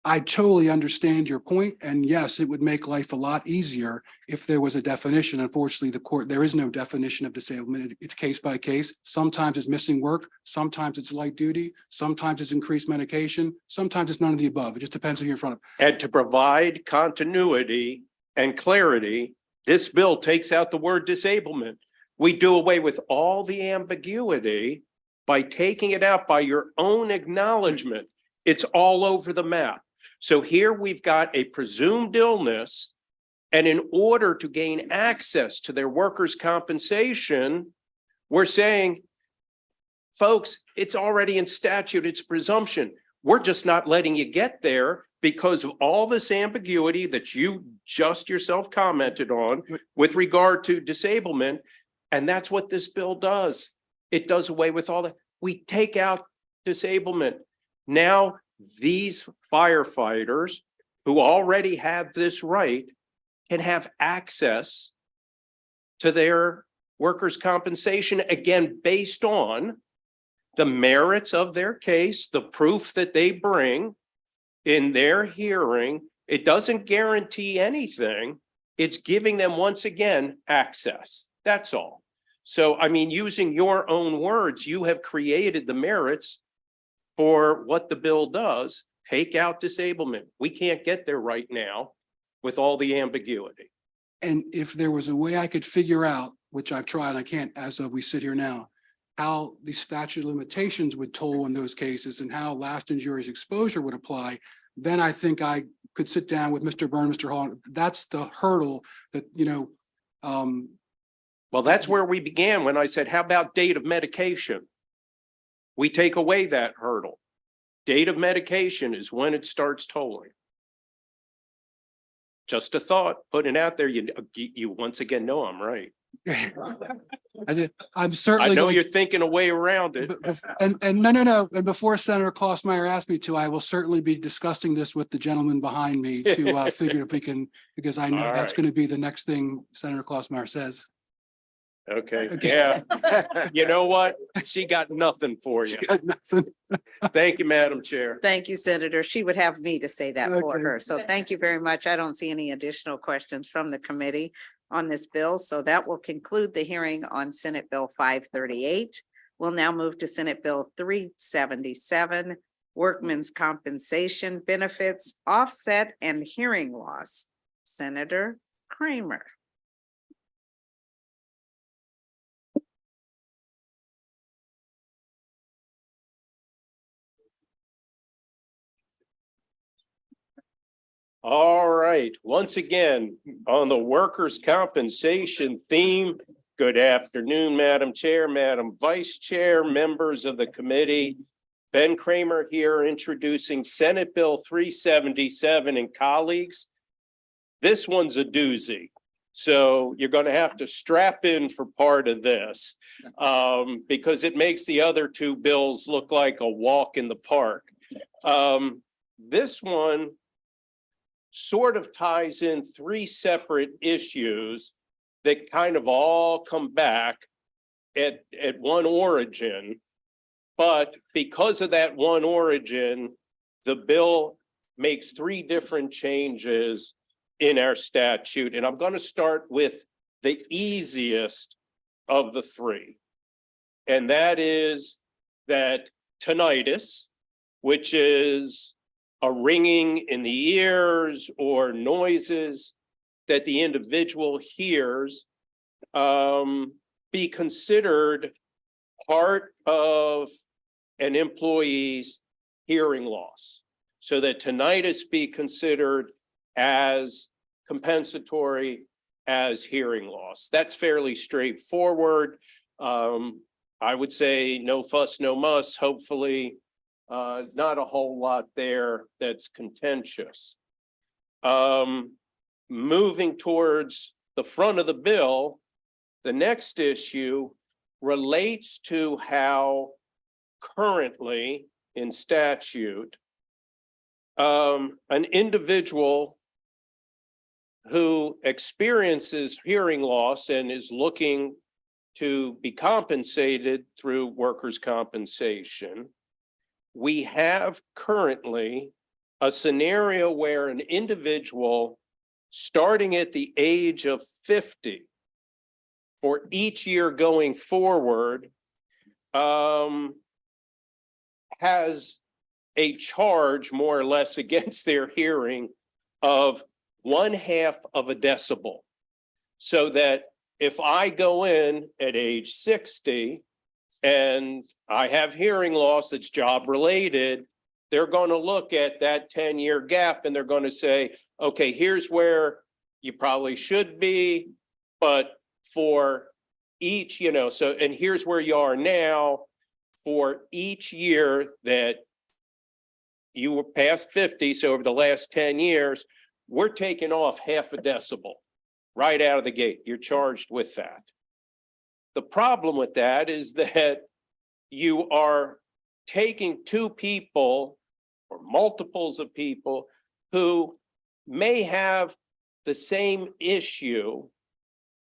I totally understand your point, and yes, it would make life a lot easier if there was a definition. Unfortunately, there is no definition of disablement. It's case by case. Sometimes it's missing work, sometimes it's light duty, sometimes it's increased medication, sometimes it's none of the above. It just depends on who you're in front of. And to provide continuity and clarity, this bill takes out the word disablement. We do away with all the ambiguity by taking it out by your own acknowledgement. It's all over the map. So here we've got a presumed illness, and in order to gain access to their workers' compensation, we're saying, folks, it's already in statute, it's presumption. We're just not letting you get there because of all this ambiguity that you just yourself commented on with regard to disablement. And that's what this bill does. It does away with all that. We take out disablement. Now, these firefighters who already have this right can have access to their workers' compensation, again, based on the merits of their case, the proof that they bring in their hearing. It doesn't guarantee anything. It's giving them, once again, access. That's all. So, I mean, using your own words, you have created the merits for what the bill does. Take out disablement. We can't get there right now with all the ambiguity. And if there was a way I could figure out, which I've tried, I can't as of we sit here now, how the statute of limitations would toll in those cases and how last injurious exposure would apply, then I think I could sit down with Mr. Byrne, Mr. Hall. That's the hurdle that, Well, that's where we began when I said, how about date of medication? We take away that hurdle. Date of medication is when it starts tolling. Just a thought, putting it out there. You once again know I'm right. I'm certainly. I know going- you're thinking a way around it. And no. And before Senator Klossmeyer asked me to, I will certainly be discussing this with the gentleman behind me to figure if we can, because I know All that's right. going to be the next thing Senator Klossmeyer says. Okay, yeah. You know what? She got nothing for you. Thank you, Madam Chair. Thank you, Senator. She would have me to say that for Okay. her. So thank you very much. I don't see any additional questions from the committee on this bill. So that will conclude the hearing on Senate Bill 538. We'll now move to Senate Bill 377, Workmen's Compensation Benefits Offset and Hearing Loss. Senator Kramer. All right, once again, on the workers' compensation theme, good afternoon, Madam Chair, Madam Vice Chair, members of the committee. Ben Kramer here introducing Senate Bill 377 and colleagues. This one's a doozy. So you're going to have to strap in for part of this because it makes the other two bills look like a walk in the park. This one sort of ties in three separate issues that kind of all come back at one origin. But because of that one origin, the bill makes three different changes in our statute. And I'm going to start with the easiest of the three. And that is that tinnitus, which is a ringing in the ears or noises that the individual hears, be considered part of an employee's hearing loss. So that tinnitus be considered as compensatory as hearing loss. That's fairly straightforward. I would say no fuss, no muss, hopefully, not a whole lot there that's contentious. Moving towards the front of the bill, the next issue relates to how currently in statute, an individual who experiences hearing loss and is looking to be compensated through workers' compensation. We have currently a scenario where an individual starting at the age of 50 for each year going forward has a charge more or less against their hearing of 1/2 of a decibel. So that if I go in at age 60 and I have hearing loss that's job related, they're going to look at that 10-year gap and they're going to say, okay, here's where you probably should be, but for each, so, and here's where you are now. For each year that you were past 50, so over the last 10 years, we're taking off 1/2 a decibel right out of the gate. You're charged with that. The problem with that is that you are taking two people or multiples of people who may have the same issue,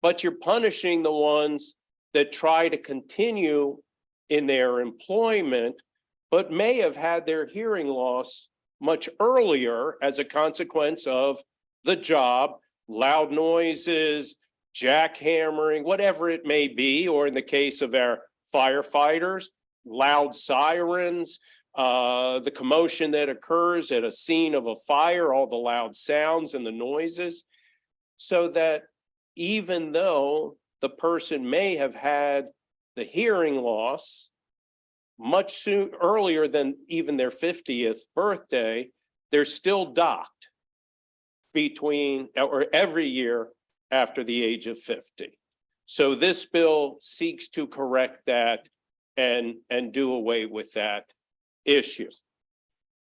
but you're punishing the ones that try to continue in their employment, but may have had their hearing loss much earlier as a consequence of the job, loud noises, jackhammering, whatever it may be, or in the case of our firefighters, loud sirens, the commotion that occurs at a scene of a fire, all the loud sounds and the noises, so that even though the person may have had the hearing loss much earlier than even their 50th birthday, they're still docked between or every year after the age of 50. So this bill seeks to correct that and do away with that issue.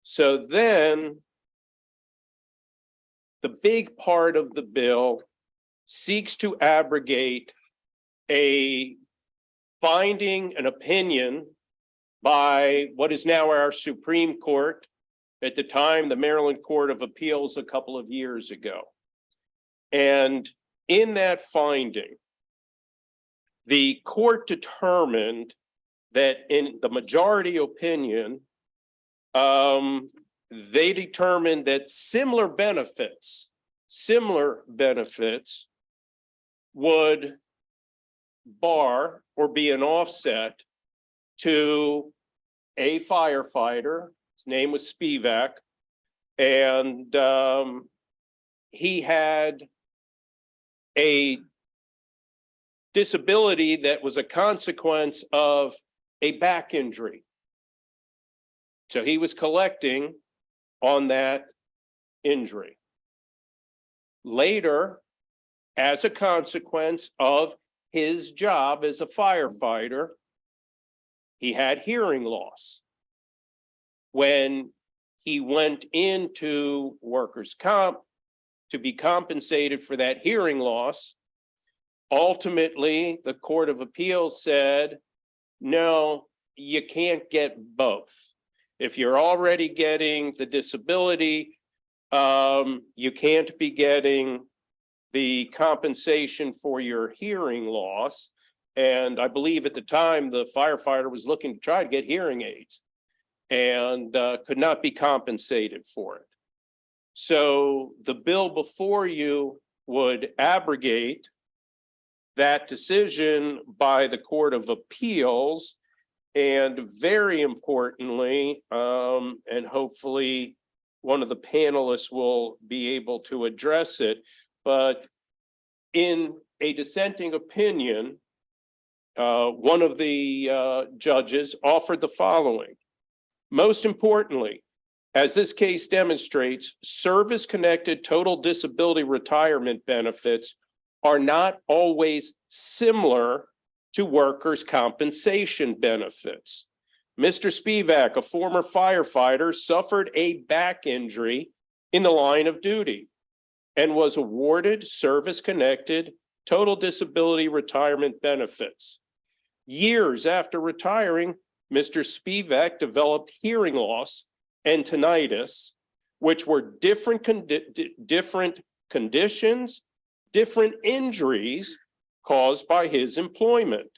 So then the big part of the bill seeks to abrogate a finding, an opinion by what is now our Supreme Court, at the time the Maryland Court of Appeals a couple of years ago. And in that finding, the court determined that in the majority opinion, they determined that similar benefits would bar or be an offset to a firefighter. His name was Spivak, and he had a disability that was a consequence of a back injury. So he was collecting on that injury. Later, as a consequence of his job as a firefighter, he had hearing loss. When he went into workers' comp to be compensated for that hearing loss, ultimately, the Court of Appeals said, no, you can't get both. If you're already getting the disability, you can't be getting the compensation for your hearing loss. And I believe at the time, the firefighter was looking to try to get hearing aids and could not be compensated for it. So the bill before you would abrogate that decision by the Court of Appeals, and very importantly, and hopefully one of the panelists will be able to address it, but in a dissenting opinion, one of the judges offered the following. Most importantly, as this case demonstrates, service-connected total disability retirement benefits are not always similar to workers' compensation benefits. Mr. Spivak, a former firefighter, suffered a back injury in the line of duty and was awarded service-connected total disability retirement benefits. Years after retiring, Mr. Spivak developed hearing loss and tinnitus, which were different conditions, different injuries caused by his employment.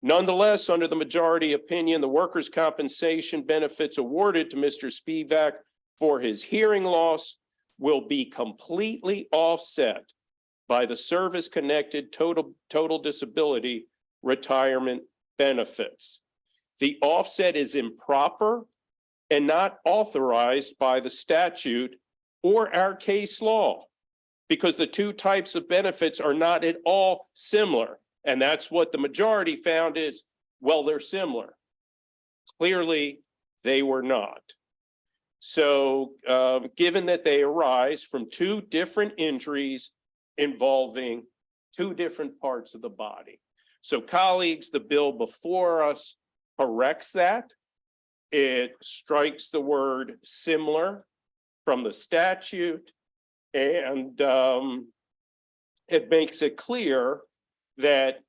Nonetheless, under the majority opinion, the workers' compensation benefits awarded to Mr. Spivak for his hearing loss will be completely offset by the service-connected total disability retirement benefits. The offset is improper and not authorized by the statute or our case law, because the two types of benefits are not at all similar. And that's what the majority found is, well, they're similar. Clearly, they were not. So given that they arise from two different injuries involving two different parts of the body. So colleagues, the bill before us corrects that. It strikes the word similar from the statute, and it makes it clear that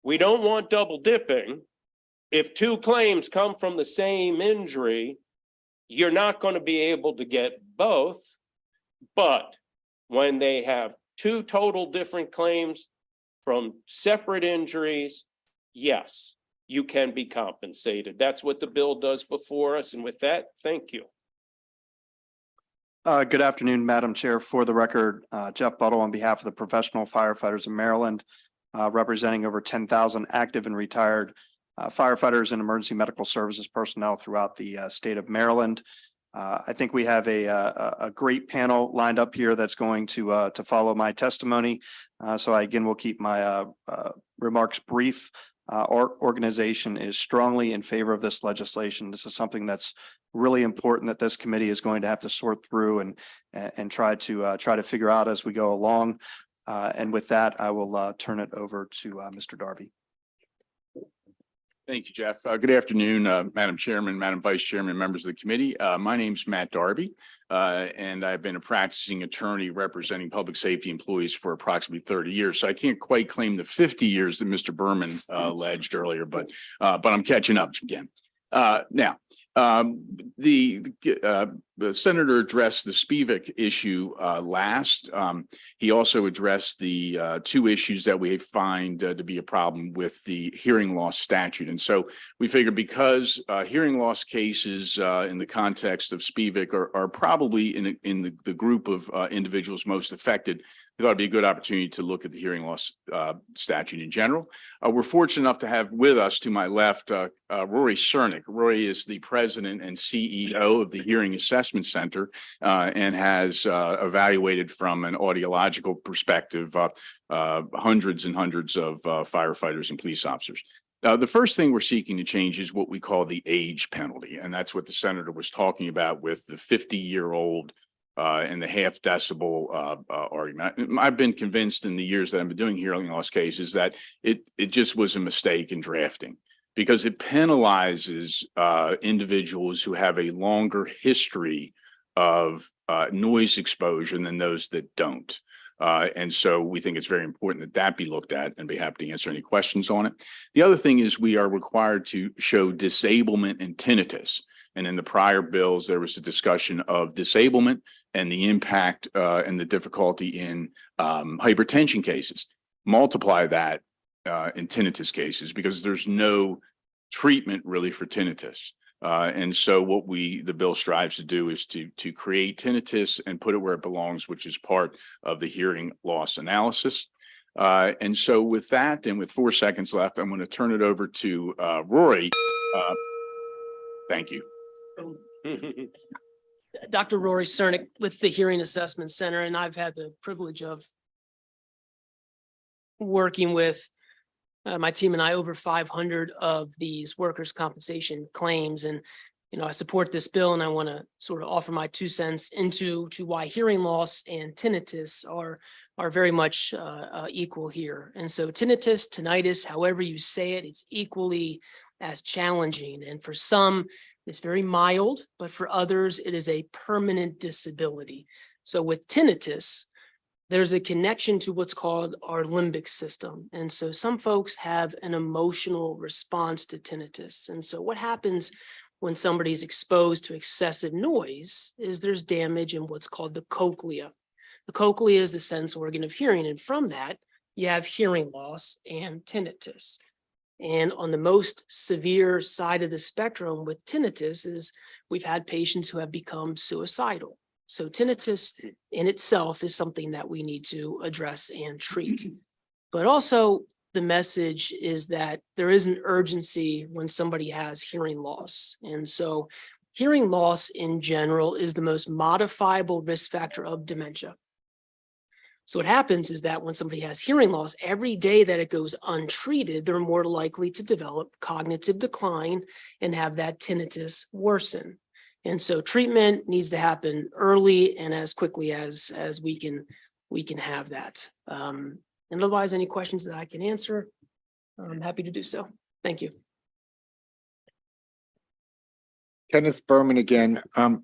we don't want double dipping. If two claims come from the same injury, you're not going to be able to get both. But when they have two total different claims from separate injuries, yes, you can be compensated. That's what the bill does before us. And with that, thank you. Good afternoon, Madam Chair. For the record, Jeff Buttle on behalf of the Professional Firefighters of Maryland, representing over 10,000 active and retired firefighters and emergency medical services personnel throughout the state of Maryland. I think we have a great panel lined up here that's going to follow my testimony. So I again will keep my remarks brief. Our organization is strongly in favor of this legislation. This is something that's really important that this committee is going to have to sort through and try to figure out as we go along. And with that, I will turn it over to Mr. Darby. Thank you, Jeff. Good afternoon, Madam Chairman, Madam Vice Chairman, members of the committee. My name's Matt Darby, and I've been a practicing attorney representing public safety employees for approximately 30 years. So I can't quite claim the 50 years that Mr. Berman alleged earlier, but I'm catching up again. Now, the senator addressed the Spivak issue last. He also addressed the two issues that we find to be a problem with the hearing loss statute. And so we figured because hearing loss cases in the context of Spivak are probably in the group of individuals most affected, we thought it'd be a good opportunity to look at the hearing loss statute in general. We're fortunate enough to have with us to my left, Rory Cernick. Rory is the president and CEO of the Hearing Assessment Center and has evaluated from an audiological perspective hundreds and hundreds of firefighters and police officers. The first thing we're seeking to change is what we call the age penalty. And that's what the senator was talking about with the 50-year-old and the half decibel argument. I've been convinced in the years that I've been doing hearing loss cases that it just was a mistake in drafting, because it penalizes individuals who have a longer history of noise exposure than those that don't. And so we think it's very important that that be looked at, and be happy to answer any questions on it. The other thing is we are required to show disablement and tinnitus. And in the prior bills, there was a discussion of disablement and the impact and the difficulty in hypertension cases. Multiply that in tinnitus cases, because there's no treatment really for tinnitus. And so what the bill strives to do is to create tinnitus and put it where it belongs, which is part of the hearing loss analysis. And so with that, and with 4 seconds left, I'm going to turn it over to Rory. Thank you. Dr. Rory Cernick with the Hearing Assessment Center, and I've had the privilege of working with my team and I over 500 of these workers' compensation claims. And I support this bill and I want to sort of offer my 2 cents into why hearing loss and tinnitus are very much equal here. And so tinnitus, tinnitus, however you say it, it's equally as challenging. And for some, it's very mild, but for others, it is a permanent disability. So with tinnitus, there's a connection to what's called our limbic system. And so some folks have an emotional response to tinnitus. And so what happens when somebody's exposed to excessive noise is there's damage in what's called the cochlea. The cochlea is the sense organ of hearing. And from that, you have hearing loss and tinnitus. And on the most severe side of the spectrum with tinnitus is we've had patients who have become suicidal. So tinnitus in itself is something that we need to address and treat. But also the message is that there is an urgency when somebody has hearing loss. And so hearing loss in general is the most modifiable risk factor of dementia. So what happens is that when somebody has hearing loss, every day that it goes untreated, they're more likely to develop cognitive decline and have that tinnitus worsen. And so treatment needs to happen early and as quickly as we can have that. And otherwise, any questions that I can answer, I'm happy to do so. Thank you. Kenneth Berman again.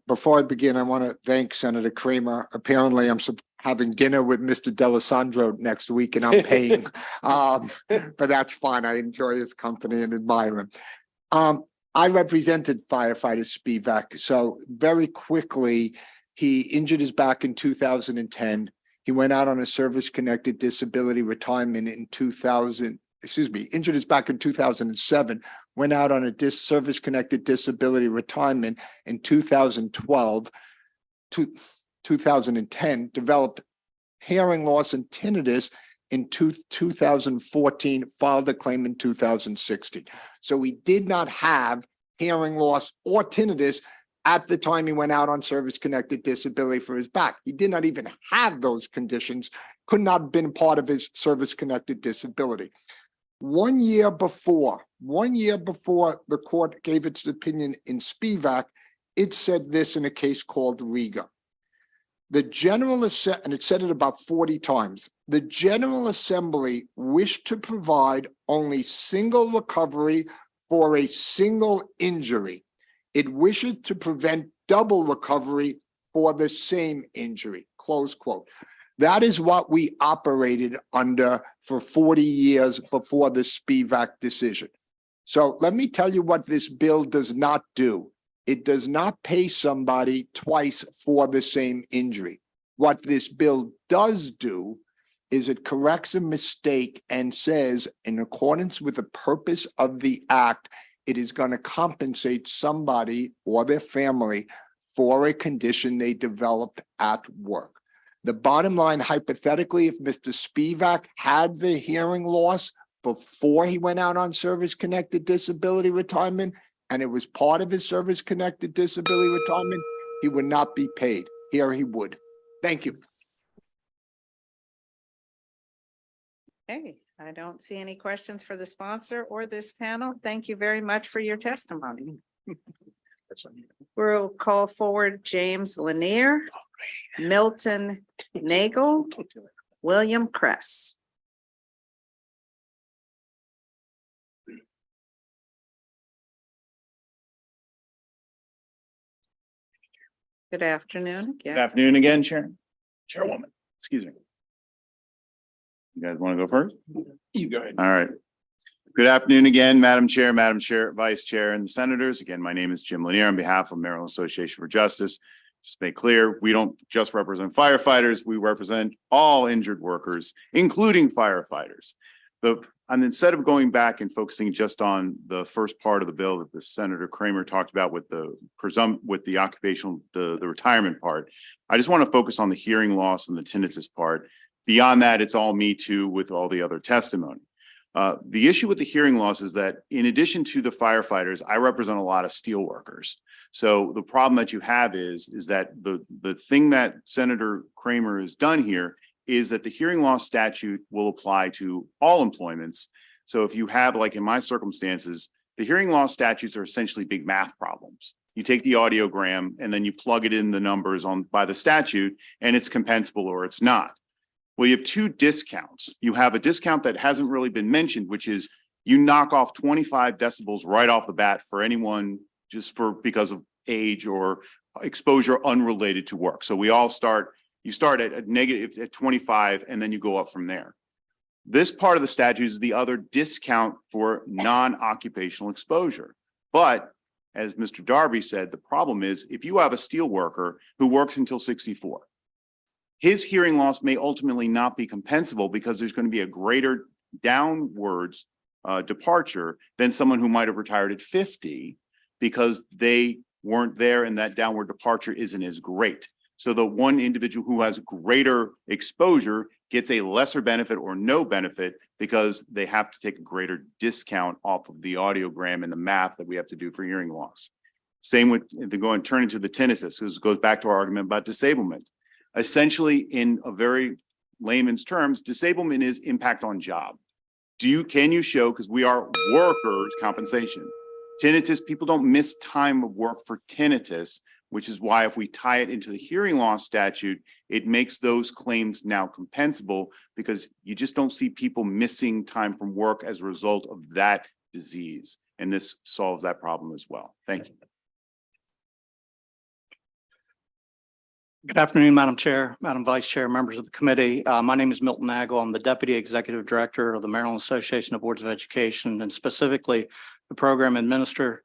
Before I begin, I want to thank Senator Kramer. Apparently, I'm having dinner with Mr. D'Alessandro next week and I'm paying. But that's fine. I enjoy his company and admire him. I represented firefighter Spivak. So very quickly, he injured his back in 2010. He went out on a service-connected disability retirement in injured his back in 2007, went out on a service-connected disability retirement in 2012, 2010, developed hearing loss and tinnitus in 2014, filed a claim in 2016. So he did not have hearing loss or tinnitus at the time he went out on service-connected disability for his back. He did not even have those conditions, could not have been part of his service-connected disability. 1 year before the court gave its opinion in Spivak, it said this in a case called Riga. The General Assembly, and it said it about 40 times, the General Assembly wished to provide only single recovery for a single injury. It wishes to prevent double recovery for the same injury, close quote. That is what we operated under for 40 years before the Spivak decision. So let me tell you what this bill does not do. It does not pay somebody twice for the same injury. What this bill does do is it corrects a mistake and says, in accordance with the purpose of the act, it is going to compensate somebody or their family for a condition they developed at work. The bottom line, hypothetically, if Mr. Spivak had the hearing loss before he went out on service-connected disability retirement, and it was part of his service-connected disability retirement, he would not be paid. Here he would. Thank you. Okay, I don't see any questions for the sponsor or this panel. Thank you very much for your testimony. We'll call forward James Lanier, Milton Nagel, William Kress. Good afternoon. Good afternoon again, Chairwoman, excuse me. You guys want to go first? You go ahead. All right. Good afternoon again, Madam Chair, Vice Chair, and the Senators. Again, my name is Jim Lanier on behalf of Maryland Association for Justice. Just to make clear, we don't just represent firefighters, we represent all injured workers, including firefighters. And instead of going back and focusing just on the first part of the bill that the Senator Kramer talked about with the occupational, the retirement part, I just want to focus on the hearing loss and the tinnitus part. Beyond that, it's all me too with all the other testimony. The issue with the hearing loss is that in addition to the firefighters, I represent a lot of steel workers. So the problem that you have is that the thing that Senator Kramer has done here is that the hearing loss statute will apply to all employments. So if you have, like in my circumstances, the hearing loss statutes are essentially big math problems. You take the audiogram and then you plug it in the numbers on by the statute and it's compensable or it's not. Well, you have two discounts. You have a discount that hasn't really been mentioned, which is you knock off 25 decibels right off the bat for anyone just because of age or exposure unrelated to work. So you start at negative at 25 and then you go up from there. This part of the statute is the other discount for non-occupational exposure. But as Mr. Darby said, the problem is if you have a steel worker who works until 64, his hearing loss may ultimately not be compensable because there's going to be a greater downwards departure than someone who might have retired at 50 because they weren't there and that downward departure isn't as great. So the one individual who has greater exposure gets a lesser benefit or no benefit because they have to take a greater discount off of the audiogram and the math that we have to do for hearing loss. Same with, if they go and turn into the tinnitus, this goes back to our argument about disablement. Essentially, in a very layman's terms, disablement is impact on job. Can you show, because we are workers' compensation. Tinnitus, people don't miss time of work for tinnitus, which is why if we tie it into the hearing loss statute, it makes those claims now compensable because you just don't see people missing time from work as a result of that disease. And this solves that problem as well. Thank you. Good afternoon, Madam Chair, Madam Vice Chair, members of the committee. My name is Milton Nagel. I'm the Deputy Executive Director of the Maryland Association of Boards of Education, and specifically the Program Administrator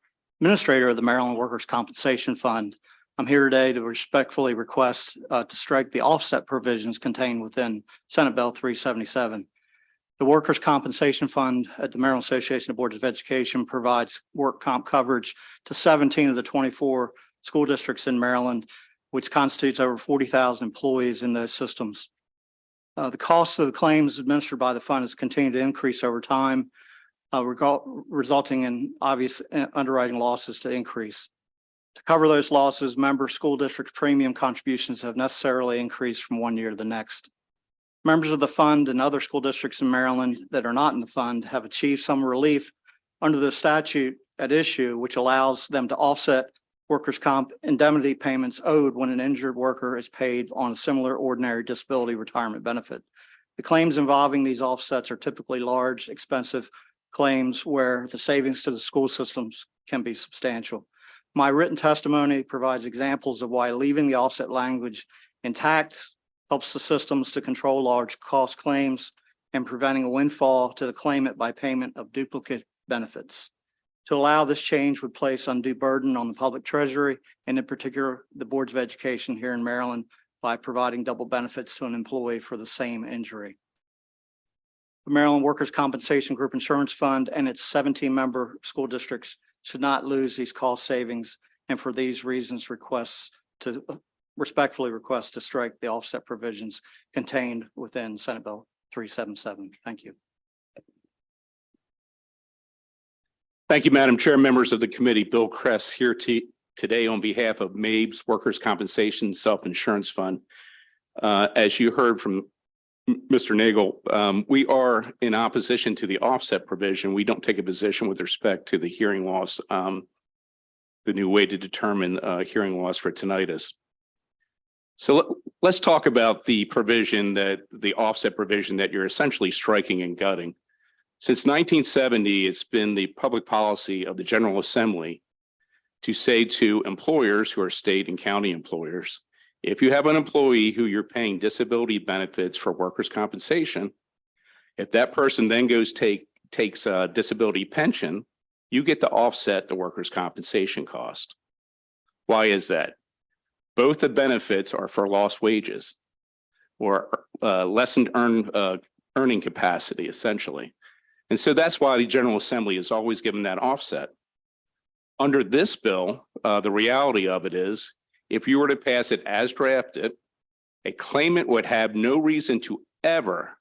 of the Maryland Workers' Compensation Fund. I'm here today to respectfully request to strike the offset provisions contained within Senate Bill 377. The Workers' Compensation Fund at the Maryland Association of Boards of Education provides work comp coverage to 17 of the 24 school districts in Maryland, which constitutes over 40,000 employees in those systems. The cost of the claims administered by the fund has continued to increase over time, resulting in obvious underwriting losses to increase. To cover those losses, member school district premium contributions have necessarily increased from one year to the next. Members of the fund and other school districts in Maryland that are not in the fund have achieved some relief under the statute at issue, which allows them to offset workers' comp indemnity payments owed when an injured worker is paid on a similar ordinary disability retirement benefit. The claims involving these offsets are typically large, expensive claims where the savings to the school systems can be substantial. My written testimony provides examples of why leaving the offset language intact helps the systems to control large cost claims and preventing a windfall to the claimant by payment of duplicate benefits. To allow this change would place undue burden on the public treasury and in particular the boards of education here in Maryland by providing double benefits to an employee for the same injury. The Maryland Workers' Compensation Group Insurance Fund and its 17-member school districts should not lose these cost savings, and for these reasons respectfully request to strike the offset provisions contained within Senate Bill 377. Thank you. Thank you, Madam Chair, members of the committee. Bill Kress here today on behalf of MABES Workers' Compensation Self-Insurance Fund. As you heard from Mr. Nagel, we are in opposition to the offset provision. We don't take a position with respect to the hearing loss, the new way to determine hearing loss for tinnitus. So let's talk about the provision the offset provision that you're essentially striking and gutting. Since 1970, it's been the public policy of the General Assembly to say to employers who are state and county employers, if you have an employee who you're paying disability benefits for workers' compensation, if that person then takes a disability pension, you get to offset the workers' compensation cost. Why is that? Both the benefits are for lost wages or lessened earning capacity, essentially. And so that's why the General Assembly has always given that offset. Under this bill, the reality of it is, if you were to pass it as drafted, a claimant would have no reason to ever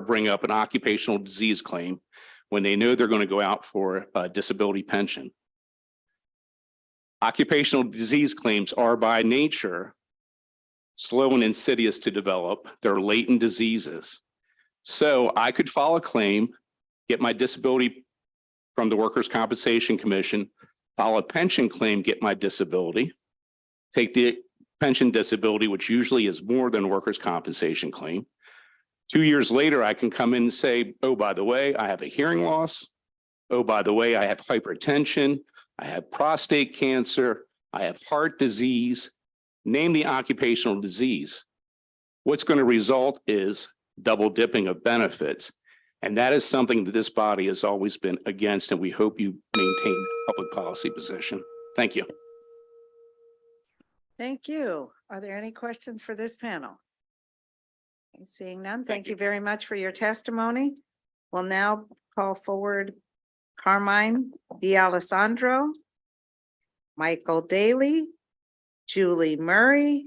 bring up an occupational disease claim when they know they're going to go out for a disability pension. Occupational disease claims are by nature slow and insidious to develop. They're latent diseases. So I could file a claim, get my disability from the Workers' Compensation Commission file a pension claim, get my disability, take the pension disability, which usually is more than workers' compensation claim. 2 years later, I can come in and say, oh, by the way, I have a hearing loss. Oh, by the way, I have hypertension. I have prostate cancer. I have heart disease. Name the occupational disease. What's going to result is double dipping of benefits. And that is something that this body has always been against, and we hope you maintain a public policy position. Thank you. Thank you. Are there any questions for this panel? Seeing none, thank you very much for your testimony. We'll now call forward Carmine D'Alessandro, Michael Daly, Julie Murray,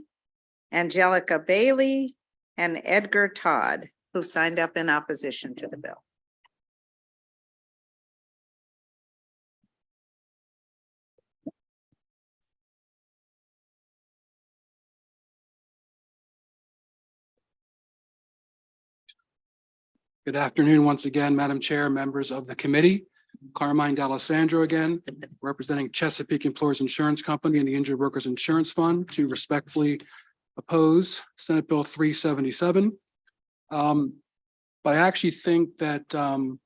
Angelica Bailey, and Edgar Todd, who signed up in opposition to the bill. Good afternoon, once again, Madam Chair, members of the committee. Carmine D'Alessandro again, representing Chesapeake Employers Insurance Company and the Injured Workers Insurance Fund, to respectfully oppose Senate Bill 377. But I actually think that I'm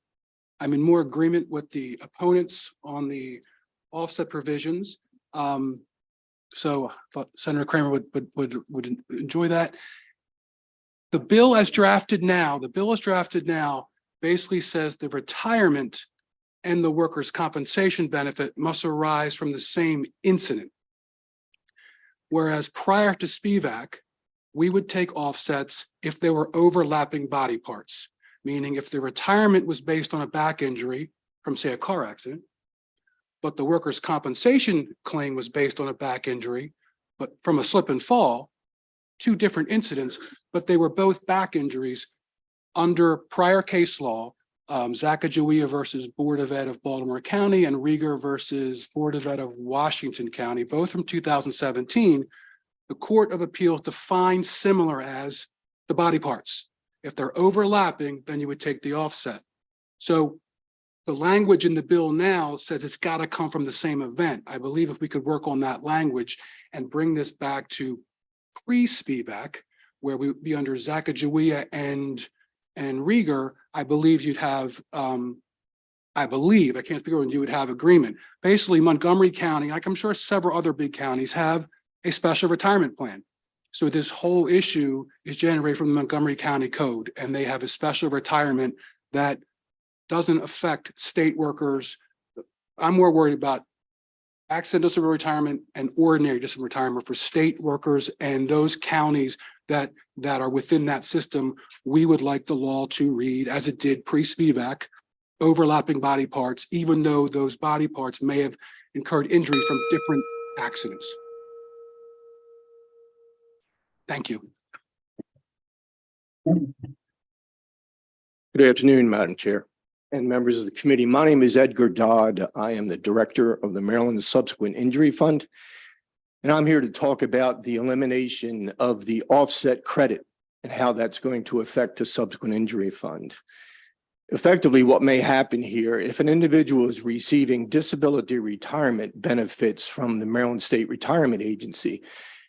in more agreement with the opponents on the offset provisions. So I thought Senator Kramer would enjoy that. The bill as drafted now, basically says the retirement and the workers' compensation benefit must arise from the same incident. Whereas prior to SPVAC, we would take offsets if there were overlapping body parts, meaning if the retirement was based on a back injury from, say, a car accident, but the workers' compensation claim was based on a back injury, but from a slip and fall, two different incidents, but they were both back injuries under prior case law, Sacagawea versus Board of Ed of Baltimore County and Rieger versus Board of Ed of Washington County, both from 2017. The Court of Appeals defined similar as the body parts. If they're overlapping, then you would take the offset. So the language in the bill now says it's got to come from the same event. I believe if we could work on that language and bring this back to pre-SPVAC, where we would be under Sacagawea and Rieger, I believe you'd have, I can't speak on, you would have agreement. Basically, Montgomery County, like I'm sure several other big counties, have a special retirement plan. So this whole issue is generated from the Montgomery County Code, and they have a special retirement that doesn't affect state workers. I'm more worried about accidental disability retirement and ordinary disability retirement for state workers and those counties that are within that system. We would like the law to read as it did pre-SPVAC, overlapping body parts, even though those body parts may have incurred injury from different accidents. Thank you. Good afternoon, Madam Chair and members of the committee. My name is Edgar Dodd. I am the director of the Maryland Subsequent Injury Fund, and I'm here to talk about the elimination of the offset credit and how that's going to affect the Subsequent Injury Fund. Effectively, what may happen here, if an individual is receiving disability retirement benefits from the Maryland State Retirement Agency,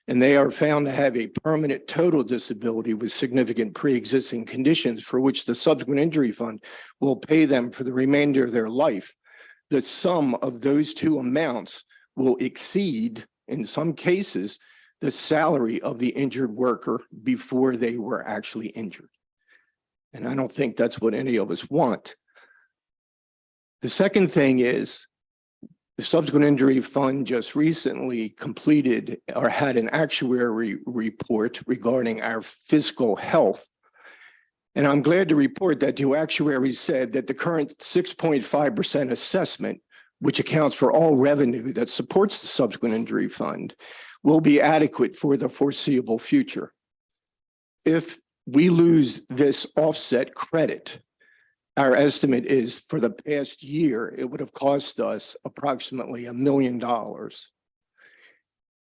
and they are found to have a permanent total disability with significant pre-existing conditions for which the Subsequent Injury Fund will pay them for the remainder of their life, the sum of those two amounts will exceed, in some cases, the salary of the injured worker before they were actually injured. And I don't think that's what any of us want. The second thing is, the Subsequent Injury Fund just recently completed or had an actuary report regarding our fiscal health. And I'm glad to report that the actuary said that the current 6.5% assessment, which accounts for all revenue that supports the Subsequent Injury Fund, will be adequate for the foreseeable future. If we lose this offset credit, our estimate is for the past year, it would have cost us approximately $1 million.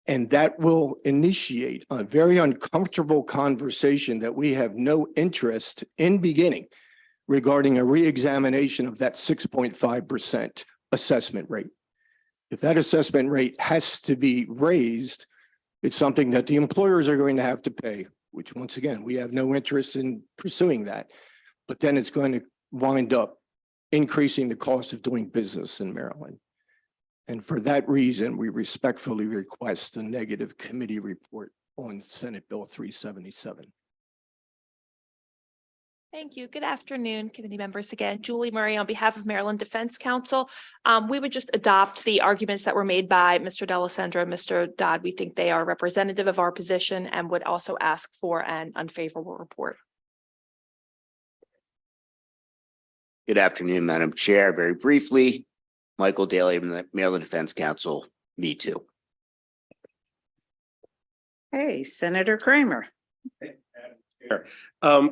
And that will initiate a very uncomfortable conversation that we have no interest in beginning regarding a reexamination of that 6.5% assessment rate. If that assessment rate has to be raised, it's something that the employers are going to have to pay, which once again, we have no interest in pursuing that. But then it's going to wind up increasing the cost of doing business in Maryland. And for that reason, we respectfully request a negative committee report on Senate Bill 377. Thank you. Good afternoon, committee members. Again, Julie Murray on behalf of Maryland Defense Council. We would just adopt the arguments that were made by Mr. D'Alessandro and Mr. Dodd. We think they are representative of our position and would also ask for an unfavorable report. Good afternoon, Madam Chair. Very briefly, Michael Daly from the Maryland Defense Council, me too. Hey, Senator Kramer.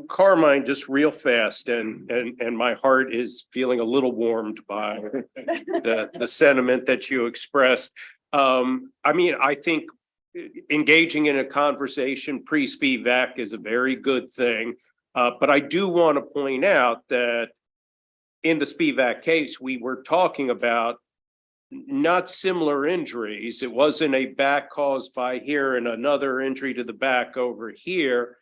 Carmine, just real fast, and my heart is feeling a little warmed by the sentiment that you expressed. I mean, I think engaging in a conversation pre-SPVAC is a very good thing. But I do want to point out that in the SPVAC case, we were talking about not similar injuries. It wasn't a back caused by here and another injury to the back over here.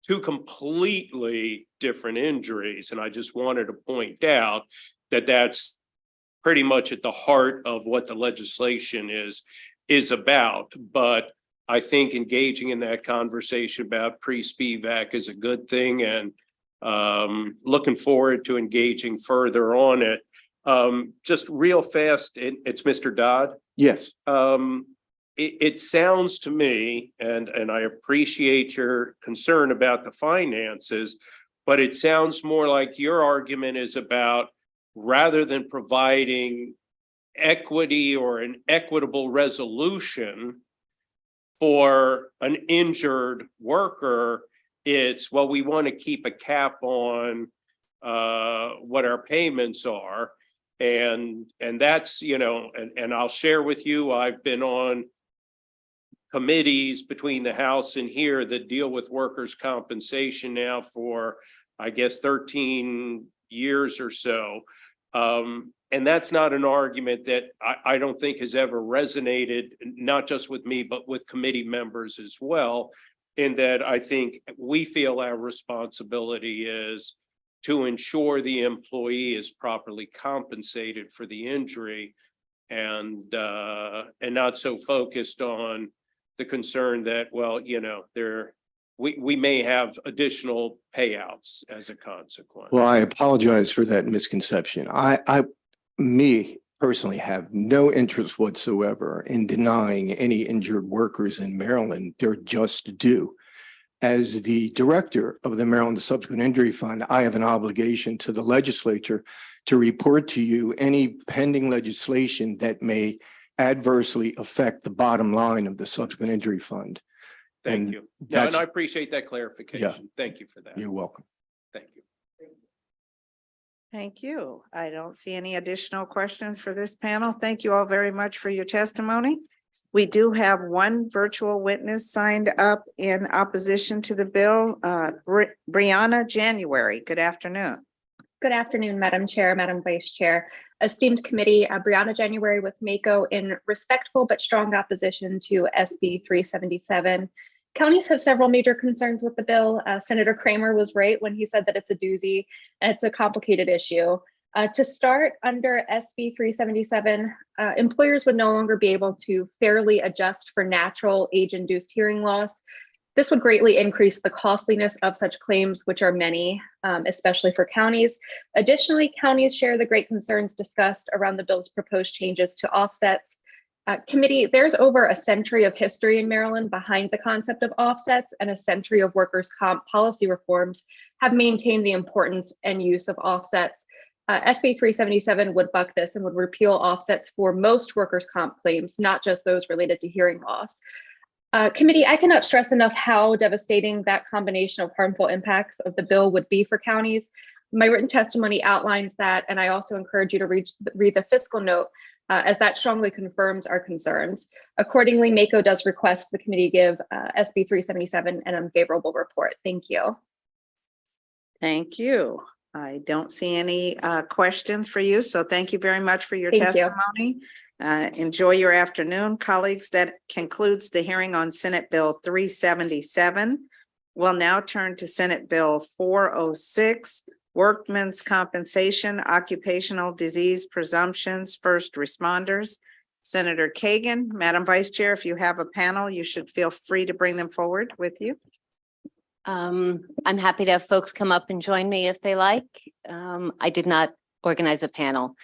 Two completely different injuries. And I just wanted to point out that that's pretty much at the heart of what the legislation is about. But I think engaging in that conversation about pre-SPVAC is a good thing, and looking forward to engaging further on it. Just real fast, it's Mr. Dodd. Yes. It sounds to me, and I appreciate your concern about the finances, but it sounds more like your argument is about, rather than providing equity or an equitable resolution for an injured worker, it's, well, we want to keep a cap on what our payments are. And that's, you know, and I'll share with you, I've been on committees between the House and here that deal with workers' compensation now for, I guess, 13 years or so. And that's not an argument that I don't think has ever resonated, not just with me, but with committee members as well, in that I think we feel our responsibility is to ensure the employee is properly compensated for the injury, and not so focused on the concern that, well, you know, we may have additional payouts as a consequence. Well, I apologize for that misconception. Me personally have no interest whatsoever in denying any injured workers in Maryland their just due. As the director of the Maryland Subsequent Injury Fund, I have an obligation to the legislature to report to you any pending legislation that may adversely affect the bottom line of the Subsequent Injury Fund. Thank you. No, and I appreciate that clarification. Yeah. Thank you for that. You're welcome. Thank you. Thank you. I don't see any additional questions for this panel. Thank you all very much for your testimony. We do have one virtual witness signed up in opposition to the bill, Brianna January. Good afternoon. Good afternoon, Madam Chair, Madam Vice Chair. Esteemed committee, Brianna January with MACO in respectful but strong opposition to SB 377. Counties have several major concerns with the bill. Senator Kramer was right when he said that it's a doozy and it's a complicated issue. To start, under SB 377, employers would no longer be able to fairly adjust for natural age-induced hearing loss. This would greatly increase the costliness of such claims, which are many, especially for counties. Additionally, counties share the great concerns discussed around the bill's proposed changes to offsets. Committee, there's over a century of history in Maryland behind the concept of offsets, and a century of workers' comp policy reforms have maintained the importance and use of offsets. SB 377 would buck this and would repeal offsets for most workers' comp claims, not just those related to hearing loss. Committee, I cannot stress enough how devastating that combination of harmful impacts of the bill would be for counties. My written testimony outlines that, and I also encourage you to read the fiscal note, as that strongly confirms our concerns. Accordingly, MACO does request the committee give SB 377 an unfavorable report. Thank you. Thank you. I don't see any questions for you, so thank you very much for your Thank you. testimony. Enjoy your afternoon, colleagues. That concludes the hearing on Senate Bill 377. We'll now turn to Senate Bill 406, Workmen's Compensation, Occupational Disease Presumptions, First Responders. Senator Kagan, Madam Vice Chair, if you have a panel, you should feel free to bring them forward with you. I'm happy to have folks come up and join me if they like. I did not organize a panel.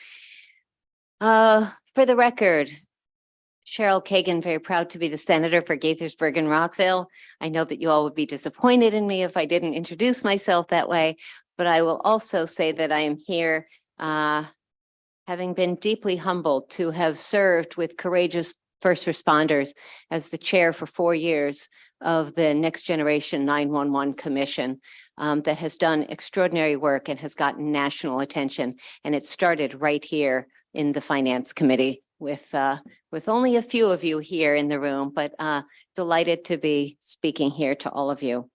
For the record, Cheryl Kagan, very proud to be the senator for Gaithersburg and Rockville. I know that you all would be disappointed in me if I didn't introduce myself that way, but I will also say that I am here having been deeply humbled to have served with courageous first responders as the chair for 4 years of the Next Generation 911 Commission that has done extraordinary work and has gotten national attention. And it started right here in the Finance Committee with only a few of you here in the room, but delighted to be speaking here to all of you.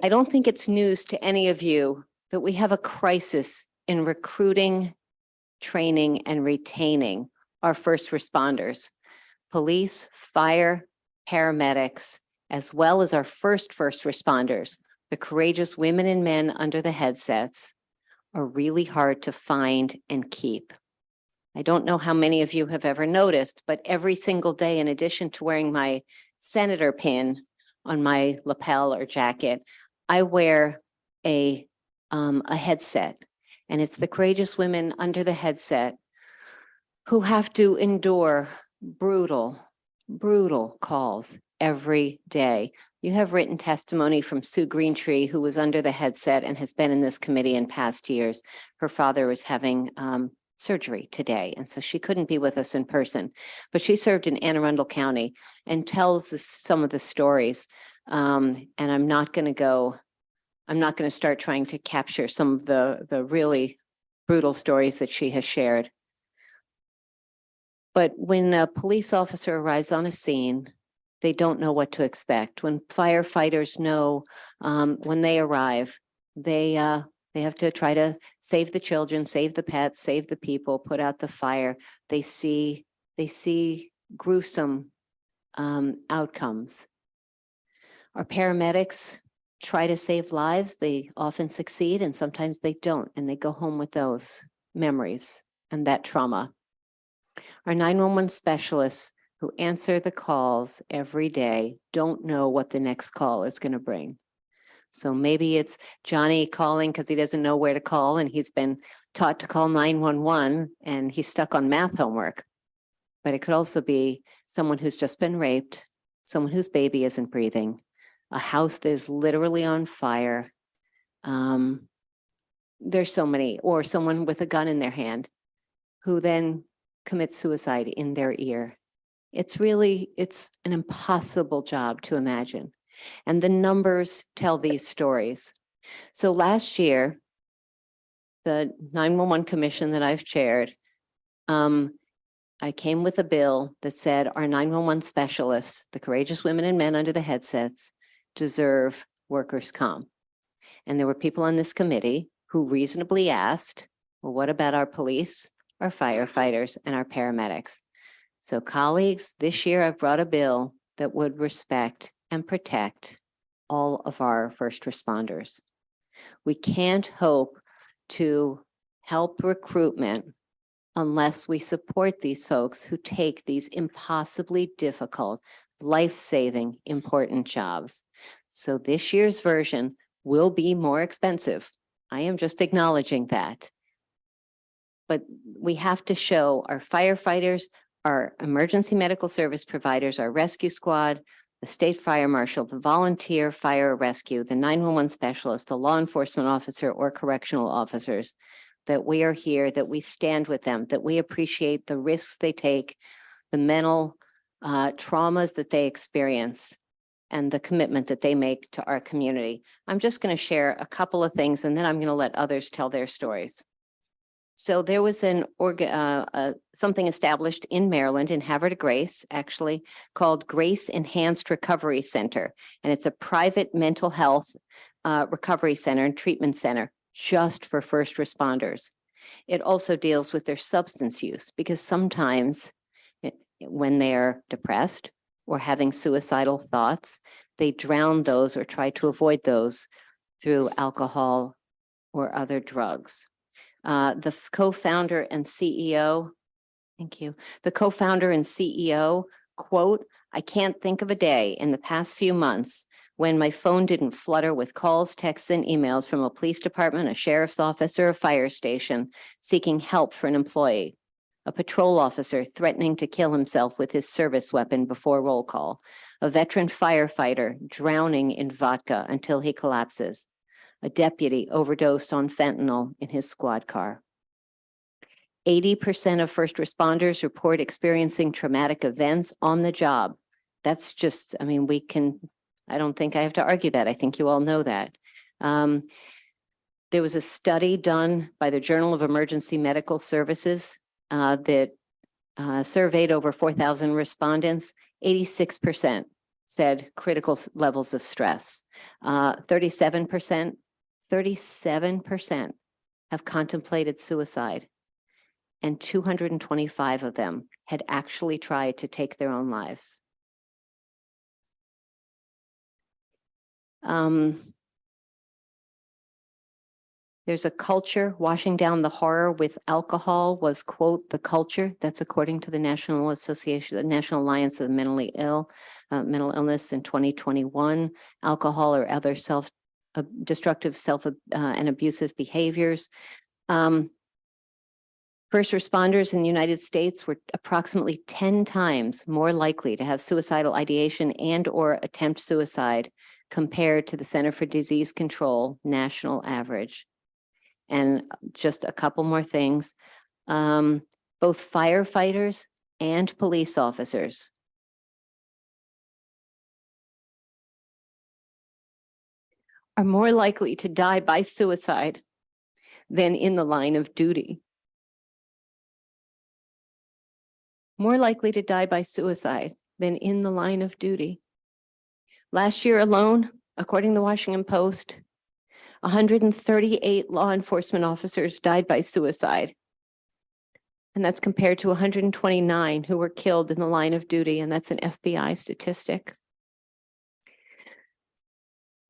I don't think it's news to any of you that we have a crisis in recruiting, training, and retaining our first responders, police, fire, paramedics, as well as our first responders, the courageous women and men under the headsets, are really hard to find and keep. I don't know how many of you have ever noticed, but every single day, in addition to wearing my senator pin on my lapel or jacket, I wear a headset. And it's the courageous women under the headset who have to endure brutal calls every day. You have written testimony from Sue Greentree, who was under the headset and has been in this committee in past years. Her father was having surgery today, and so she couldn't be with us in person, but she served in Anne Arundel County and tells some of the stories. And I'm not going to start trying to capture some of the really brutal stories that she has shared. But when a police officer arrives on a scene, they don't know what to expect. When firefighters know when they arrive, they have to try to save the children, save the pets, save the people, put out the fire. They see gruesome outcomes. Our paramedics try to save lives. They often succeed and sometimes they don't, and they go home with those memories and that trauma. Our 911 specialists who answer the calls every day don't know what the next call is going to bring. So maybe it's Johnny calling because he doesn't know where to call and he's been taught to call 911 and he's stuck on math homework. But it could also be someone who's just been raped, someone whose baby isn't breathing, a house that is literally on fire. There's so many, or someone with a gun in their hand who then commits suicide in their ear. It's an impossible job to imagine. And the numbers tell these stories. So last year, the 911 commission that I've chaired, I came with a bill that said our 911 specialists, the courageous women and men under the headsets, deserve workers' comp. And there were people on this committee who reasonably asked, well, what about our police, our firefighters, and our paramedics? So colleagues, this year I've brought a bill that would respect and protect all of our first responders. We can't hope to help recruitment unless we support these folks who take these impossibly difficult, life-saving, important jobs. So this year's version will be more expensive. I am just acknowledging that. But we have to show our firefighters, our emergency medical service providers, our rescue squad, the state fire marshal, the volunteer fire rescue, the 911 specialist, the law enforcement officer or correctional officers, that we are here, that we stand with them, that we appreciate the risks they take, the mental traumas that they experience, and the commitment that they make to our community. I'm just going to share a couple of things and then I'm going to let others tell their stories. So there was something established in Maryland, in Havre de Grace, actually, called Grace Enhanced Recovery Center. And it's a private mental health recovery center and treatment center just for first responders. It also deals with their substance use because sometimes when they're depressed or having suicidal thoughts, they drown those or try to avoid those through alcohol or other drugs. The co-founder and CEO, thank you. The co-founder and CEO quote, "I can't think of a day in the past few months when my phone didn't flutter with calls, texts, and emails from a police department, a sheriff's office, or a fire station seeking help for an employee, a patrol officer threatening to kill himself with his service weapon before roll call, a veteran firefighter drowning in vodka until he collapses, a deputy overdosed on fentanyl in his squad car." 80% of first responders report experiencing traumatic events on the job. That's just, I mean, I don't think I have to argue that. I think you all know that. There was a study done by the Journal of Emergency Medical Services that surveyed over 4,000 respondents. 86% said critical levels of stress. 37% have contemplated suicide, and 225 of them had actually tried to take their own lives. There's a culture washing down the horror with alcohol was, quote, "the culture." That's according to the National Association, the National Alliance of the Mentally Ill, Mental Illness in 2021. Alcohol or other destructive and abusive behaviors. First responders in the United States were approximately 10 times more likely to have suicidal ideation and or attempt suicide compared to the Center for Disease Control national average. And just a couple more things. Both firefighters and police officers are more likely to die by suicide than in the line of duty. More likely to die by suicide than in the line of duty. Last year alone, according to the Washington Post, 138 law enforcement officers died by suicide. And that's compared to 129 who were killed in the line of duty, and that's an FBI statistic.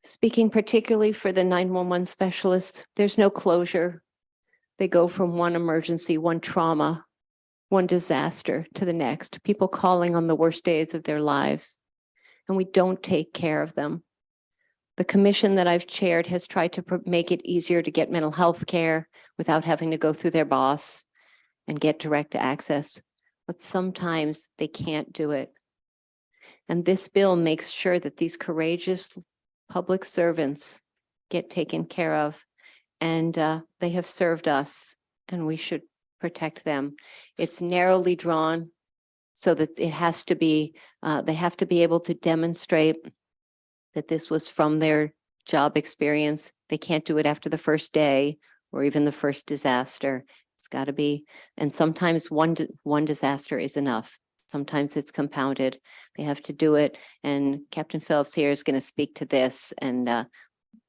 Speaking particularly for the 911 specialists, there's no closure. They go from one emergency, one trauma, one disaster to the next, people calling on the worst days of their lives, and we don't take care of them. The commission that I've chaired has tried to make it easier to get mental health care without having to go through their boss and get direct access, but sometimes they can't do it. And this bill makes sure that these courageous public servants get taken care of, and they have served us, and we should protect them. It's narrowly drawn so that it has to be, they have to be able to demonstrate that this was from their job experience. They can't do it after the first day or even the first disaster. It's got to be, and sometimes one disaster is enough. Sometimes it's compounded. They have to do it. And Captain Phillips here is going to speak to this, and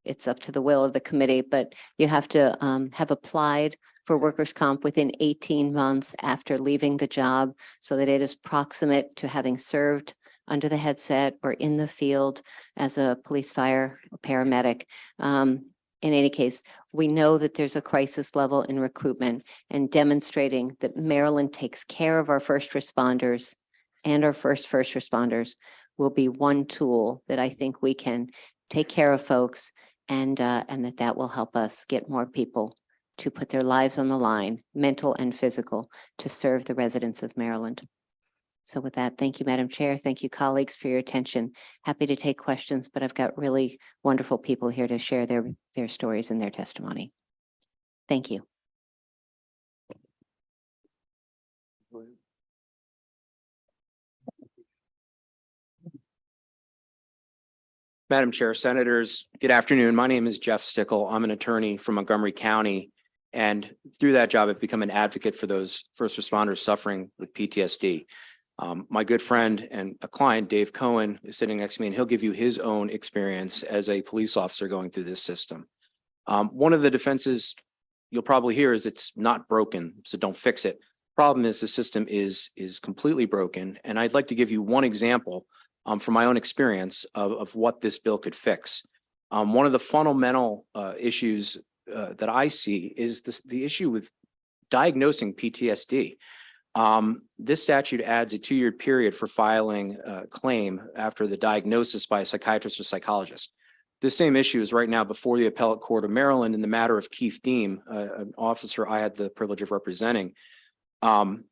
it's up to the will of the committee, but you have to have applied for workers' comp within 18 months after leaving the job so that it is proximate to having served under the headset or in the field as a police, fire, or paramedic. In any case, we know that there's a crisis level in recruitment, and demonstrating that Maryland takes care of our first responders and our first responders will be one tool that I think we can take care of folks, and that will help us get more people to put their lives on the line, mental and physical, to serve the residents of Maryland. So with that, thank you, Madam Chair. Thank you, colleagues, for your attention. Happy to take questions, but I've got really wonderful people here to share their stories and their testimony. Thank you. Madam Chair, Senators, good afternoon. My name is Jeff Stickle. I'm an attorney from Montgomery County. And through that job, I've become an advocate for those first responders suffering with PTSD. My good friend and a client, Dave Cohen, is sitting next to me, and he'll give you his own experience as a police officer going through this system. One of the defenses you'll probably hear is it's not broken, so don't fix it. Problem is the system is completely broken. And I'd like to give you one example from my own experience of what this bill could fix. One of the fundamental issues that I see is the issue with diagnosing PTSD. This statute adds a 2-year period for filing a claim after the diagnosis by a psychiatrist or psychologist. This same issue is right now before the Appellate Court of Maryland in the matter of Keith Deem, an officer I had the privilege of representing. And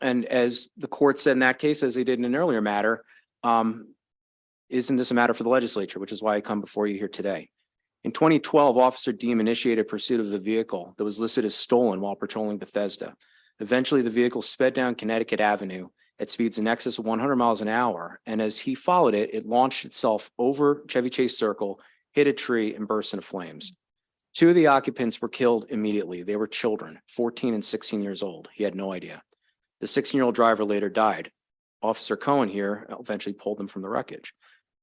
as the court said in that case, as they did in an earlier matter, isn't this a matter for the legislature, which is why I come before you here today. In 2012, Officer Deem initiated pursuit of a vehicle that was listed as stolen while patrolling Bethesda. Eventually, the vehicle sped down Connecticut Avenue at speeds in excess of 100 miles an hour. And as he followed it, it launched itself over Chevy Chase Circle, hit a tree, and burst into flames. 2 of the occupants were killed immediately. They were children, 14 and 16 years old. He had no idea. The 16-year-old driver later died. Officer Cohen here eventually pulled them from the wreckage.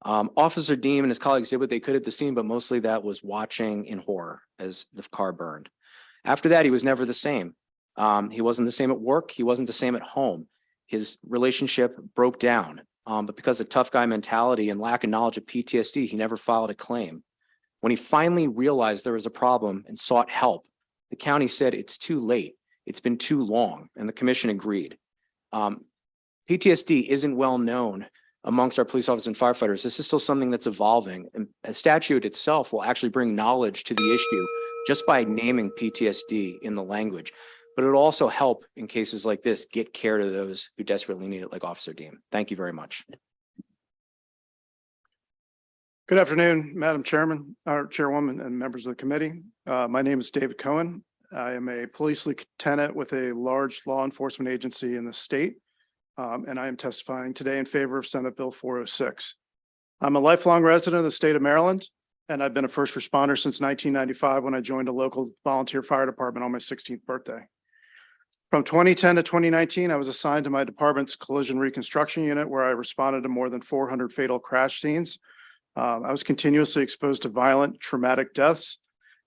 Officer Deem and his colleagues did what they could at the scene, but mostly that was watching in horror as the car burned. After that, he was never the same. He wasn't the same at work. He wasn't the same at home. His relationship broke down. But because of tough guy mentality and lack of knowledge of PTSD, he never filed a claim. When he finally realized there was a problem and sought help, the county said it's too late. It's been too long, and the commission agreed. PTSD isn't well known amongst our police officers and firefighters. This is still something that's evolving, and a statute itself will actually bring knowledge to the issue just by naming PTSD in the language. But it'll also help in cases like this get care to those who desperately need it, like Officer Deem. Thank you very much. Good afternoon, Madam Chairman, our Chairwoman, and members of the committee. My name is David Cohen. I am a police lieutenant with a large law enforcement agency in the state, and I am testifying today in favor of Senate Bill 406. I'm a lifelong resident of the state of Maryland, and I've been a first responder since 1995 when I joined a local volunteer fire department on my 16th birthday. From 2010 to 2019, I was assigned to my department's collision reconstruction unit, where I responded to more than 400 fatal crash scenes. I was continuously exposed to violent, traumatic deaths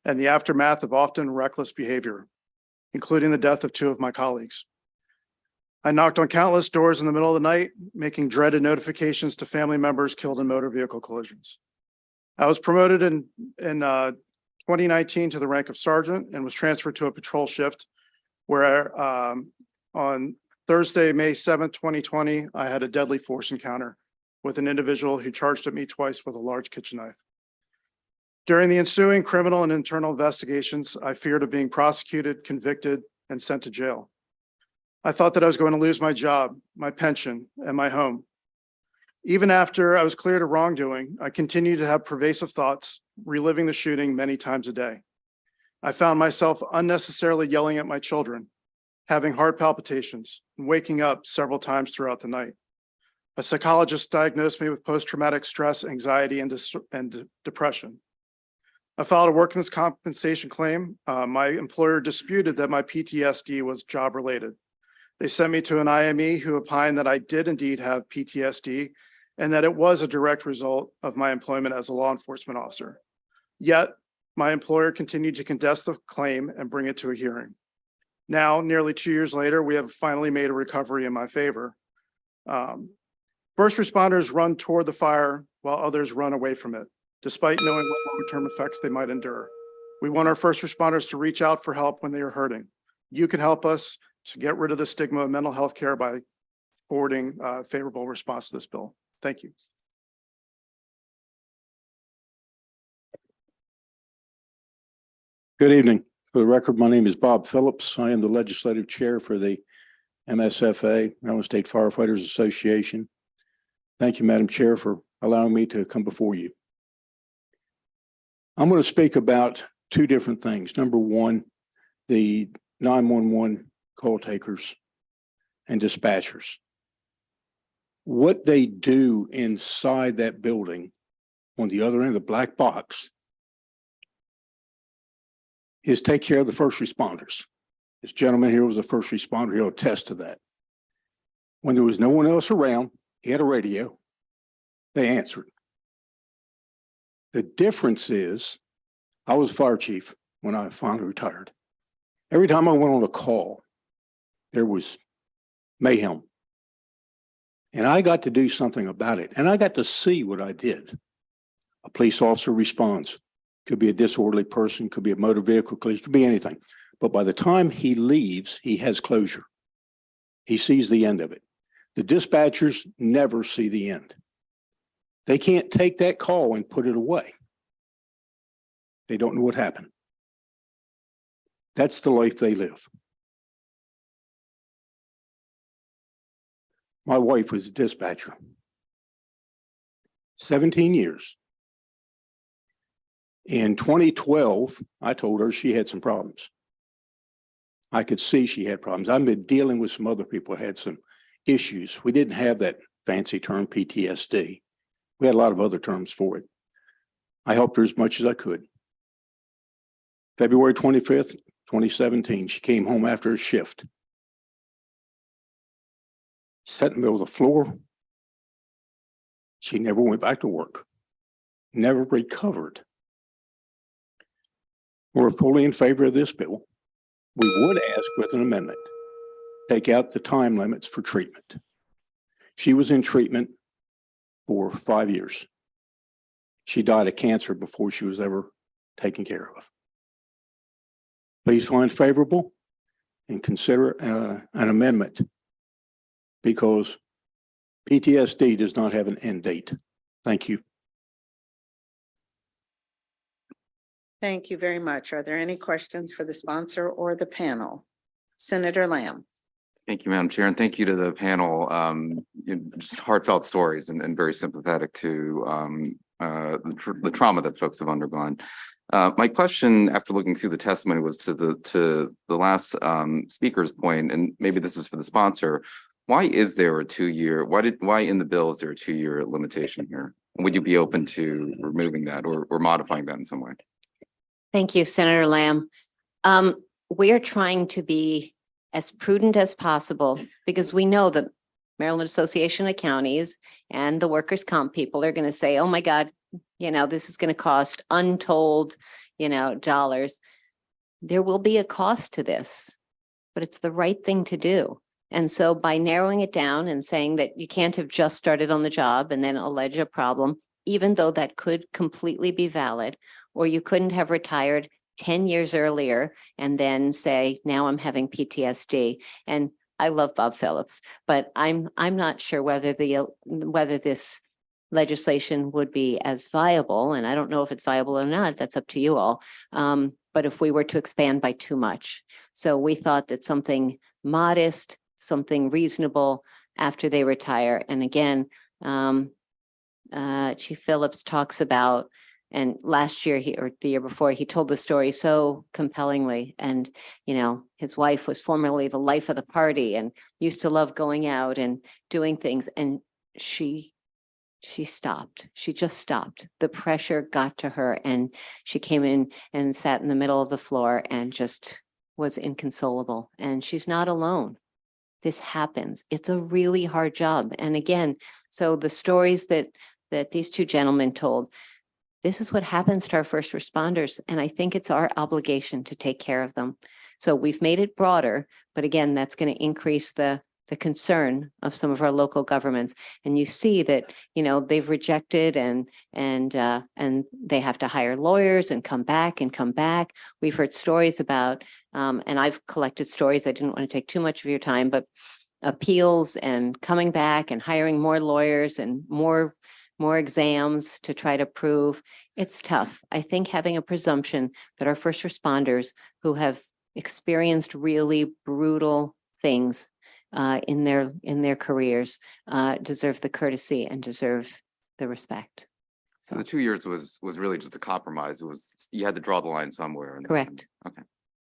and the aftermath of often reckless behavior, including the death of 2 of my colleagues. I knocked on countless doors in the middle of the night, making dreaded notifications to family members killed in motor vehicle collisions. I was promoted in 2019 to the rank of sergeant and was transferred to a patrol shift where on Thursday, May 7th, 2020, I had a deadly force encounter with an individual who charged at me twice with a large kitchen knife. During the ensuing criminal and internal investigations, I feared of being prosecuted, convicted, and sent to jail. I thought that I was going to lose my job, my pension, and my home. Even after I was cleared of wrongdoing, I continued to have pervasive thoughts, reliving the shooting many times a day. I found myself unnecessarily yelling at my children, having heart palpitations, and waking up several times throughout the night. A psychologist diagnosed me with post-traumatic stress, anxiety, and depression. I filed a workman's compensation claim. My employer disputed that my PTSD was job-related. They sent me to an IME who opined that I did indeed have PTSD and that it was a direct result of my employment as a law enforcement officer. Yet, my employer continued to contest the claim and bring it to a hearing. Now, nearly 2 years later, we have finally made a recovery in my favor. First responders run toward the fire while others run away from it, despite knowing what long-term effects they might endure. We want our first responders to reach out for help when they are hurting. You can help us to get rid of the stigma of mental health care by forwarding a favorable response to this bill. Thank you. Good evening. For the record, my name is Bob Phillips. I am the legislative chair for the MSFA, Maryland State Firefighters Association. Thank you, Madam Chair, for allowing me to come before you. I'm going to speak about 2 different things. Number one, the 911 call takers and dispatchers. What they do inside that building on the other end of the black box is take care of the first responders. This gentleman here was a first responder. He'll attest to that. When there was no one else around, he had a radio. They answered. The difference is I was fire chief when I finally retired. Every time I went on a call, there was mayhem. And I got to do something about it. And I got to see what I did. A police officer responds. Could be a disorderly person, could be a motor vehicle, could be anything. But by the time he leaves, he has closure. He sees the end of it. The dispatchers never see the end. They can't take that call and put it away. They don't know what happened. That's the life they live. My wife was a dispatcher. 17 years. In 2012, I told her she had some problems. I could see she had problems. I've been dealing with some other people who had some issues. We didn't have that fancy term PTSD. We had a lot of other terms for it. I helped her as much as I could. February 25th, 2017, she came home after a shift. Sat in the middle of the floor. She never went back to work. Never recovered. We're fully in favor of this bill. We would ask with an amendment, take out the time limits for treatment. She was in treatment for 5 years. She died of cancer before she was ever taken care of. Please find favorable and consider an amendment because PTSD does not have an end date. Thank you. Thank you very much. Are there any questions for the sponsor or the panel? Senator Lamb. Thank you, Madam Chair, and thank you to the panel. Just heartfelt stories and very sympathetic to the trauma that folks have undergone. My question, after looking through the testimony, was to the last speaker's point, and maybe this is for the sponsor. Why is there a 2-year? Why in the bill is there a 2-year limitation here? Would you be open to removing that or modifying that in some way? Thank you, Senator Lamb. We are trying to be as prudent as possible because we know that Maryland Association of Counties and the workers' comp people are going to say, oh my God, this is going to cost untold, dollars. There will be a cost to this, but it's the right thing to do. And so by narrowing it down and saying that you can't have just started on the job and then allege a problem, even though that could completely be valid, or you couldn't have retired 10 years earlier and then say, now I'm having PTSD. And I love Bob Phillips, but I'm not sure whether this legislation would be as viable, and I don't know if it's viable or not. That's up to you all. But if we were to expand by too much, so we thought that something modest, something reasonable after they retire. And again, Chief Phillips talks about, and last year or the year before, he told the story so compellingly. And, his wife was formerly the life of the party and used to love going out and doing things. And she stopped. She just stopped. The pressure got to her and she came in and sat in the middle of the floor and just was inconsolable. And she's not alone. This happens. It's a really hard job. And again, so the stories that these two gentlemen told, this is what happens to our first responders. And I think it's our obligation to take care of them. So we've made it broader, but again, that's going to increase the concern of some of our local governments. And you see that, they've rejected and they have to hire lawyers and come back. We've heard stories about, and I've collected stories. I didn't want to take too much of your time, but appeals and coming back and hiring more lawyers and more exams to try to prove. It's tough. I think having a presumption that our first responders who have experienced really brutal things in their careers deserve the courtesy and deserve the respect. So the 2 years was really just a compromise. It was, you had to draw the line somewhere. Correct. Okay.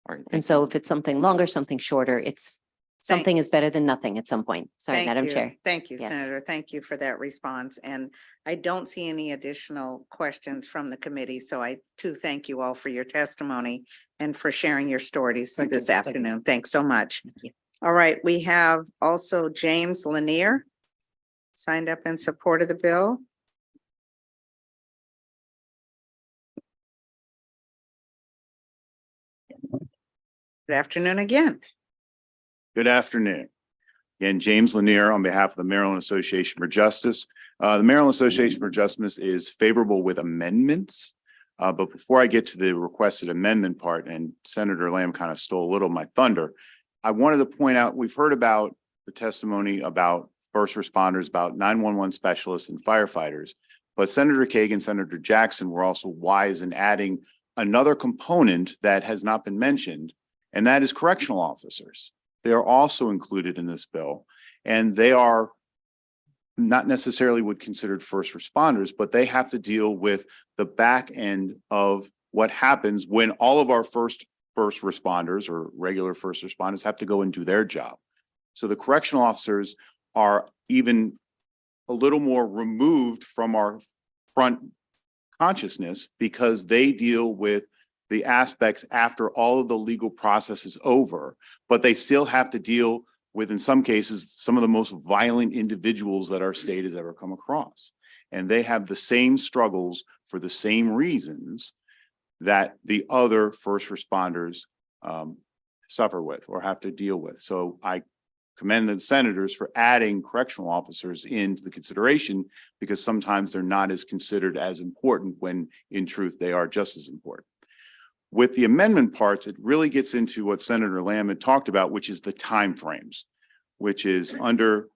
All right. And so if it's something longer, something shorter, something is better than nothing at some point. Sorry, Thank Madam you. Chair. Thank you, Yes. Senator. Thank you for that response. And I don't see any additional questions from the committee. So I too thank you all for your testimony and for sharing your stories this afternoon. Thanks so much. All right, we have also James Lanier signed up in support of the bill. Good afternoon again. Good afternoon. Again, James Lanier on behalf of the Maryland Association for Justice. The Maryland Association for Justice is favorable with amendments. But before I get to the requested amendment part, and Senator Lamb kind of stole a little of my thunder, I wanted to point out, we've heard about the testimony about first responders, about 911 specialists and firefighters. But Senator Kagan, Senator Jackson were also wise in adding another component that has not been mentioned, and that is correctional officers. They are also included in this bill, and they are not necessarily would considered first responders, but they have to deal with the back end of what happens when all of our first responders or regular first responders have to go and do their job. So the correctional officers are even a little more removed from our front consciousness because they deal with the aspects after all of the legal process is over, but they still have to deal with, in some cases, some of the most violent individuals that our state has ever come across. And they have the same struggles for the same reasons that the other first responders suffer with or have to deal with. So I commend the senators for adding correctional officers into the consideration, because sometimes they're not as considered as important when in truth they are just as important. With the amendment parts, it really gets into what Senator Lamb had talked about, which is the timeframes, which is under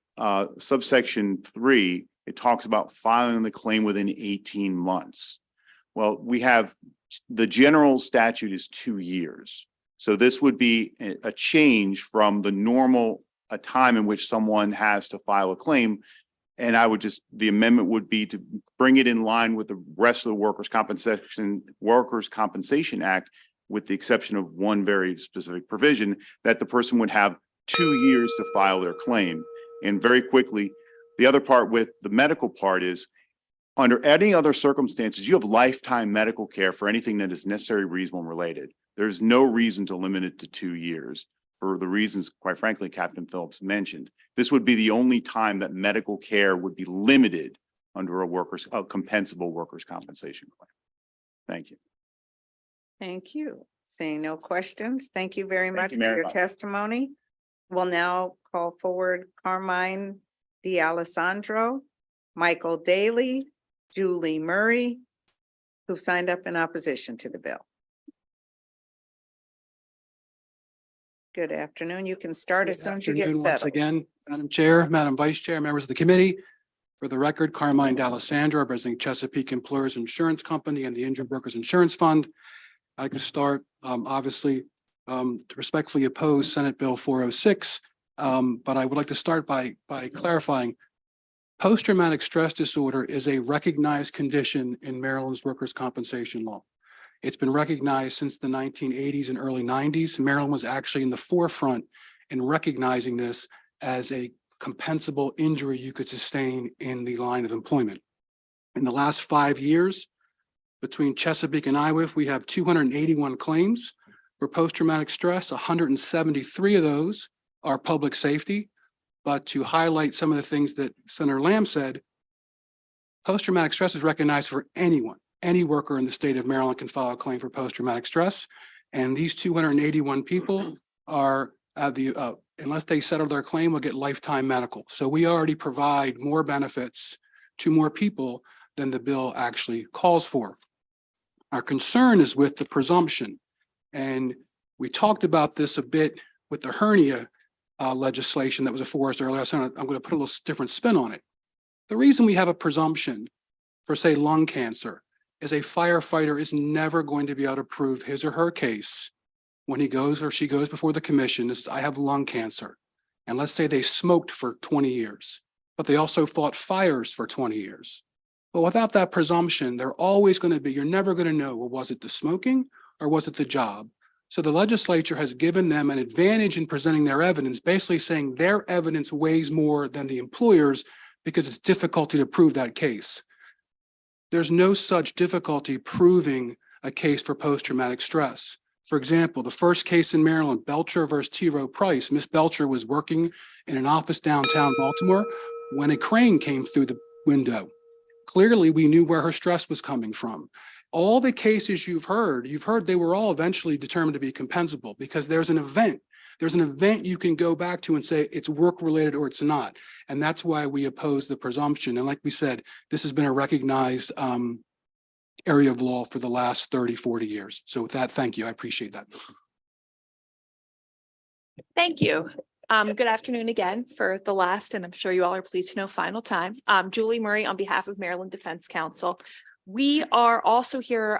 subsection 3. It talks about filing the claim within 18 months. Well, we have the general statute is 2 years. So this would be a change from the normal time in which someone has to file a claim. And the amendment would be to bring it in line with the rest of the Workers' Compensation Act, with the exception of one very specific provision, that the person would have 2 years to file their claim. And very quickly, the other part with the medical part is, under any other circumstances, you have lifetime medical care for anything that is necessary, reasonable, and related. There's no reason to limit it to 2 years for the reasons, quite frankly, Captain Phillips mentioned. This would be the only time that medical care would be limited under a compensable workers' compensation claim. Thank you. Thank you. Seeing no questions, thank you very much you, for Mary your Beth. testimony. We'll now call forward Carmine D'Alessandro, Michael Daly, Julie Murray, who've signed up in opposition to the bill. Good afternoon. You can start as soon as you get Afternoon once settled. again, Madam Chair, Madam Vice Chair, members of the committee. For the record, Carmine D'Alessandro, representing Chesapeake Employers Insurance Company and the Injured Workers Insurance Fund. I can start, obviously, to respectfully oppose Senate Bill 406, but I would like to start by clarifying post-traumatic stress disorder is a recognized condition in Maryland's workers' compensation law. It's been recognized since the 1980s and early 90s. Maryland was actually in the forefront in recognizing this as a compensable injury you could sustain in the line of employment. In the last 5 years, between Chesapeake and IWIF, we have 281 claims for post-traumatic stress. 173 of those are public safety. But to highlight some of the things that Senator Lamb said, post-traumatic stress is recognized for anyone. Any worker in the state of Maryland can file a claim for post-traumatic stress. And these 281 people are unless they settle their claim, will get lifetime medical. So we already provide more benefits to more people than the bill actually calls for. Our concern is with the presumption. And we talked about this a bit with the hernia legislation that was before us earlier. So I'm going to put a little different spin on it. The reason we have a presumption for, say, lung cancer is a firefighter is never going to be able to prove his or her case when he goes or she goes before the commission. Is, I have lung cancer. And let's say they smoked for 20 years, but they also fought fires for 20 years. But without that presumption, they're always going to be, you're never going to know, well, was it the smoking or was it the job? So the legislature has given them an advantage in presenting their evidence, basically saying their evidence weighs more than the employer's because it's difficulty to prove that case. There's no such difficulty proving a case for post-traumatic stress. For example, the first case in Maryland, Belcher versus T. Rowe Price. Miss Belcher was working in an office downtown Baltimore when a crane came through the window. Clearly, we knew where her stress was coming from. all the cases you've heard they were all eventually determined to be compensable because there's an event. There's an event you can go back to and say it's work related or it's not. And that's why we oppose the presumption. And like we said, this has been a recognized area of law for the last 30, 40 years. So with that, thank you. I appreciate that. Thank you. Good afternoon again for the last, and I'm sure you all are pleased to know, final time. Julie Murray on behalf of Maryland Defense Council. We are also here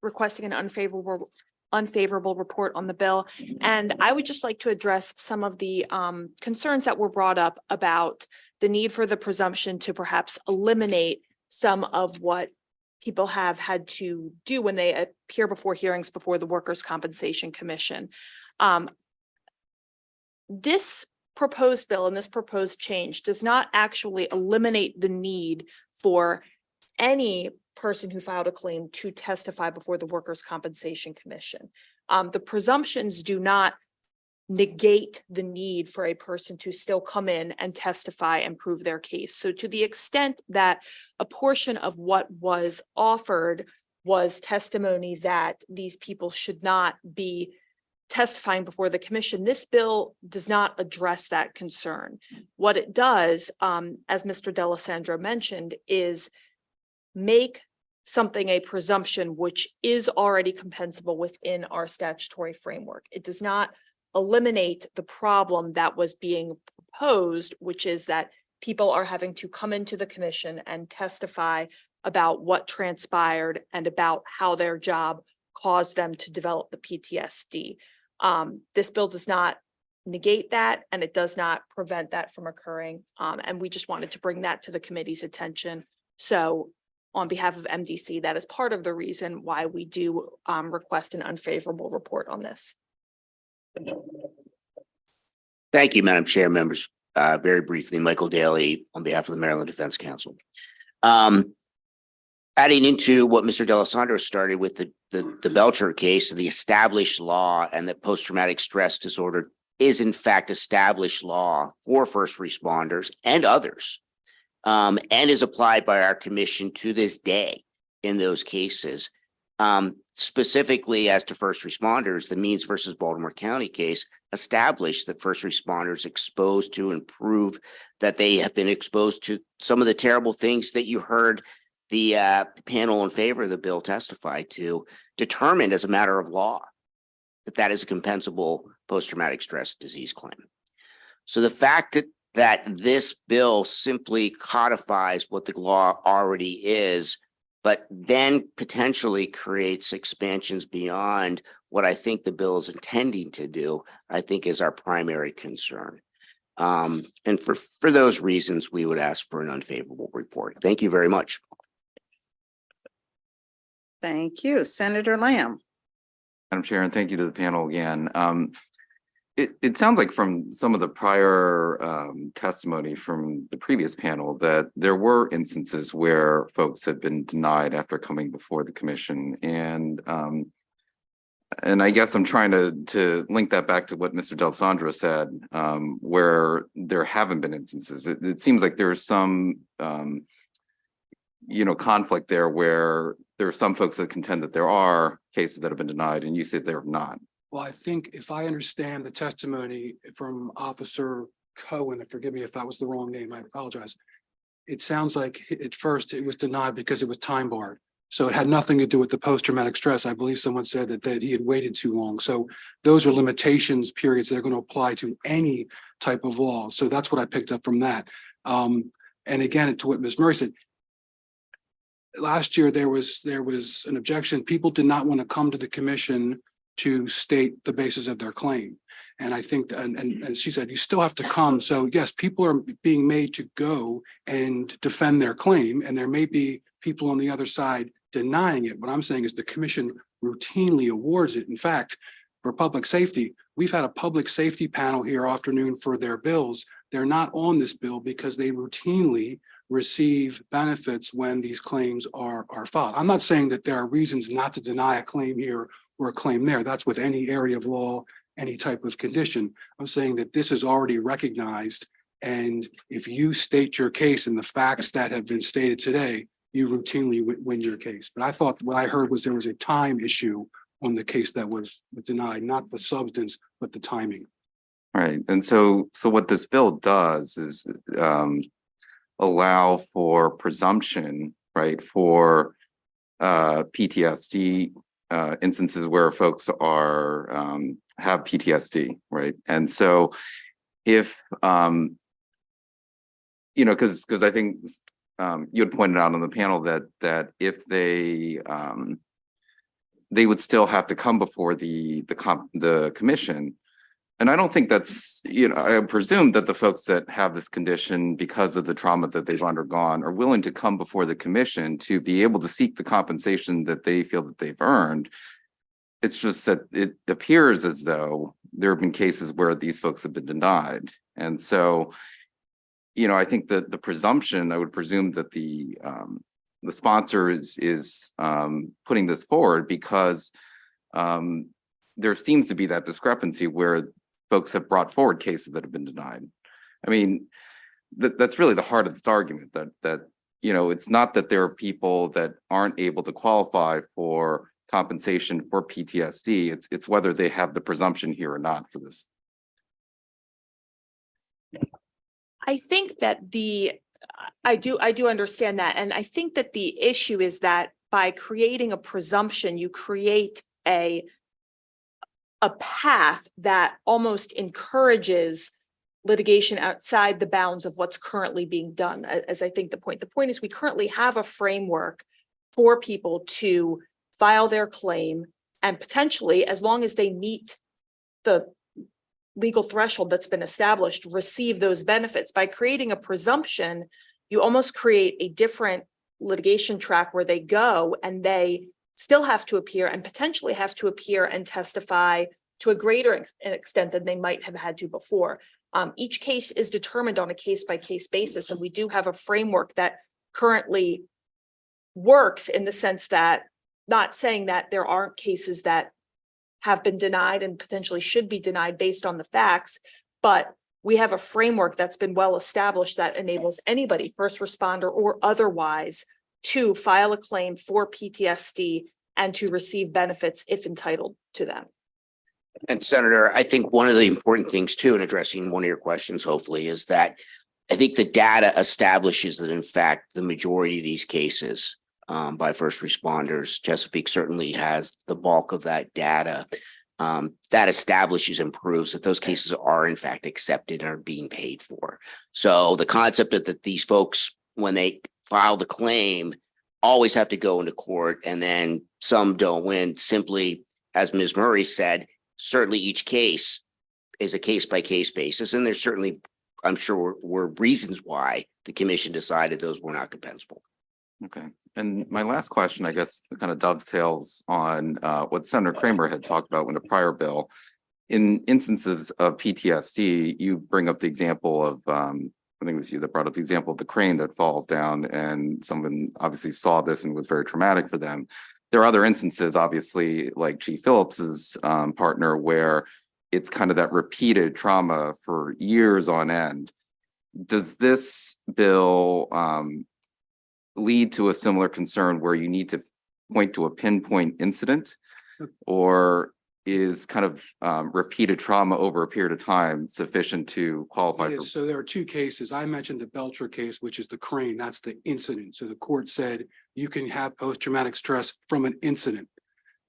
requesting an unfavorable report on the bill. And I would just like to address some of the concerns that were brought up about the need for the presumption to perhaps eliminate some of what people have had to do when they appear before hearings before the Workers' Compensation Commission. This proposed bill and this proposed change does not actually eliminate the need for any person who filed a claim to testify before the Workers' Compensation Commission. The presumptions do not negate the need for a person to still come in and testify and prove their case. So to the extent that a portion of what was offered was testimony that these people should not be testifying before the commission, this bill does not address that concern. What it does, as Mr. D'Alessandro mentioned, is make something a presumption which is already compensable within our statutory framework. It does not eliminate the problem that was being proposed, which is that people are having to come into the commission and testify about what transpired and about how their job caused them to develop the PTSD. This bill does not negate that, and it does not prevent that from occurring. And we just wanted to bring that to the committee's attention. So on behalf of MDC, that is part of the reason why we do request an unfavorable report on this. Thank you, Madam Chair, members. Very briefly, Michael Daly on behalf of the Maryland Defense Council. Adding into what Mr. D'Alessandro started with the Belcher case, the established law and that post-traumatic stress disorder is in fact established law for first responders and others, and is applied by our commission to this day in those cases. Specifically as to first responders, the Means versus Baltimore County case established that first responders exposed to and prove that they have been exposed to some of the terrible things that you heard the panel in favor of the bill testify to, determined as a matter of law that that is a compensable post-traumatic stress disease claim. So the fact that this bill simply codifies what the law already is, but then potentially creates expansions beyond what I think the bill is intending to do, I think is our primary concern. And for those reasons, we would ask for an unfavorable report. Thank you very much. Thank you. Senator Lamb. Madam Chair, and thank you to the panel again. It sounds like from some of the prior testimony from the previous panel that there were instances where folks had been denied after coming before the commission. And I guess I'm trying to link that back to what Mr. D'Alessandro said, where there haven't been instances. It seems like there's some conflict there where there are some folks that contend that there are cases that have been denied and you say they're not. Well, I think if I understand the testimony from Officer Cohen, and forgive me if that was the wrong name, I apologize. It sounds like at first it was denied because it was time barred. So it had nothing to do with the post-traumatic stress. I believe someone said that he had waited too long. So those are limitations periods that are going to apply to any type of law. So that's what I picked up from that. And again, to what Ms. Murray said, last year there was an objection. People did not want to come to the commission to state the basis of their claim. And I think, and she said, you still have to come. So yes, people are being made to go and defend their claim. And there may be people on the other side denying it. What I'm saying is the commission routinely awards it. In fact, for public safety, we've had a public safety panel here afternoon for their bills. They're not on this bill because they routinely receive benefits when these claims are filed. I'm not saying that there are reasons not to deny a claim here or a claim there. That's with any area of law, any type of condition. I'm saying that this is already recognized. And if you state your case and the facts that have been stated today, you routinely win your case. But I thought what I heard was there was a time issue on the case that was denied, not the substance, but the timing. Right, and so what this bill does is allow for presumption, right, for PTSD instances where folks are have PTSD, right? And so if you know, because I think you had pointed out on the panel that if they would still have to come before the commission. And I don't think that's, you know, I presume that the folks that have this condition because of the trauma that they've undergone are willing to come before the commission to be able to seek the compensation that they feel that they've earned. It's just that it appears as though there have been cases where these folks have been denied. And so, you know, I think that the presumption, I would presume that the sponsor is putting this forward because there seems to be that discrepancy where folks have brought forward cases that have been denied. I mean, that's really the heart of this argument, that you know, it's not that there are people that aren't able to qualify for compensation for PTSD. It's whether they have the presumption here or not for this. I think that I do understand that. And I think that the issue is that by creating a presumption, you create a path that almost encourages litigation outside the bounds of what's currently being done. As I think the point is we currently have a framework for people to file their claim and potentially, as long as they meet the legal threshold that's been established, receive those benefits. By creating a presumption, you almost create a different litigation track where they go and they still have to appear and potentially have to appear and testify to a greater extent than they might have had to before. Each case is determined on a case-by-case basis, and we do have a framework that currently works in the sense that, not saying that there aren't cases that have been denied and potentially should be denied based on the facts, but we have a framework that's been well established that enables anybody, first responder or otherwise, to file a claim for PTSD and to receive benefits if entitled to them. And Senator, I think one of the important things too, in addressing one of your questions, hopefully, is that I think the data establishes that in fact, the majority of these cases by first responders, Chesapeake certainly has the bulk of that data. That establishes and proves that those cases are in fact accepted and are being paid for. So the concept that these folks, when they file the claim, always have to go into court and then some don't win, simply, as Ms. Murray said, certainly each case is a case-by-case basis. And there's certainly, I'm sure, were reasons why the commission decided those were not compensable. Okay. And my last question, I guess, kind of dovetails on what Senator Kramer had talked about in a prior bill. In instances of PTSD, you bring up the example of, I think it was you that brought up the example of the crane that falls down, and someone obviously saw this and was very traumatic for them. There are other instances, obviously, like Chief Phillips's partner, where it's kind of that repeated trauma for years on end. Does this bill lead to a similar concern where you need to point to a pinpoint incident, or is kind of repeated trauma over a period of time sufficient to qualify for? So there are two cases. I mentioned the Belcher case, which is the crane. That's the incident. So the court said you can have post-traumatic stress from an incident.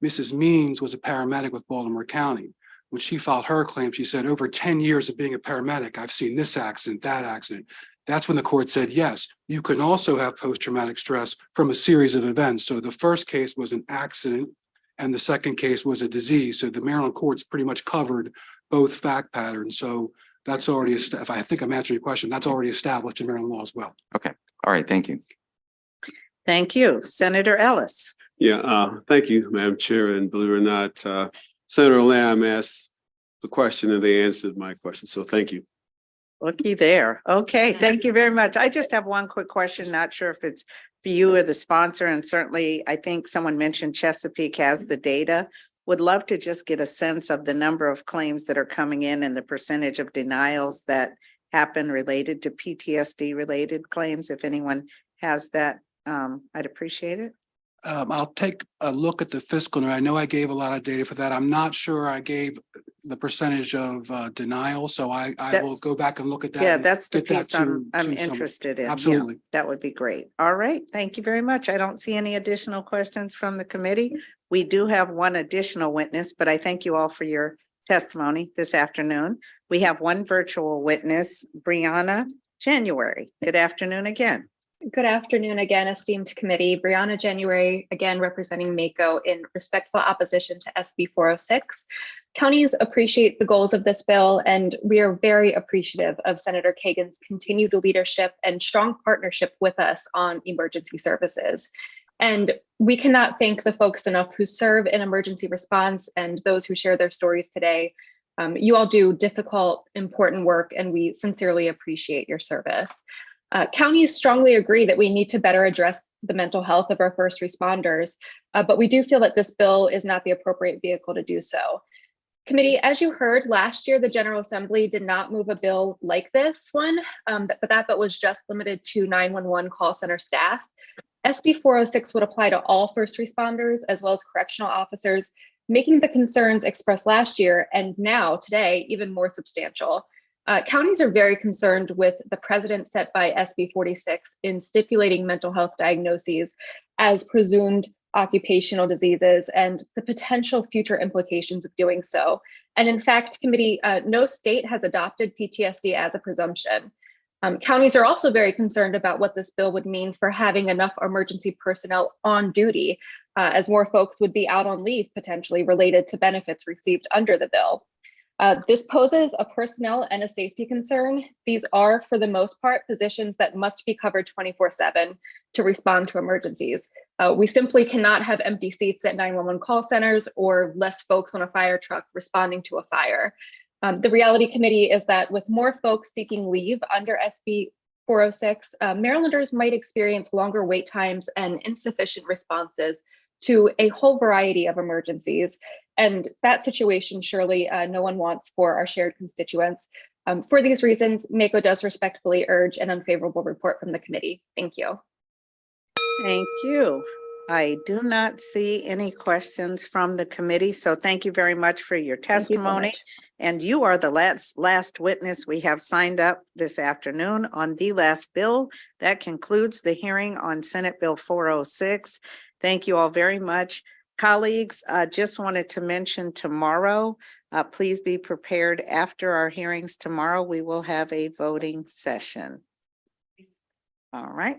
Mrs. Means was a paramedic with Baltimore County. When she filed her claim, she said, over 10 years of being a paramedic, I've seen this accident, that accident. That's when the court said, yes, you can also have post-traumatic stress from a series of events. So the first case was an accident and the second case was a disease. So the Maryland courts pretty much covered both fact patterns. So that's already, if I think I'm answering your question, that's already established in Maryland law as well. Okay. All right. Thank you. Thank you. Senator Ellis. Yeah, thank you, Madam Chair. And believe it or not, Senator Lamb asked the question and they answered my question. So thank you. Looky there. Okay, thank you very much. I just have one quick question. Not sure if it's for you or the sponsor, and certainly I think someone mentioned Chesapeake has the data. Would love to just get a sense of the number of claims that are coming in and the percentage of denials that happen related to PTSD related claims, if anyone has that I'd appreciate it. I'll take a look at the fiscal. I know I gave a lot of data for that. I'm not sure I gave the percentage of denial, so I will That's- go back and look at that. Yeah, and that's the get that piece I'm to someone. interested in. Yeah, Absolutely. that would be great. All right, thank you very much. I don't see any additional questions from the committee. We do have one additional witness, but I thank you all for your testimony this afternoon. We have one virtual witness, Brianna January. Good afternoon again. Good afternoon again, esteemed committee. Brianna January, again representing MACO in respectful opposition to SB 406. Counties appreciate the goals of this bill, and we are very appreciative of Senator Kagan's continued leadership and strong partnership with us on emergency services. And we cannot thank the folks enough who serve in emergency response and those who share their stories today. You all do difficult, important work, and we sincerely appreciate your service. Counties strongly agree that we need to better address the mental health of our first responders, but we do feel that this bill is not the appropriate vehicle to do so. Committee, as you heard, last year, the General Assembly did not move a bill like this one, but that bill was just limited to 911 call center staff. SB 406 would apply to all first responders as well as correctional officers, making the concerns expressed last year and now today even more substantial. Counties are very concerned with the precedent set by SB 46 in stipulating mental health diagnoses as presumed occupational diseases and the potential future implications of doing so. And in fact, committee, no state has adopted PTSD as a presumption. Counties are also very concerned about what this bill would mean for having enough emergency personnel on duty, as more folks would be out on leave potentially related to benefits received under the bill. This poses a personnel and a safety concern. These are, for the most part, positions that must be covered 24/7 to respond to emergencies. We simply cannot have empty seats at 911 call centers or less folks on a fire truck responding to a fire. The reality, committee, is that with more folks seeking leave under SB 406, Marylanders might experience longer wait times and insufficient responses to a whole variety of emergencies. And that situation surely no one wants for our shared constituents. For these reasons, MACO does respectfully urge an unfavorable report from the committee. Thank you. Thank you. I do not see any questions from the committee, so thank you very much for your Thank you so testimony. much. And you are the last witness we have signed up this afternoon on the last bill. That concludes the hearing on Senate Bill 406. Thank you all very much. Colleagues, just wanted to mention tomorrow, please be prepared. After our hearings tomorrow, we will have a voting session. All right.